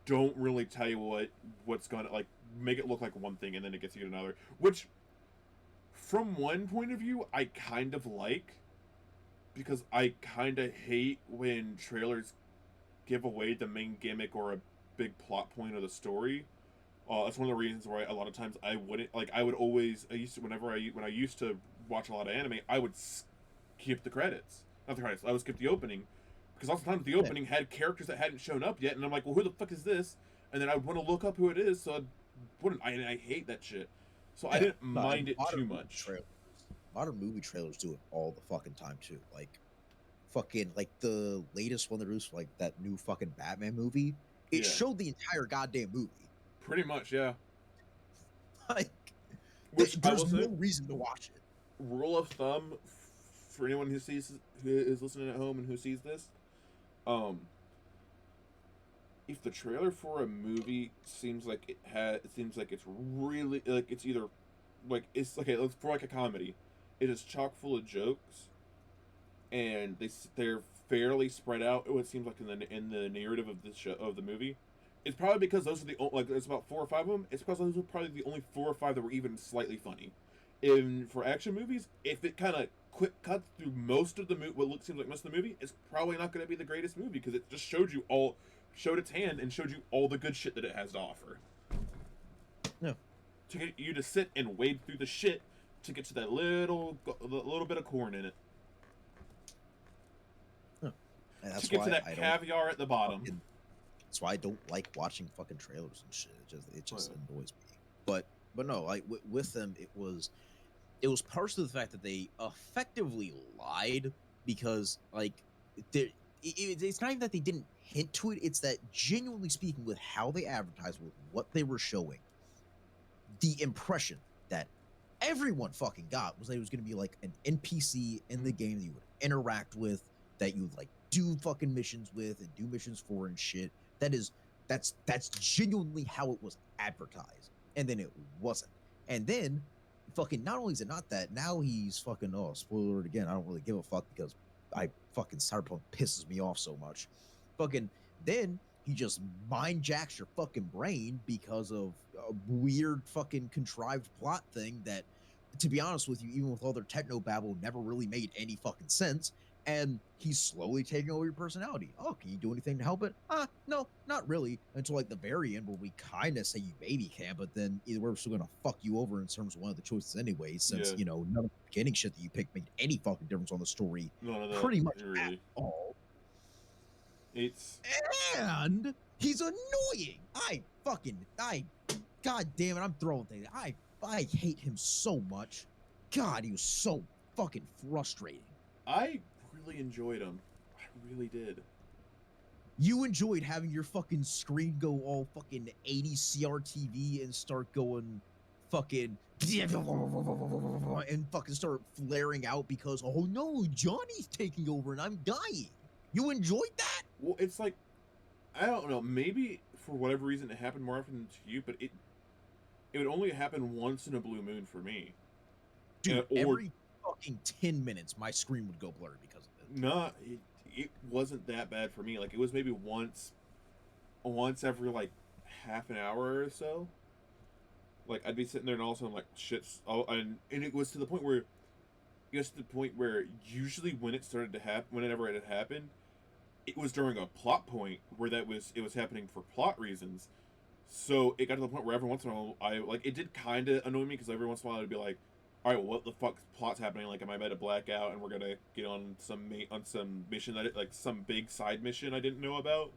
don't really tell you what's gonna like make it look like one thing and then it gets you to another, which from one point of view I kind of like, because I kind of hate when trailers give away the main gimmick or a big plot point of the story. That's one of the reasons why a lot of times I wouldn't like. I used to watch a lot of anime, I would skip the credits. Not the credits. I would skip the opening because lots of times the opening had characters that hadn't shown up yet, and I'm like, well, who the fuck is this? And then I would want to look up who it is. So I hate that shit. So I didn't mind it too much. Modern movie trailers do it all the fucking time too. Like, fucking like the latest one that released, like that new fucking Batman movie. It showed the entire goddamn movie. Pretty much, yeah. Like, which there's no reason to watch it. Rule of thumb for anyone who is listening at home and who sees this, if the trailer for a movie seems like it's really like it's either like it's okay, let's for like a comedy, it is chock full of jokes, and they're fairly spread out. It seems like in the narrative of the show of the movie. It's probably because those are like there's about 4 or 5 of them. It's because those are probably the only 4 or 5 that were even slightly funny. In for action movies, if it kind of quick cuts through most of the what seems like most of the movie, it's probably not going to be the greatest movie because it just showed its hand and showed you all the good shit that it has to offer. No. To get you to sit and wade through the shit to get to that little bit of corn in it. No. And that's to get why to that caviar at the bottom. That's why I don't like watching fucking trailers and shit. It just annoys me. But no, like with them, it was partially the fact that they effectively lied because like it's not even that they didn't hint to it. It's that genuinely speaking, with how they advertised, with what they were showing, the impression that everyone fucking got was that it was going to be like an NPC in the game that you would interact with, that you would like do fucking missions with and do missions for and shit. That's genuinely how it was advertised, and then it wasn't. And then fucking not only is it not that, now he's fucking, oh, spoiler alert again, I don't really give a fuck because Cyberpunk pisses me off so much. Fucking then he just mind jacks your fucking brain because of a weird fucking contrived plot thing that, to be honest with you, even with all their techno babble, never really made any fucking sense. And he's slowly taking over your personality. Oh, can you do anything to help it? No, not really. Until like the very end, where we kind of say you maybe can, but then either we're still gonna fuck you over in terms of one of the choices anyway, since none of the beginning shit that you picked made any fucking difference on the story. None of that, pretty much really. at all. And he's annoying. God damn it, I'm throwing things. I hate him so much. God, he was so fucking frustrating. I really enjoyed him. I really did. You enjoyed having your fucking screen go all fucking 80 CRTV and start going fucking and fucking start flaring out because, oh no, Johnny's taking over and I'm dying. You enjoyed that? Well, it's like, I don't know, maybe for whatever reason it happened more often to you, but it would only happen once in a blue moon for me. Dude, every fucking 10 minutes my screen would go blurry because of it. No, it wasn't that bad for me. Like, it was maybe once every like half an hour or so. Like, I'd be sitting there and all of a sudden I'm like, shit. Oh, and it was to the point where usually when it started to happen, whenever it had happened, it was during a plot point where it was happening for plot reasons. So it got to the point where every once in a while, it did kind of annoy me because every once in a while I'd be like, all right, well, what the fuck's plot's happening? Like, am I about to black out and we're gonna get on some mission some big side mission I didn't know about,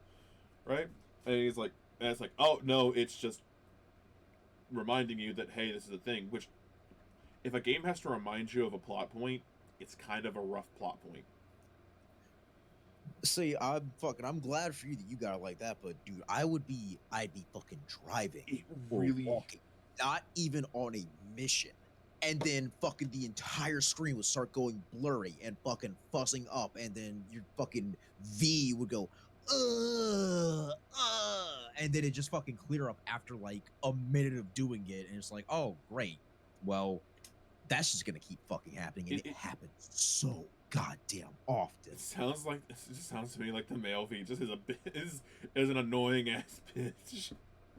right? And it's like, oh no, it's just reminding you that, hey, this is a thing. Which, if a game has to remind you of a plot point, it's kind of a rough plot point. See, I'm glad for you that you got it like that, but dude, I'd be fucking driving or walking, not even on a mission. And then fucking the entire screen would start going blurry and fucking fuzzing up, and then your fucking V would go, and then it just fucking clear up after like a minute of doing it, and it's like, oh great, well, that's just gonna keep fucking happening, and it happens so goddamn often. It just sounds to me like the male V just is an annoying ass bitch.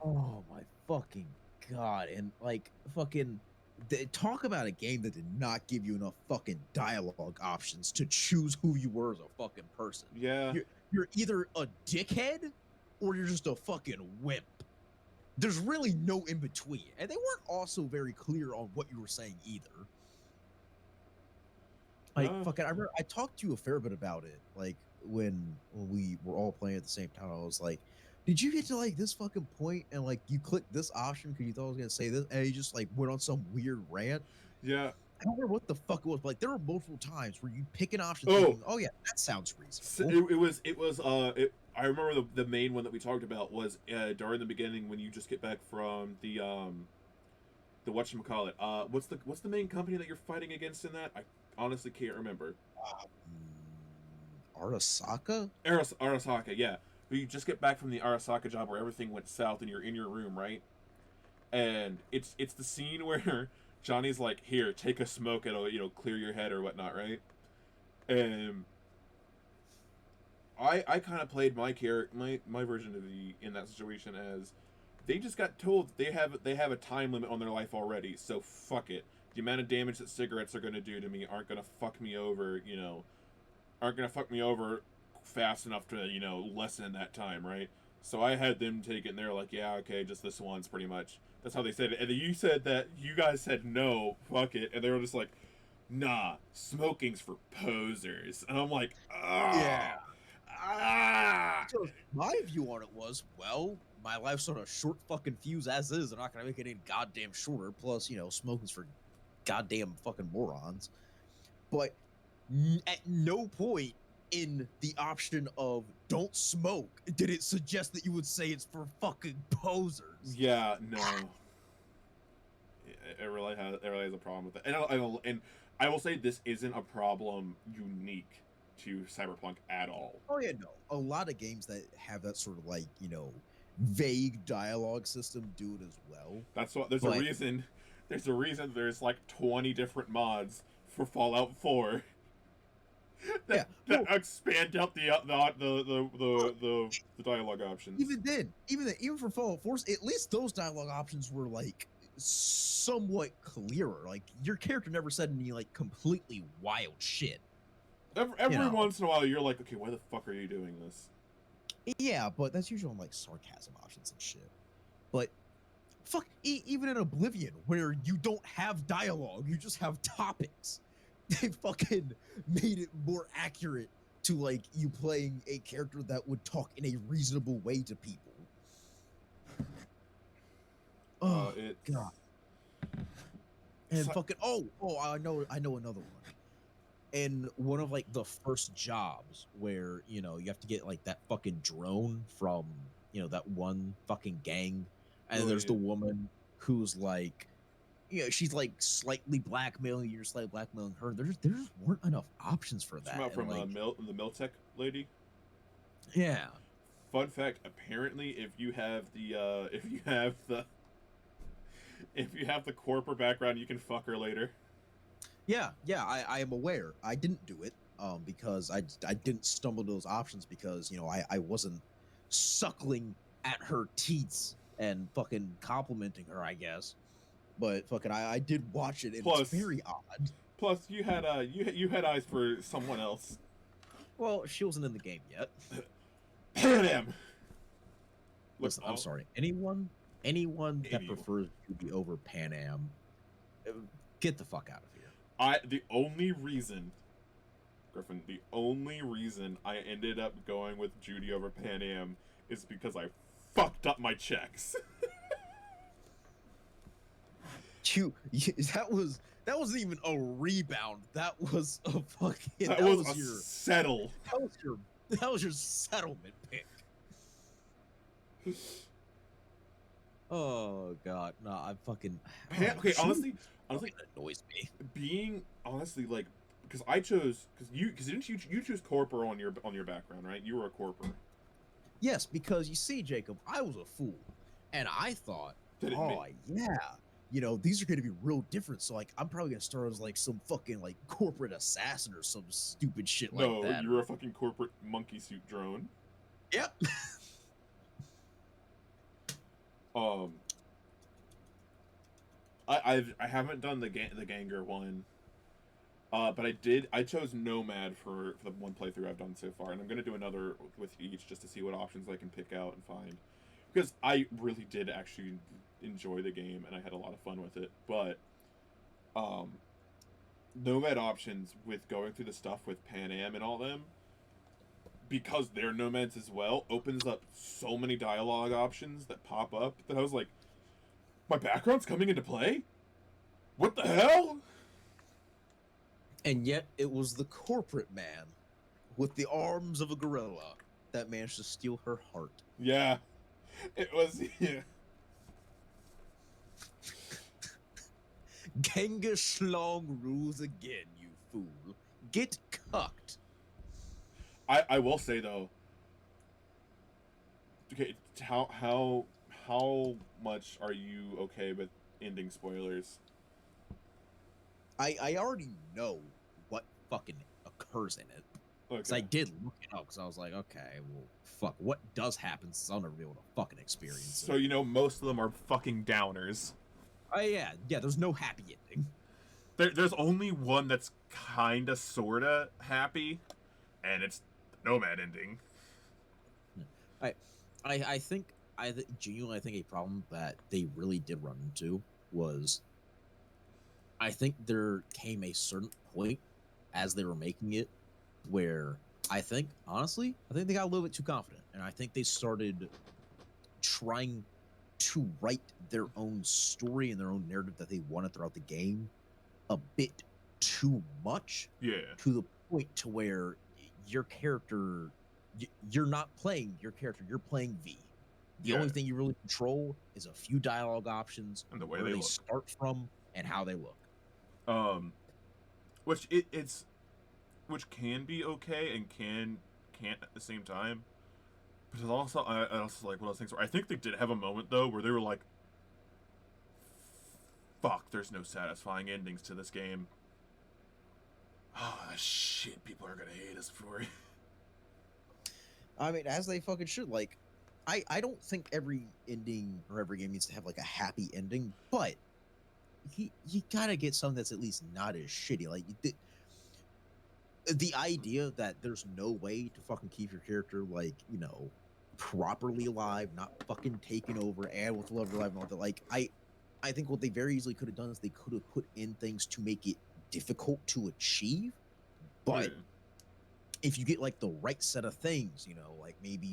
Oh my fucking god, and like fucking. Talk about a game that did not give you enough fucking dialogue options to choose who you were as a fucking person. Yeah. You're either a dickhead or you're just a fucking wimp. There's really no in between. And they weren't also very clear on what you were saying either. Like, fucking, I talked to you a fair bit about it. Like, when we were all playing at the same time, I was like, did you get to like this fucking point and like you clicked this option because you thought I was gonna say this, and you just like went on some weird rant? Yeah. I don't remember what the fuck it was, but like there were multiple times where you pick an option thinking, oh yeah, that sounds reasonable. I remember the main one that we talked about was during the beginning when you just get back from the whatchamacallit. What's the main company that you're fighting against in that? I honestly can't remember. Arasaka? Arasaka, yeah. You just get back from the Arasaka job where everything went south and you're in your room, right? And it's the scene where Johnny's like, here, take a smoke, it'll, clear your head or whatnot, right? And I kind of played my version of the in that situation as they just got told they have a time limit on their life already, so fuck it. The amount of damage that cigarettes are going to do to me aren't going to fuck me over, aren't going to fuck me over fast enough to, lessen that time, right? So I had them take it, and they're like, yeah, okay, just this once, pretty much. That's how they said it. And then you said that you guys said no, fuck it, and they were just like, nah, smoking's for posers. And I'm like, Yeah. ah, ah. So my view on it was, well, my life's on a short fucking fuse as is. They're not gonna make it any goddamn shorter. Plus, smoking's for goddamn fucking morons. But at no point in the option of don't smoke did it suggest that you would say it's for fucking posers. Yeah, no. It really has a problem with it. And I will say this isn't a problem unique to Cyberpunk at all. Oh yeah, no. A lot of games that have that sort of like, vague dialogue system do it as well. That's what there's a reason. There's a reason there's like 20 different mods for Fallout 4 that expand out the dialogue options. Even for Fallout 4, at least those dialogue options were like somewhat clearer. Like your character never said any like completely wild shit. Every once in a while, you're like, okay, why the fuck are you doing this? Yeah, but that's usually on like sarcasm options and shit. But fuck, even in Oblivion, where you don't have dialogue, you just have topics, they fucking made it more accurate to like you playing a character that would talk in a reasonable way to people. Oh god. And fucking I know another one. And one of like the first jobs where you have to get like that fucking drone from that one fucking gang, and there's the woman who's like, she's like slightly blackmailing you, you're slightly blackmailing her. There just weren't enough options for that. About from like, the Miltech lady. Yeah. Fun fact: apparently, if you have the corporate background, you can fuck her later. Yeah, I am aware. I didn't do it because I didn't stumble to those options because, I wasn't suckling at her teats and fucking complimenting her, I guess. But fucking I did watch it, and it's very odd. Plus, you had you had eyes for someone else. Well, she wasn't in the game yet. Damn. Listen, I'm sorry. Anyone that prefers Judy over Pan Am, get the fuck out of here. The only reason I ended up going with Judy over Pan Am is because I fucked up my checks. That wasn't even a rebound. That was a fucking. That was your settle. That was your settlement pick. Oh god, no, I fucking. Okay, honestly, it annoys me. Being honestly like, because didn't you choose corper on your background, right? You were a corper. Yes, because you see, Jacob, I was a fool, and I thought, these are going to be real different. So like, I'm probably gonna start as like some fucking like corporate assassin or some stupid shit like that. No, you were a fucking corporate monkey suit drone. Yep. I haven't done the Ganger one, but I chose Nomad for the one playthrough I've done so far, and I'm gonna do another with each just to see what options I can pick out and find, because I really did actually enjoy the game and I had a lot of fun with it. But Nomad options with going through the stuff with Pan Am and all them, because they're nomads as well, opens up so many dialogue options that pop up that I was like, my background's coming into play? What the hell? And yet it was the corporate man with the arms of a gorilla that managed to steal her heart. Yeah. It was, yeah. Genghis Schlong rules again, you fool. Get cucked. I will say though, okay, how much are you okay with ending spoilers? I already know what fucking occurs in it. Because I Okay. did look it up, because I was like, okay, well, fuck, what does happen, since I'll never be able to fucking experience So it. you know most of them are fucking downers. Oh, yeah, there's no happy ending. There's only one that's kinda sorta happy, and it's the Nomad ending. I, I think, genuinely, I think a problem that they really did run into was, I think there came a certain point as they were making it where honestly, I think they got a little bit too confident. And I think they started trying to write their own story and their own narrative that they wanted throughout the game a bit too much, Yeah. to the point to where your character, you're not playing your character, you're playing V. The Yeah. only thing you really control is a few dialogue options, And the way where they they look. start from, and how they look. Um which it's which can be okay and can't at the same time. But it's also I also like one of those things where I think they did have a moment though where they were like, fuck, there's no satisfying endings to this game. Oh shit, people are gonna hate us for it. I mean, as they fucking should. Like, I don't think every ending or every game needs to have like a happy ending, but you gotta get something that's at least not as shitty. Like, the idea that there's no way to fucking keep your character, like, properly alive, not fucking taken over, and with love alive and all that. Like, I think what they very easily could have done is they could have put in things to make it difficult to achieve. But Yeah. if you get like the right set of things, like maybe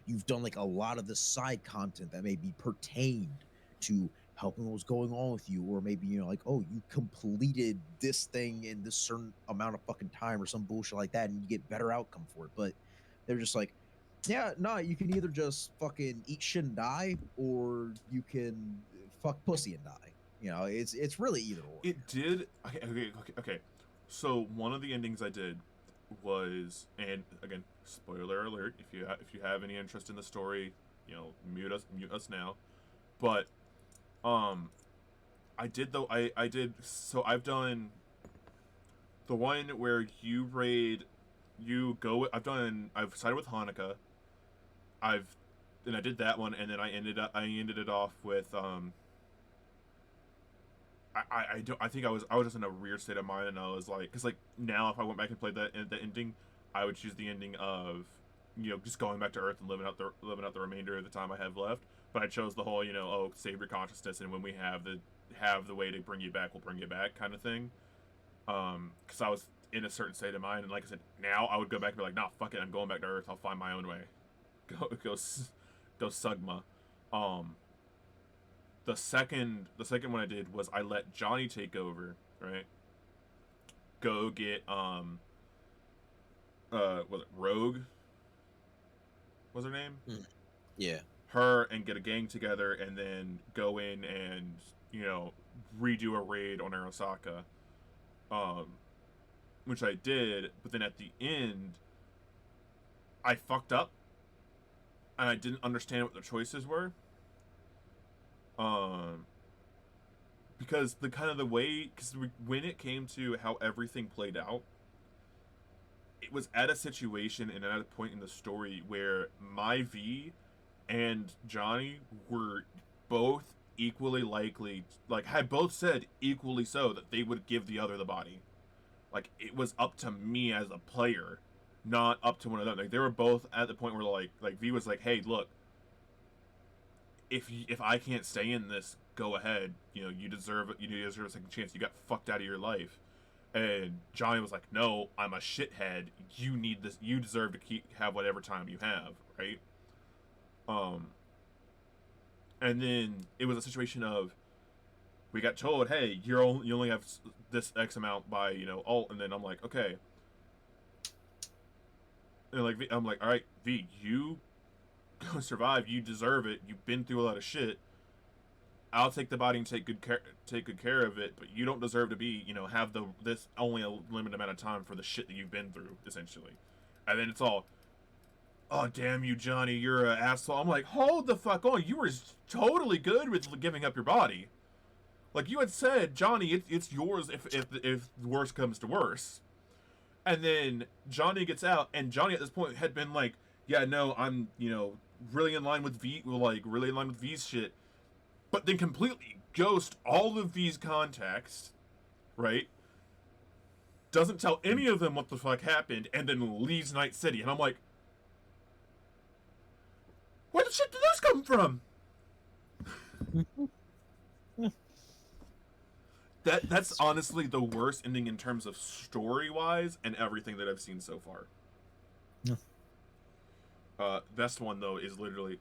you've done like a lot of the side content that maybe pertained to helping what was going on with you, or maybe like, oh, you completed this thing in this certain amount of fucking time or some bullshit like that, and you get better outcome for it. But they're just like, yeah, no, you can either just fucking eat shit and die, or you can fuck pussy and die. It's really either or. It did. Okay. So one of the endings I did was, and again, spoiler alert. If you have any interest in the story, mute us now. But um, I did though. I did. So I've done the one where you raid, you go. I've sided with Hanukkah. I've and I did that one, and then I ended it off with I don't I think I was just in a weird state of mind, and I was like, because like now if I went back and played the ending, I would choose the ending of just going back to Earth and living out the remainder of the time I have left. But I chose the whole save your consciousness, and when we have the way to bring you back, we'll bring you back kind of thing. Because I was in a certain state of mind, and like I said, now I would go back and be like, nah, fuck it, I'm going back to Earth. I'll find my own way. Go Sugma. Um, the second one I did was I let Johnny take over, right? Go get was it Rogue? Was her name? Yeah. Her, and get a gang together, and then go in and redo a raid on Arasaka, um, which I did. But then at the end, I fucked up, and I didn't understand what the choices were. Um, because when it came to how everything played out, it was at a situation and at a point in the story where my V and Johnny were both equally likely, like had both said equally so that they would give the other the body. Like it was up to me as a player, not up to one of them. Like they were both at the point where like V was like, hey, look, if I can't stay in this, go ahead. You deserve it. You deserve a second chance. You got fucked out of your life. And Johnny was like, no, I'm a shithead. You need this. You deserve to have whatever time you have, right? Um, and then it was a situation of we got told, hey, you only have this X amount by alt, and then I'm like, okay, and like I'm like, all right, V, you survive. You deserve it. You've been through a lot of shit. I'll take the body and take good care of it, but you don't deserve to be have this only a limited amount of time for the shit that you've been through, essentially. And then it's all, oh damn you, Johnny, you're an asshole. I'm like, hold the fuck on. You were totally good with giving up your body. Like you had said, Johnny, it's yours if worse comes to worse. And then Johnny gets out, and Johnny at this point had been like, yeah, no, I'm, really in line with really in line with V's shit. But then completely ghost all of V's contacts, right? Doesn't tell any of them what the fuck happened, and then leaves Night City. And I'm like, where the shit did this come from? That's honestly the worst ending in terms of story-wise and everything that I've seen so far. Yeah. Best one, though, is literally...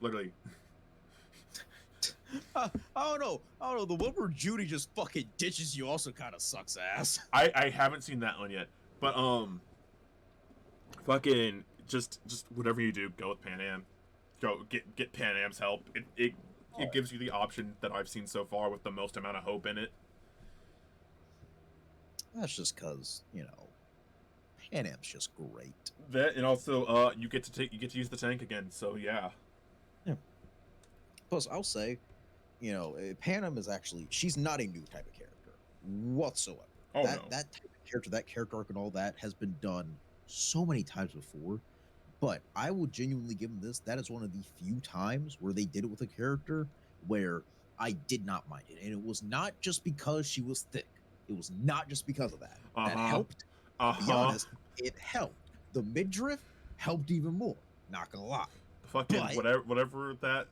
I don't know. The one where Judy just fucking ditches you also kind of sucks ass. I haven't seen that one yet. But, fucking, just whatever you do, go with Pan Am. Go, get Pan Am's help. It gives you the option that I've seen so far with the most amount of hope in it. That's just because, Pan Am's just great. That, and also, you get to use the tank again, so yeah. Yeah. Plus, I'll say, Pan Am is actually, she's not a new type of character whatsoever. Oh, that no. That type of character, that character arc and all that has been done so many times before. But I will genuinely give them this. That is one of the few times where they did it with a character where I did not mind it. And it was not just because she was thick. It was not just because of that. That helped. To be honest, it helped. The midriff helped even more. Not gonna lie. Fucking whatever that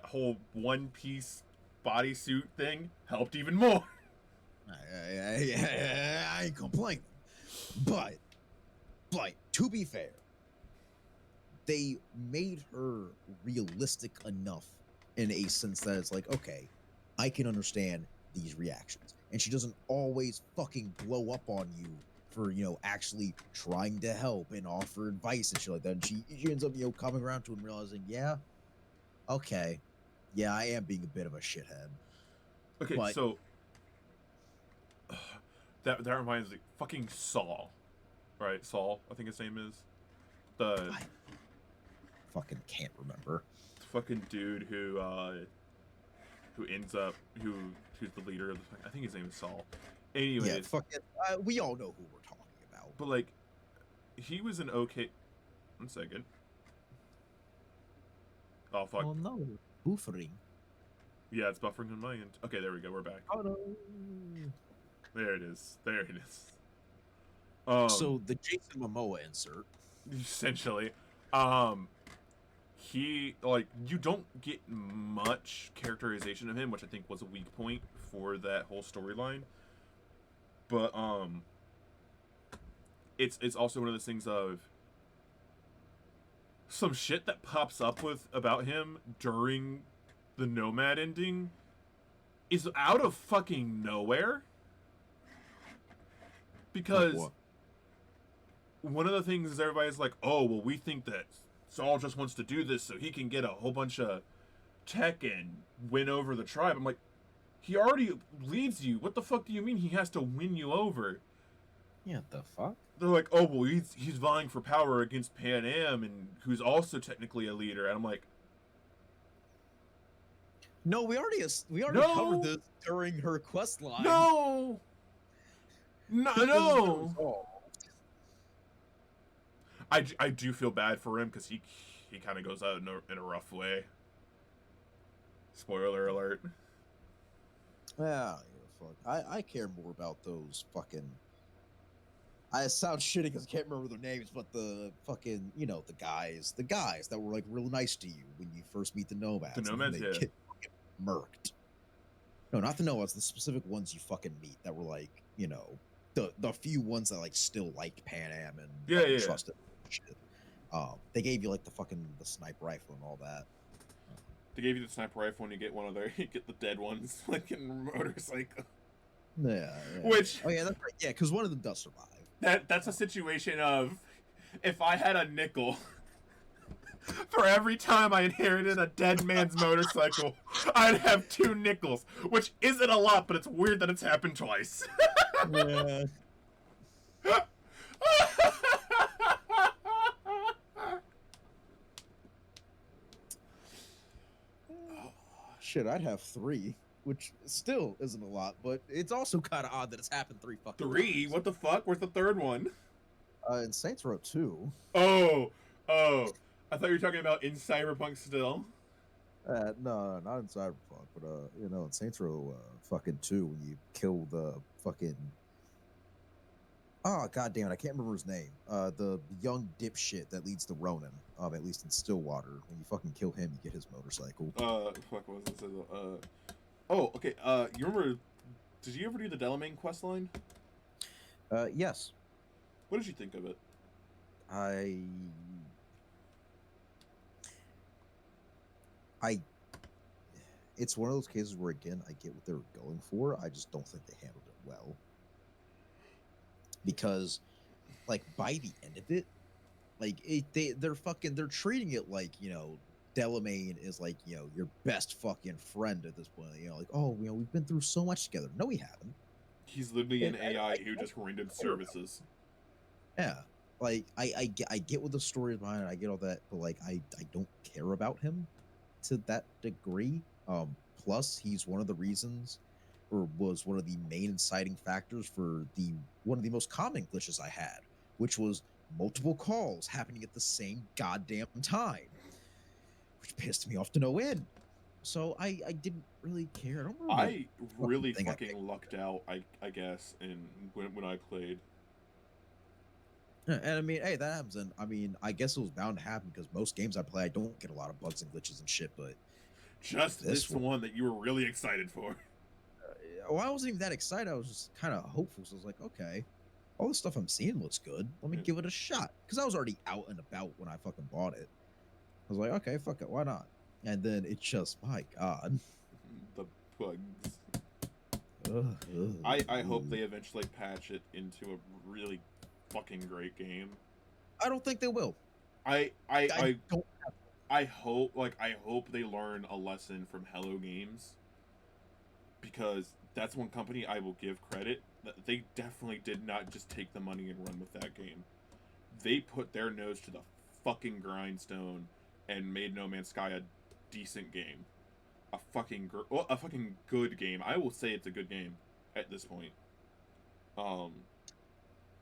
whole one-piece bodysuit thing helped even more. I ain't complaining. But to be fair, they made her realistic enough in a sense that it's like, okay, I can understand these reactions. And she doesn't always fucking blow up on you for, actually trying to help and offer advice and shit like that. And she ends up, coming around to it and realizing, yeah, okay, yeah, I am being a bit of a shithead. Okay, but, so that reminds me, fucking Saul, right? Saul, I think his name is. I fucking can't remember. The fucking dude who ends up who's the leader of the, I think his name is Saul. Anyways, yeah, fucking, we all know who we're talking about. But like, he was an okay. 1 second. Oh fuck. Oh no, buffering. Yeah, it's buffering on my end. Okay, there we go. We're back. Oh no. There it is. There it is. So the Jason Momoa insert. Essentially, he, like, you don't get much characterization of him, which I think was a weak point for that whole storyline. But it's also one of those things of some shit that pops up about him during the Nomad ending is out of fucking nowhere. Because one of the things is everybody's like, oh, well, we think that Saul just wants to do this so he can get a whole bunch of tech and win over the tribe. I'm like, he already leads you. What the fuck do you mean he has to win you over? Yeah, the fuck? They're like, oh, well, he's vying for power against Pan Am, and who's also technically a leader. And I'm like, no, we already covered this during her quest line. No. I do feel bad for him because he kind of goes out in a rough way. Spoiler alert. Yeah, fuck. I care more about those fucking. I sound shitty because I can't remember their names, but the fucking, the guys that were like real nice to you when you first meet the Nomads. The Nomads, yeah. Get murked. No, not the Nomads. The specific ones you fucking meet that were like, the few ones that like still liked Pan Am and trusted shit. They gave you like the sniper rifle and all that. They gave you the sniper rifle and you get one of their, you get the dead ones like in motorcycle. Yeah. Which that's right. Yeah, because one of them does survive. That's a situation of, if I had a nickel for every time I inherited a dead man's motorcycle, I'd have 2 nickels, which isn't a lot, but it's weird that it's happened twice. Yeah. Shit, I'd have 3. which still isn't a lot, but it's also kind of odd that it's happened 3 fucking 3? times. What the fuck? Where's the third one? In Saints Row 2. Oh, oh. I thought you were talking about in Cyberpunk still. No, not in Cyberpunk, but in Saints Row fucking 2, when you kill the fucking, oh god damn it, I can't remember his name. The young dipshit that leads the Ronin, at least in Stillwater. When you fucking kill him, you get his motorcycle. Fuck, what was it? Oh, okay. You remember? Did you ever do the Delamain quest line? Yes. What did you think of it? I I it's one of those cases where, again, I get what they were going for. I just don't think they handled it well. Because, like, by the end of it, like, they're treating it like, Delamain is like, your best fucking friend at this point. Like, oh, we've been through so much together. No, we haven't. He's literally an And AI who just rendered services. yeah. Like, I get what the story is behind it. I get all that, but like, I don't care about him to that degree. Plus, he's one of the reasons, or was one of the main inciting factors for one of the most common glitches I had, which was multiple calls happening at the same goddamn time, which pissed me off to no end. So I didn't really care. I don't remember I really thing I fucking picked. lucked out, I guess, when I played. And I mean, hey, that happens. And I mean, I guess it was bound to happen because most games I play, I don't get a lot of bugs and glitches and shit. But Just this this one, one that you were really excited for. well, I wasn't even that excited. I was just kind of hopeful. So I was like, okay, all the stuff I'm seeing looks good. Let me Yeah. give it a shot. Because I was already out and about when I fucking bought it. I was like, okay, fuck it, why not? And then it just, my God. The bugs. I hope Ugh. they eventually patch it into a really fucking great game. I don't think they will. I I I I don't. I hope they learn a lesson from Hello Games, because that's one company I will give credit that they definitely did not just take the money and run with that game. They put their nose to the fucking grindstone and made No Man's Sky a decent game. A fucking good game. I will say it's a good game at this point. Um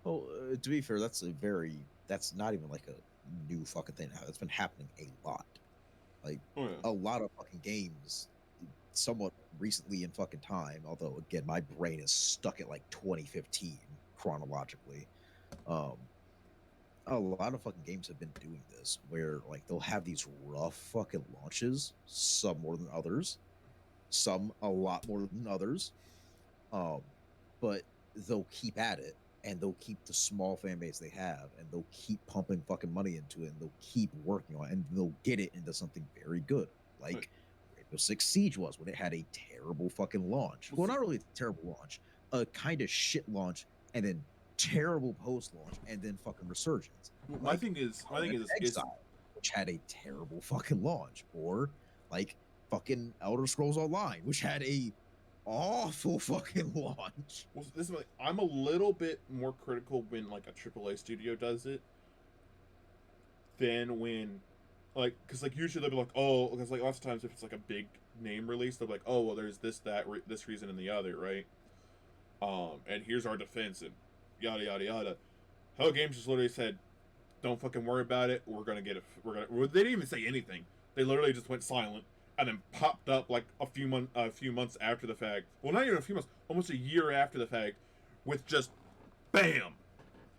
Well, to be fair, that's not even like a new fucking thing. That's been happening a lot. Like, oh yeah. a lot of fucking games, somewhat recently in fucking time. Although, again, my brain is stuck at like 2015 chronologically. Um, a lot of fucking games have been doing this, where like they'll have these rough fucking launches, some more than others, some a lot more than others. Um, but they'll keep at it, and they'll keep the small fan base they have, and they'll keep pumping fucking money into it, and they'll keep working on it, and they'll get it into something very good, Right. like Rainbow Six Siege was when it had a terrible fucking launch. Well, Well, see, not really a terrible launch, a kind of shit launch, and then terrible post launch, and then fucking resurgence. my Like thing is Permanent is Exile, which had a terrible fucking launch, or like fucking Elder Scrolls Online, which had a awful fucking launch. well, this is like, I'm a little bit more critical when like a AAA studio does it than when, like, because like usually they'll be like, oh, because like lots of times if it's like a big name release, they'll be like, oh, well, there's this reason and the other, right? And here's our defense and yada yada yada. Hello Games just literally said, don't fucking worry about it. We're gonna get it. They didn't even say anything. They literally just went silent and then popped up like a few months after the fact. Well, not even a few months, almost a year after the fact, with just bam,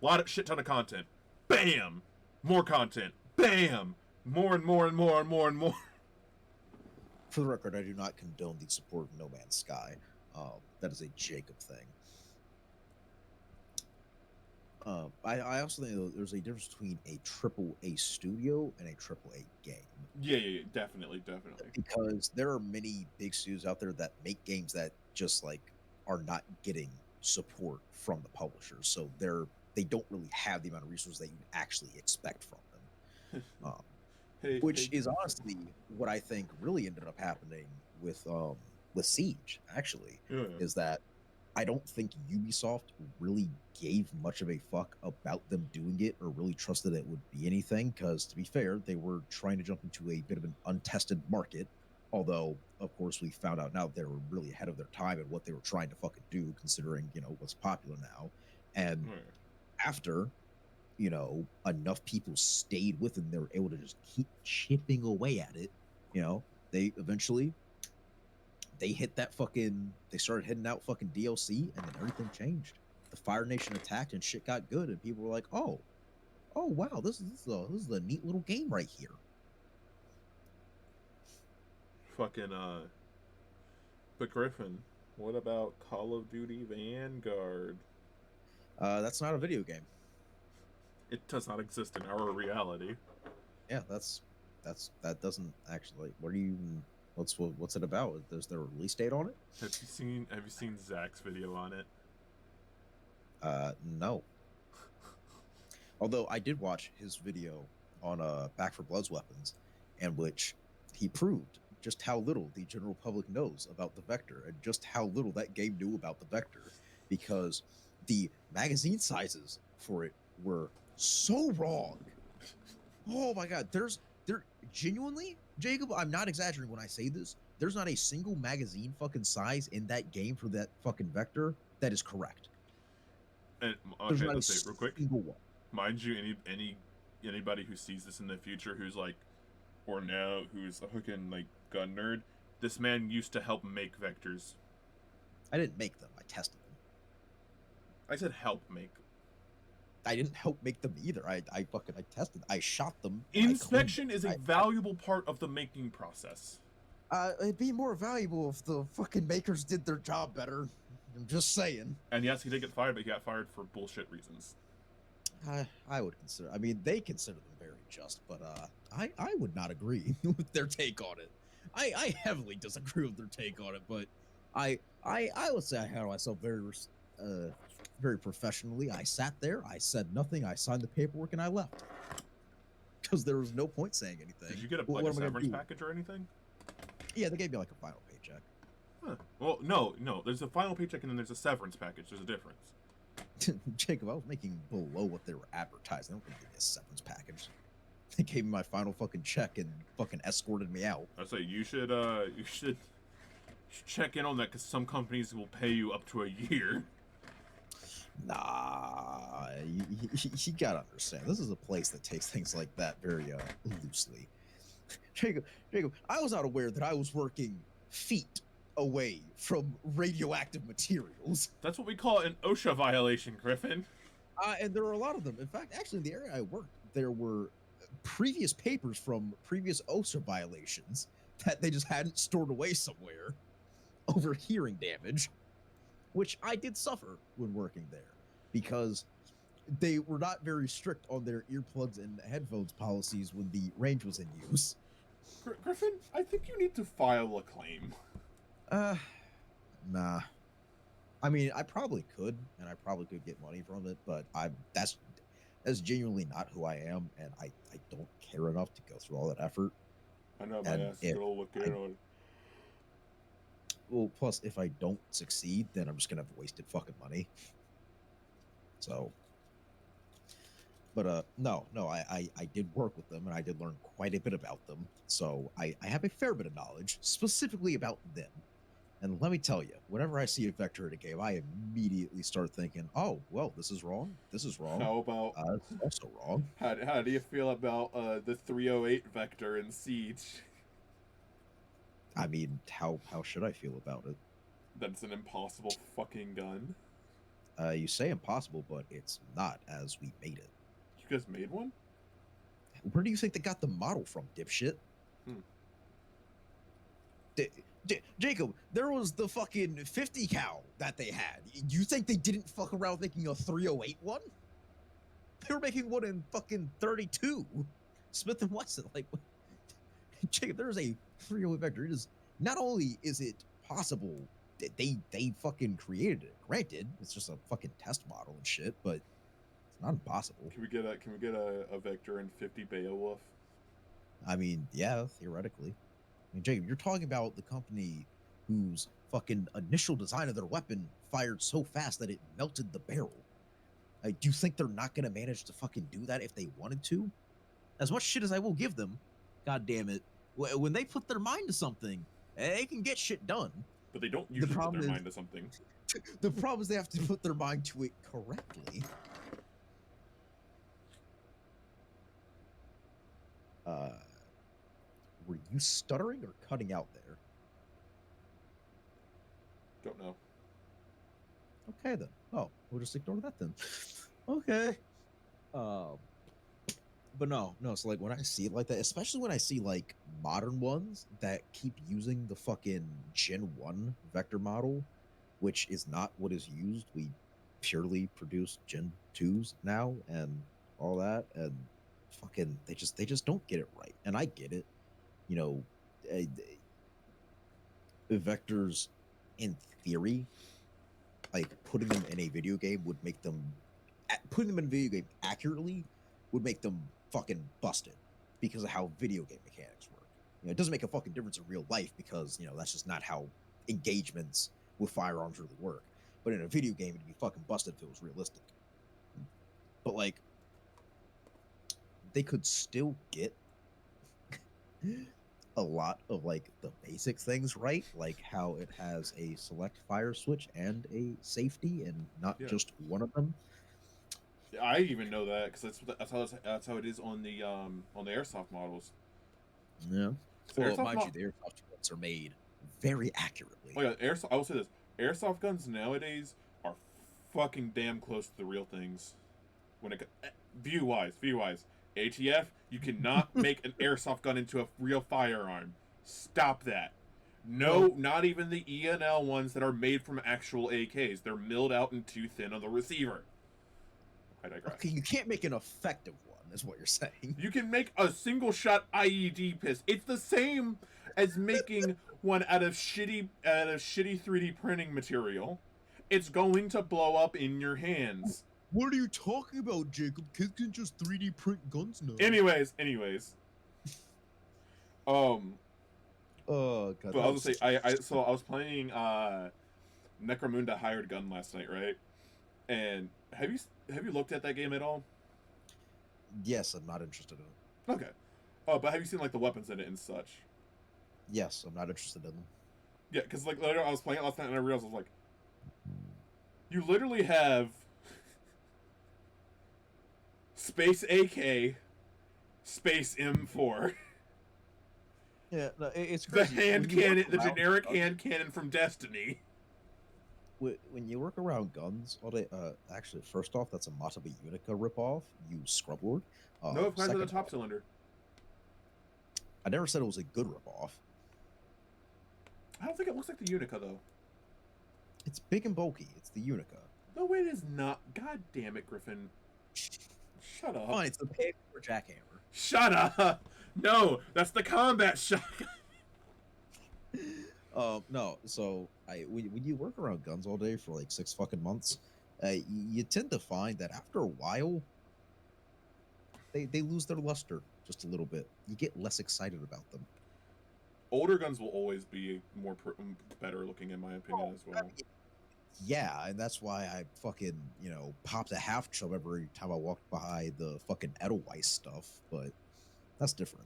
lot of shit ton of content. Bam, more content. Bam, more and more and more and more and more. For the record, I do not condone the support of No Man's Sky. That is a Jacob thing. I also think there's a difference between a triple A studio and a triple A game. Yeah, definitely, definitely. Because there are many big studios out there that make games that just like are not getting support from the publishers, so they don't really have the amount of resources that you'd actually expect from them. Which Hey. is honestly what I think really ended up happening with Siege, actually, Yeah. is that I don't think Ubisoft really gave much of a fuck about them doing it or really trusted it would be anything. Because to be fair, they were trying to jump into a bit of an untested market Although, of course, we found out now they were really ahead of their time and what they were trying to fucking do, considering, what's popular now. And Right. after, enough people stayed with them, they were able to just keep chipping away at it. They eventually they started hitting out fucking DLC, and then everything changed. The Fire Nation attacked and shit got good, and people were like, oh wow, this is a neat little game right here. Fucking But Griffin, what about Call of Duty Vanguard? That's not a video game. It does not exist in our reality. Yeah, that doesn't actually. What's it about? Is there a release date on it? Have you seen Zach's video on it? No. Although I did watch his video on Back for Blood's weapons, in which he proved just how little the general public knows about the Vector and just how little that game knew about the Vector, because the magazine sizes for it were so wrong. Oh my god, there genuinely, Jacob, I'm not exaggerating when I say this. There's not a single magazine fucking size in that game for that fucking Vector that is correct. And There's okay, not let's a say real quick. single one. Mind you, anybody who sees this in the future who's like, or now who's a hooking like gun nerd, this man used to help make vectors. I didn't make them. I tested them. I said help make. I didn't help make them either. I tested. I shot them. Inspection is a valuable part of the making process. It'd be more valuable if the fucking makers did their job better. I'm just saying. And yes, he did get fired, but he got fired for bullshit reasons. I would consider. I mean, they consider them very just, but I would not agree with their take on it. I heavily disagree with their take on it, but I would say I handled myself very professionally. I sat there, I said nothing, I signed the paperwork, and I left because there was no point saying anything. Did you get a severance package or anything? Yeah, they gave me like a final paycheck. Huh. Well, no. There's a final paycheck and then there's a severance package. There's a difference. Jacob, I was making below what they were advertising. They don't give me a severance package. They gave me my final fucking check and fucking escorted me out. I say you should check in on that because some companies will pay you up to a year. Nah, you gotta understand. This is a place that takes things like that very loosely. Jacob, I was not aware that I was working feet away from radioactive materials. That's what we call an OSHA violation, Griffin. And there are a lot of them. In fact, actually, in the area I worked, there were previous papers from previous OSHA violations that they just hadn't stored away somewhere over hearing damage, which I did suffer when working there because they were not very strict on their earplugs and headphones policies when the range was in use. Griffin, I think you need to file a claim. Nah. I mean, I probably could, and I probably could get money from it, but that's genuinely not who I am, and I don't care enough to go through all that effort. I know my ass is gonna look good on. Well, plus, if I don't succeed, then I'm just gonna have wasted fucking money. So, but no, I did work with them, and I did learn quite a bit about them. So I have a fair bit of knowledge, specifically about them. And let me tell you, whenever I see a vector in a game, I immediately start thinking, "Oh, well, this is wrong. This is wrong. How about it's also wrong." How do you feel about the 308 vector in Siege? I mean, how should I feel about it? That's an impossible fucking gun. You say impossible, but it's not, as we made it. You guys made one? Where do you think they got the model from, dipshit? Jacob, there was the fucking 50 cal that they had. You think they didn't fuck around making a 308 one? They were making one in fucking 32. Smith & Wesson. Like, Jacob, there's a 308 vector. It is, not only is it possible that they fucking created it. Granted, it's just a fucking test model and shit, but it's not impossible. Can we get a vector in 50 Beowulf? I mean, yeah, theoretically. I mean, Jacob, you're talking about the company whose fucking initial design of their weapon fired so fast that it melted the barrel. Like, do you think they're not going to manage to fucking do that if they wanted to? As much shit as I will give them, god damn it, When they put their mind to something, they can get shit done. But they don't usually put their mind to something. The problem is they have to put their mind to it correctly. Were you stuttering or cutting out there? Don't know. Okay then. Oh, we'll just ignore that then. Okay. But no. So like when I see it like that, especially when I see like modern ones that keep using the fucking Gen 1 vector model, which is not what is used. We purely produce Gen 2s now and all that, and fucking they just don't get it right. And I get it. You know, vectors in theory, like putting them in a video game would make them putting them in a video game accurately would make them fucking busted because of how video game mechanics work. You know, it doesn't make a fucking difference in real life because, you know, that's just not how engagements with firearms really work. But in a video game, it'd be fucking busted if it was realistic. But like, they could still get a lot of like the basic things right, like how it has a select fire switch and a safety, and not just one of them. Yeah, I even know that because that's how it is on the airsoft models. Yeah. Well, mind you, the airsoft guns are made very accurately. Oh yeah, I will say this: airsoft guns nowadays are fucking damn close to the real things. When it view wise, ATF, you cannot make an airsoft gun into a real firearm. Stop that. No, not even the ENL ones that are made from actual AKs. They're milled out and too thin on the receiver. I digress. Okay, you can't make an effective one, is what you're saying. You can make a single shot IED piss. It's the same as making one out of shitty 3D printing material. It's going to blow up in your hands. What are you talking about, Jacob? Kids can just 3D print guns now. Anyways. Oh god. But I was gonna say so I was playing Necromunda Hired Gun last night, right? And have you looked at that game at all? Yes, I'm not interested in it. Okay. But have you seen like the weapons in it and such? Yes, I'm not interested in them. Yeah, because like later I was playing it last night and I realized I was like, you literally have Space AK, Space M4. Yeah, no, it's crazy. The hand cannon, the generic hand cannon from Destiny. When you work around guns all day, actually, first off, that's a Matabe Unica ripoff, you scrublord. No, it's for the top cylinder. I never said it was a good ripoff. I don't think it looks like the Unica, though. It's big and bulky. It's the Unica. No, it is not. God damn it, Griffin. Shut up. Fine, it's the pig or jackhammer. Shut up! No, that's the combat shotgun. No. So when you work around guns all day for like 6 fucking months, you tend to find that after a while, they lose their luster just a little bit. You get less excited about them. Older guns will always be better looking, in my opinion, as well. Yeah, and that's why I fucking, popped a half chub every time I walked by the fucking Edelweiss stuff, but that's different.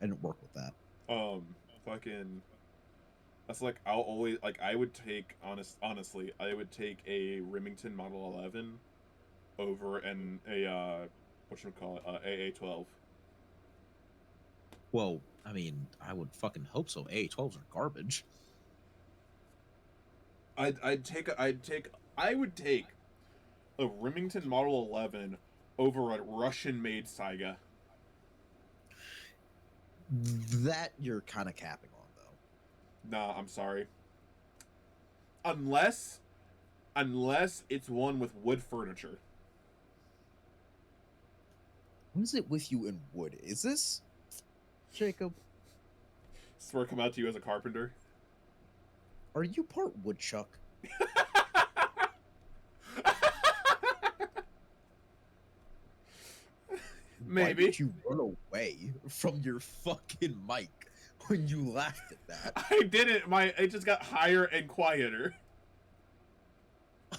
I didn't work with that. That's like, I'll always, like, I would take, honestly, I would take a Remington Model 11 over a, AA-12. Well, I mean, I would fucking hope so. AA-12s are garbage. I would take a Remington Model 11 over a Russian-made Saiga. That you're kind of capping on, though. Nah, I'm sorry. Unless it's one with wood furniture. What is it with you in wood? Is this Jacob? Swear come out to you as a carpenter. Are you part woodchuck? Maybe. Why did you run away from your fucking mic when you laughed at that? I didn't. It just got higher and quieter.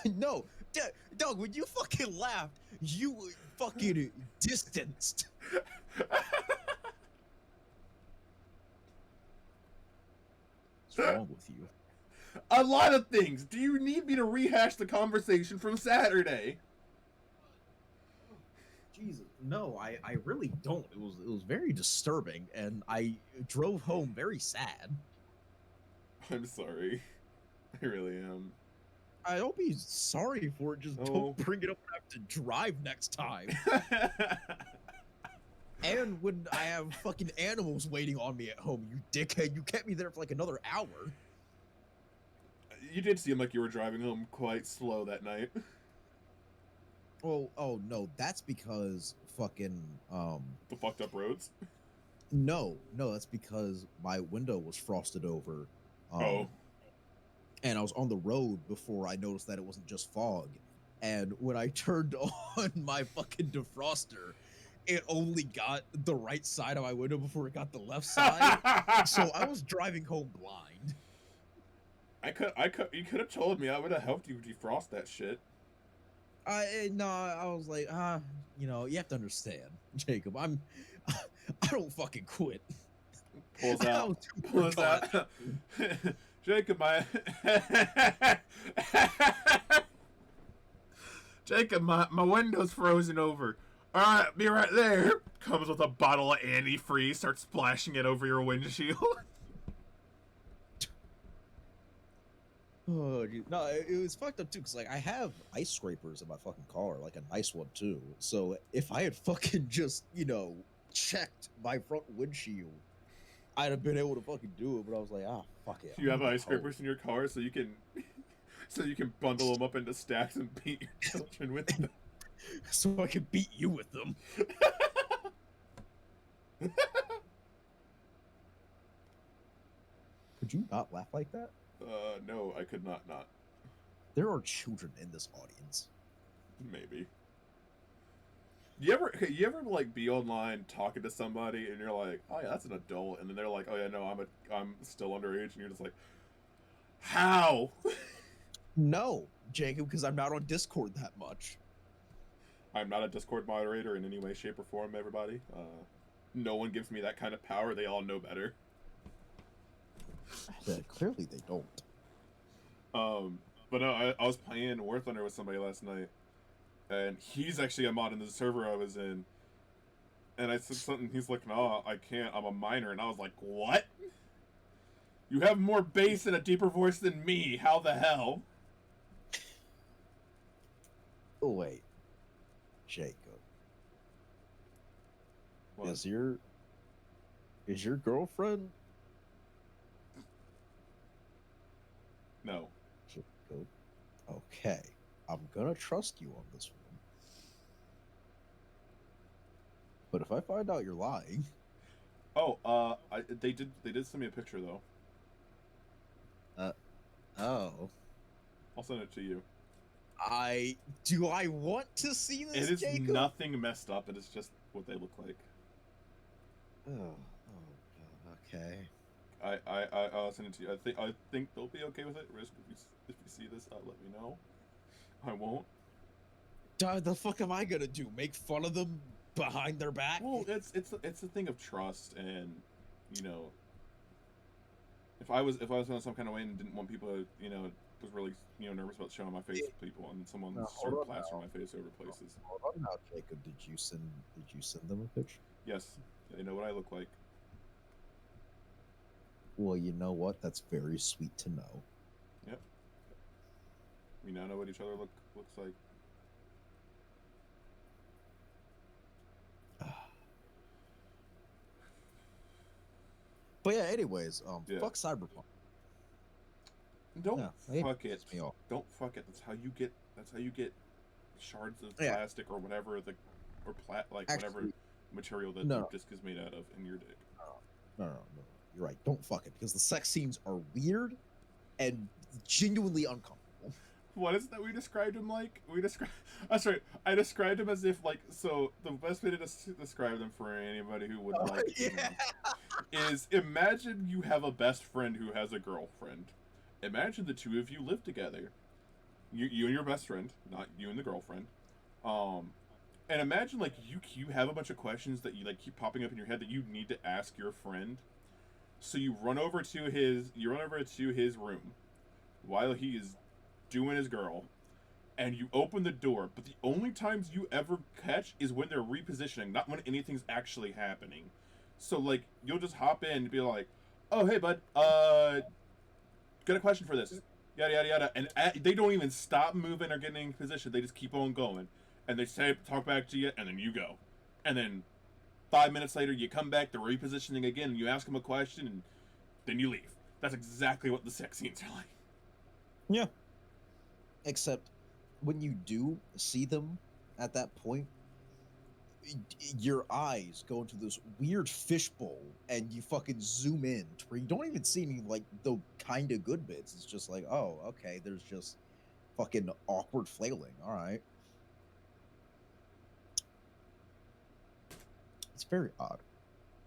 I know. Doug, when you fucking laughed, you fucking distanced. What's wrong with you? A lot of things. Do you need me to rehash the conversation from Saturday? Jesus, no, I really don't. It was very disturbing, and I drove home very sad. I'm sorry. I really am. I don't be sorry for it. Just don't bring it up when I have to drive next time. And when I have fucking animals waiting on me at home, you dickhead, you kept me there for like another hour. You did seem like you were driving home quite slow that night. Well, oh no, that's because fucking the fucked up roads? No, that's because my window was frosted over. And I was on the road before I noticed that it wasn't just fog. And when I turned on my fucking defroster, it only got the right side of my window before it got the left side. So I was driving home blind. You could have told me. I would have helped you defrost that shit. I was like, you know, you have to understand, Jacob. I don't fucking quit. Pulls out. Jacob, my window's frozen over. Alright, be right there. Comes with a bottle of antifreeze, starts splashing it over your windshield. Oh, dude. No, it was fucked up too, because like I have ice scrapers in my fucking car, like a nice one too. So if I had fucking just, you know, checked my front windshield, I'd have been able to fucking do it. But I was like, fuck it. You have ice scrapers in your car, so you can bundle them up into stacks and beat your children with them. So I can beat you with them. Could you not laugh like that? No, I could not. There are children in this audience. Maybe. You ever like be online talking to somebody and you're like, oh yeah, that's an adult, and then they're like, oh yeah, no, I'm still underage, and you're just like, how? No, Jacob, because I'm not on Discord that much. I'm not a Discord moderator in any way, shape, or form, everybody. No one gives me that kind of power. They all know better. Clearly they don't. But no, I was playing War Thunder with somebody last night, and he's actually a mod in the server I was in. And I said something, he's like, no, I can't, I'm a minor. And I was like, what? You have more bass and a deeper voice than me, how the hell? Oh, wait. Jacob. What? Is your girlfriend? No. Jacob. Okay. I'm gonna trust you on this one. But if I find out you're lying... Oh, they did send me a picture, though. Oh. I'll send it to you. Do I want to see this, It is Jacob? nothing messed up, it is just what they look like. Oh, okay. I'll send it to you. I think they'll be okay with it. Risk, if you see this, let me know. I won't. The fuck am I gonna do? Make fun of them behind their back? Well, it's a thing of trust, and you know, if I was feeling some kind of way and didn't want people to, you know, was really, you know, nervous about showing my face to people, and someone started plastering my face over places. Hold on now, Jacob. Did you send them a picture? Yes, they know what I look like. Well, you know what? That's very sweet to know. Yep. We now know what each other looks like. But yeah, anyways, fuck Cyberpunk. Don't fuck it. Don't fuck it. That's how you get shards of plastic or whatever whatever material that disc is made out of in your dick. No. You're right. Don't fuck it, because the sex scenes are weird and genuinely uncomfortable. What is that we described him like? That's right. I described him as if, like, so the best way to describe them for anybody who would like him is, imagine you have a best friend who has a girlfriend. Imagine the two of you live together. You and your best friend, not you and the girlfriend. And imagine, like, you have a bunch of questions that you, like, keep popping up in your head that you need to ask your friend. So you run over to his room while he is doing his girl, and you open the door. But the only times you ever catch is when they're repositioning, not when anything's actually happening. So like you'll just hop in and be like, "Oh hey bud, got a question for this." Yada yada yada, and they don't even stop moving or getting in position. They just keep on going, and they say talk back to you, and then you go, and then 5 minutes later you come back, they're repositioning again, and you ask them a question, and then you leave. That's exactly what the sex scenes are like. Yeah. Except when you do see them at that point, your eyes go into this weird fishbowl and you fucking zoom in to where you don't even see any like the kind of good bits. It's just like, oh, okay, there's just fucking awkward flailing. All right. It's very odd.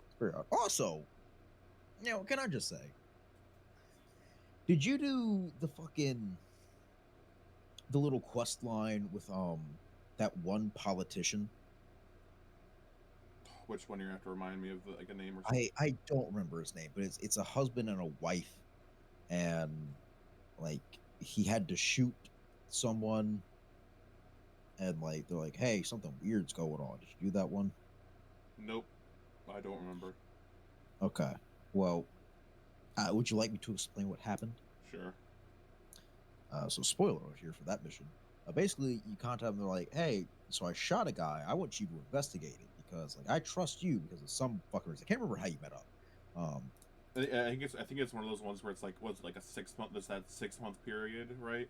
It's very odd. Also, can I just say, did you do the little quest line with that one politician? Which one you have to remind me of, like a name or something? I don't remember his name, but it's a husband and a wife, and like he had to shoot someone, and like they're like, hey, something weird's going on. Did you do that one? Nope, I don't remember. Okay. Well, would you like me to explain what happened? Sure. So spoiler here for that mission. Basically, you contact them. They're like, "Hey, so I shot a guy. I want you to investigate it because, like, I trust you because of some fucking reason. I can't remember how you met up. Um, I think it's one of those ones where it's like was like a 6 month. There's that 6 month period, right?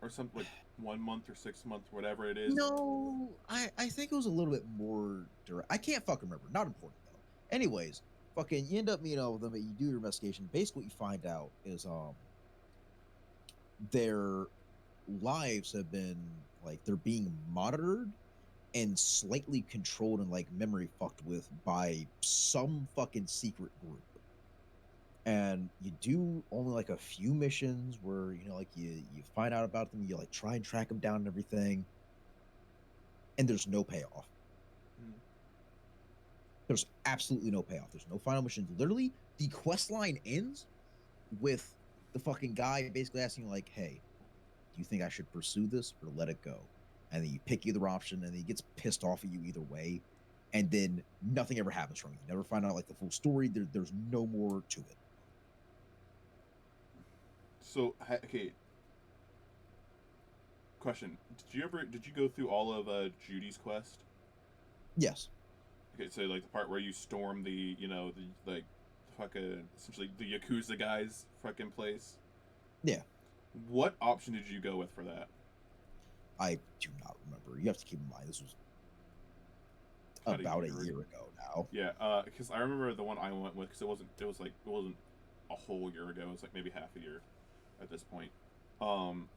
Or something like 1 month or 6 months, whatever it is. no, I think it was a little bit more direct. I can't fucking remember. Not important though. Anyways, fucking, you end up meeting up with them. You do your investigation. Basically, what you find out is their lives have been like they're being monitored and slightly controlled and like memory fucked with by some fucking secret group. And you do only like a few missions where like you find out about them, you like try and track them down and everything, and there's no payoff. Mm. There's absolutely no payoff. There's no final mission. Literally, the quest line ends with the fucking guy basically asking like, "Hey, do you think I should pursue this or let it go?" And then you pick either option, and he gets pissed off at you either way, and then nothing ever happens from it. You never find out like the full story. There's no more to it. So okay, question: did you go through all of Judy's quest? Yes. Okay, so like the part where you storm the the like fucking essentially the Yakuza guys fucking place. Yeah. What option did you go with for that? I do not remember. You have to keep in mind this was About about a ago. year ago now. Yeah, because I remember the one I went with because it wasn't a whole year ago. It was like maybe half a year at this point. Um,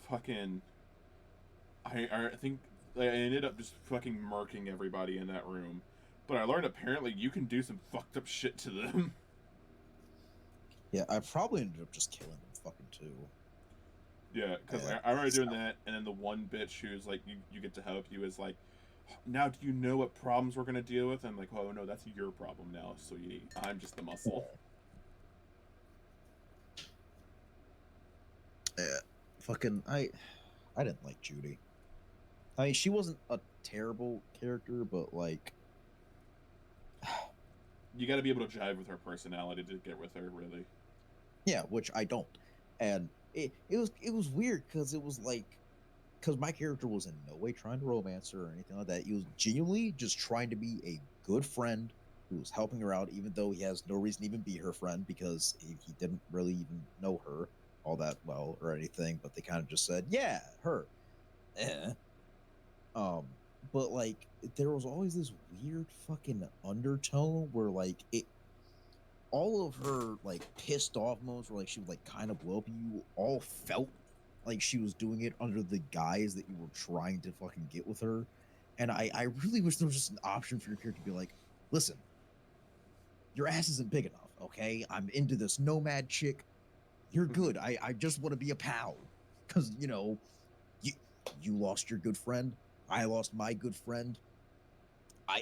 fucking, I think I ended up just fucking murking everybody in that room. But I learned apparently you can do some fucked up shit to them. Yeah, I probably ended up just killing them fucking too. Yeah, because I remember doing that, and then the one bitch who's like, you get to help you is like, now do you know what problems we're gonna deal with? I'm like, oh no, that's your problem now, sweetie. I'm just the muscle. Yeah. Fucking I didn't like Judy. I mean, she wasn't a terrible character, but like, You got to be able to jive with her personality to get with her, really. yeah, which I don't. And it was weird because it was like because my character was in no way trying to romance her or anything like that. He was genuinely just trying to be a good friend who was helping her out, even though he has no reason to even be her friend because he didn't really even know her all that well or anything. But they kind of just said, "Yeah, her." Eh. Um, but like there was always this weird fucking undertone where like it all of her like pissed off moments where like she would like kind of blow up you all felt like she was doing it under the guise that you were trying to fucking get with her. And I really wish there was just an option for your character to be like, listen, your ass isn't big enough, okay? I'm into this nomad chick. You're good. I just want to be a pal. Cause you you lost your good friend. I lost my good friend.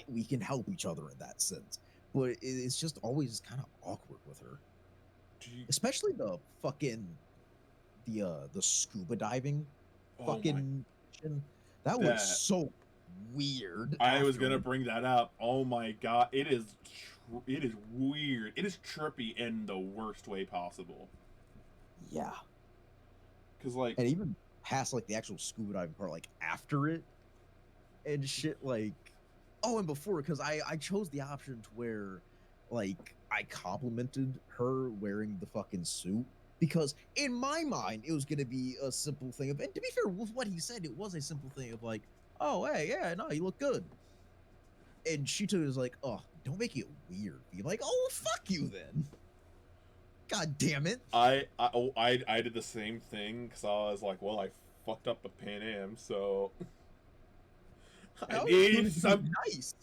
We can help each other in that sense. but it's just always kind of awkward with her, especially the fucking the scuba diving Oh my, fucking mission. That was that so weird. I was gonna Afterward, bring that up. Oh my god, it is weird. It is trippy in the worst way possible. yeah, Cause like, and even past like the actual scuba diving part, like after it and shit, like oh, and before, because I chose the option to where like I complimented her wearing the fucking suit because in my mind it was gonna be a simple thing of, and to be fair with what he said, it was a simple thing of like, oh hey, yeah, no, you look good. And she took it as like, oh, don't make it weird. Be like, oh, fuck you then. God damn it. I did the same thing because I was like, well, I fucked up a Pan Am, so I All you need do is be some. nice.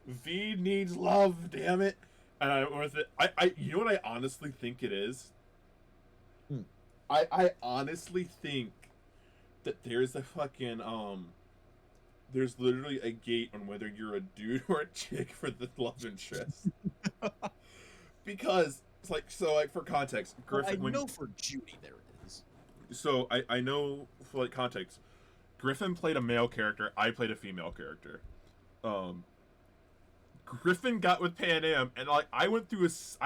V needs love, damn it. And I was it. You know what I honestly think it is. Hmm. I honestly think that there's literally a gate on whether you're a dude or a chick for the love interest. Because it's like, so like for context, Well, I Griffin when know for Judy there it is. so I know for like context, Griffin played a male character, I played a female character. Um Griffin got with Pan Am, and like I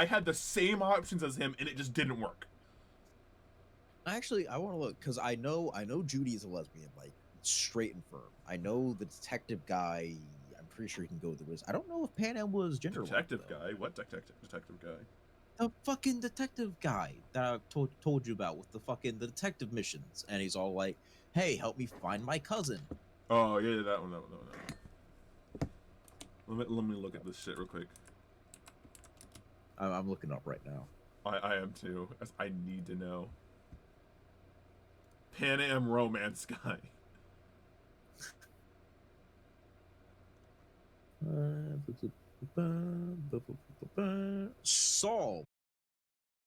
had the same options as him, and it just didn't work. Actually, I want to look because I know Judy is a lesbian, like straight and firm. I know the detective guy. I'm pretty sure he can go through his. I don't know if Pan Am was gender locked Detective though. guy, what detective guy? The fucking detective guy that I told you about with the fucking the detective missions, and he's all like, "Hey, help me find my cousin." Oh yeah, that one. Let me look at this shit real quick. I'm looking up right now. I am too. As I need to know. Pan Am romance guy. Saul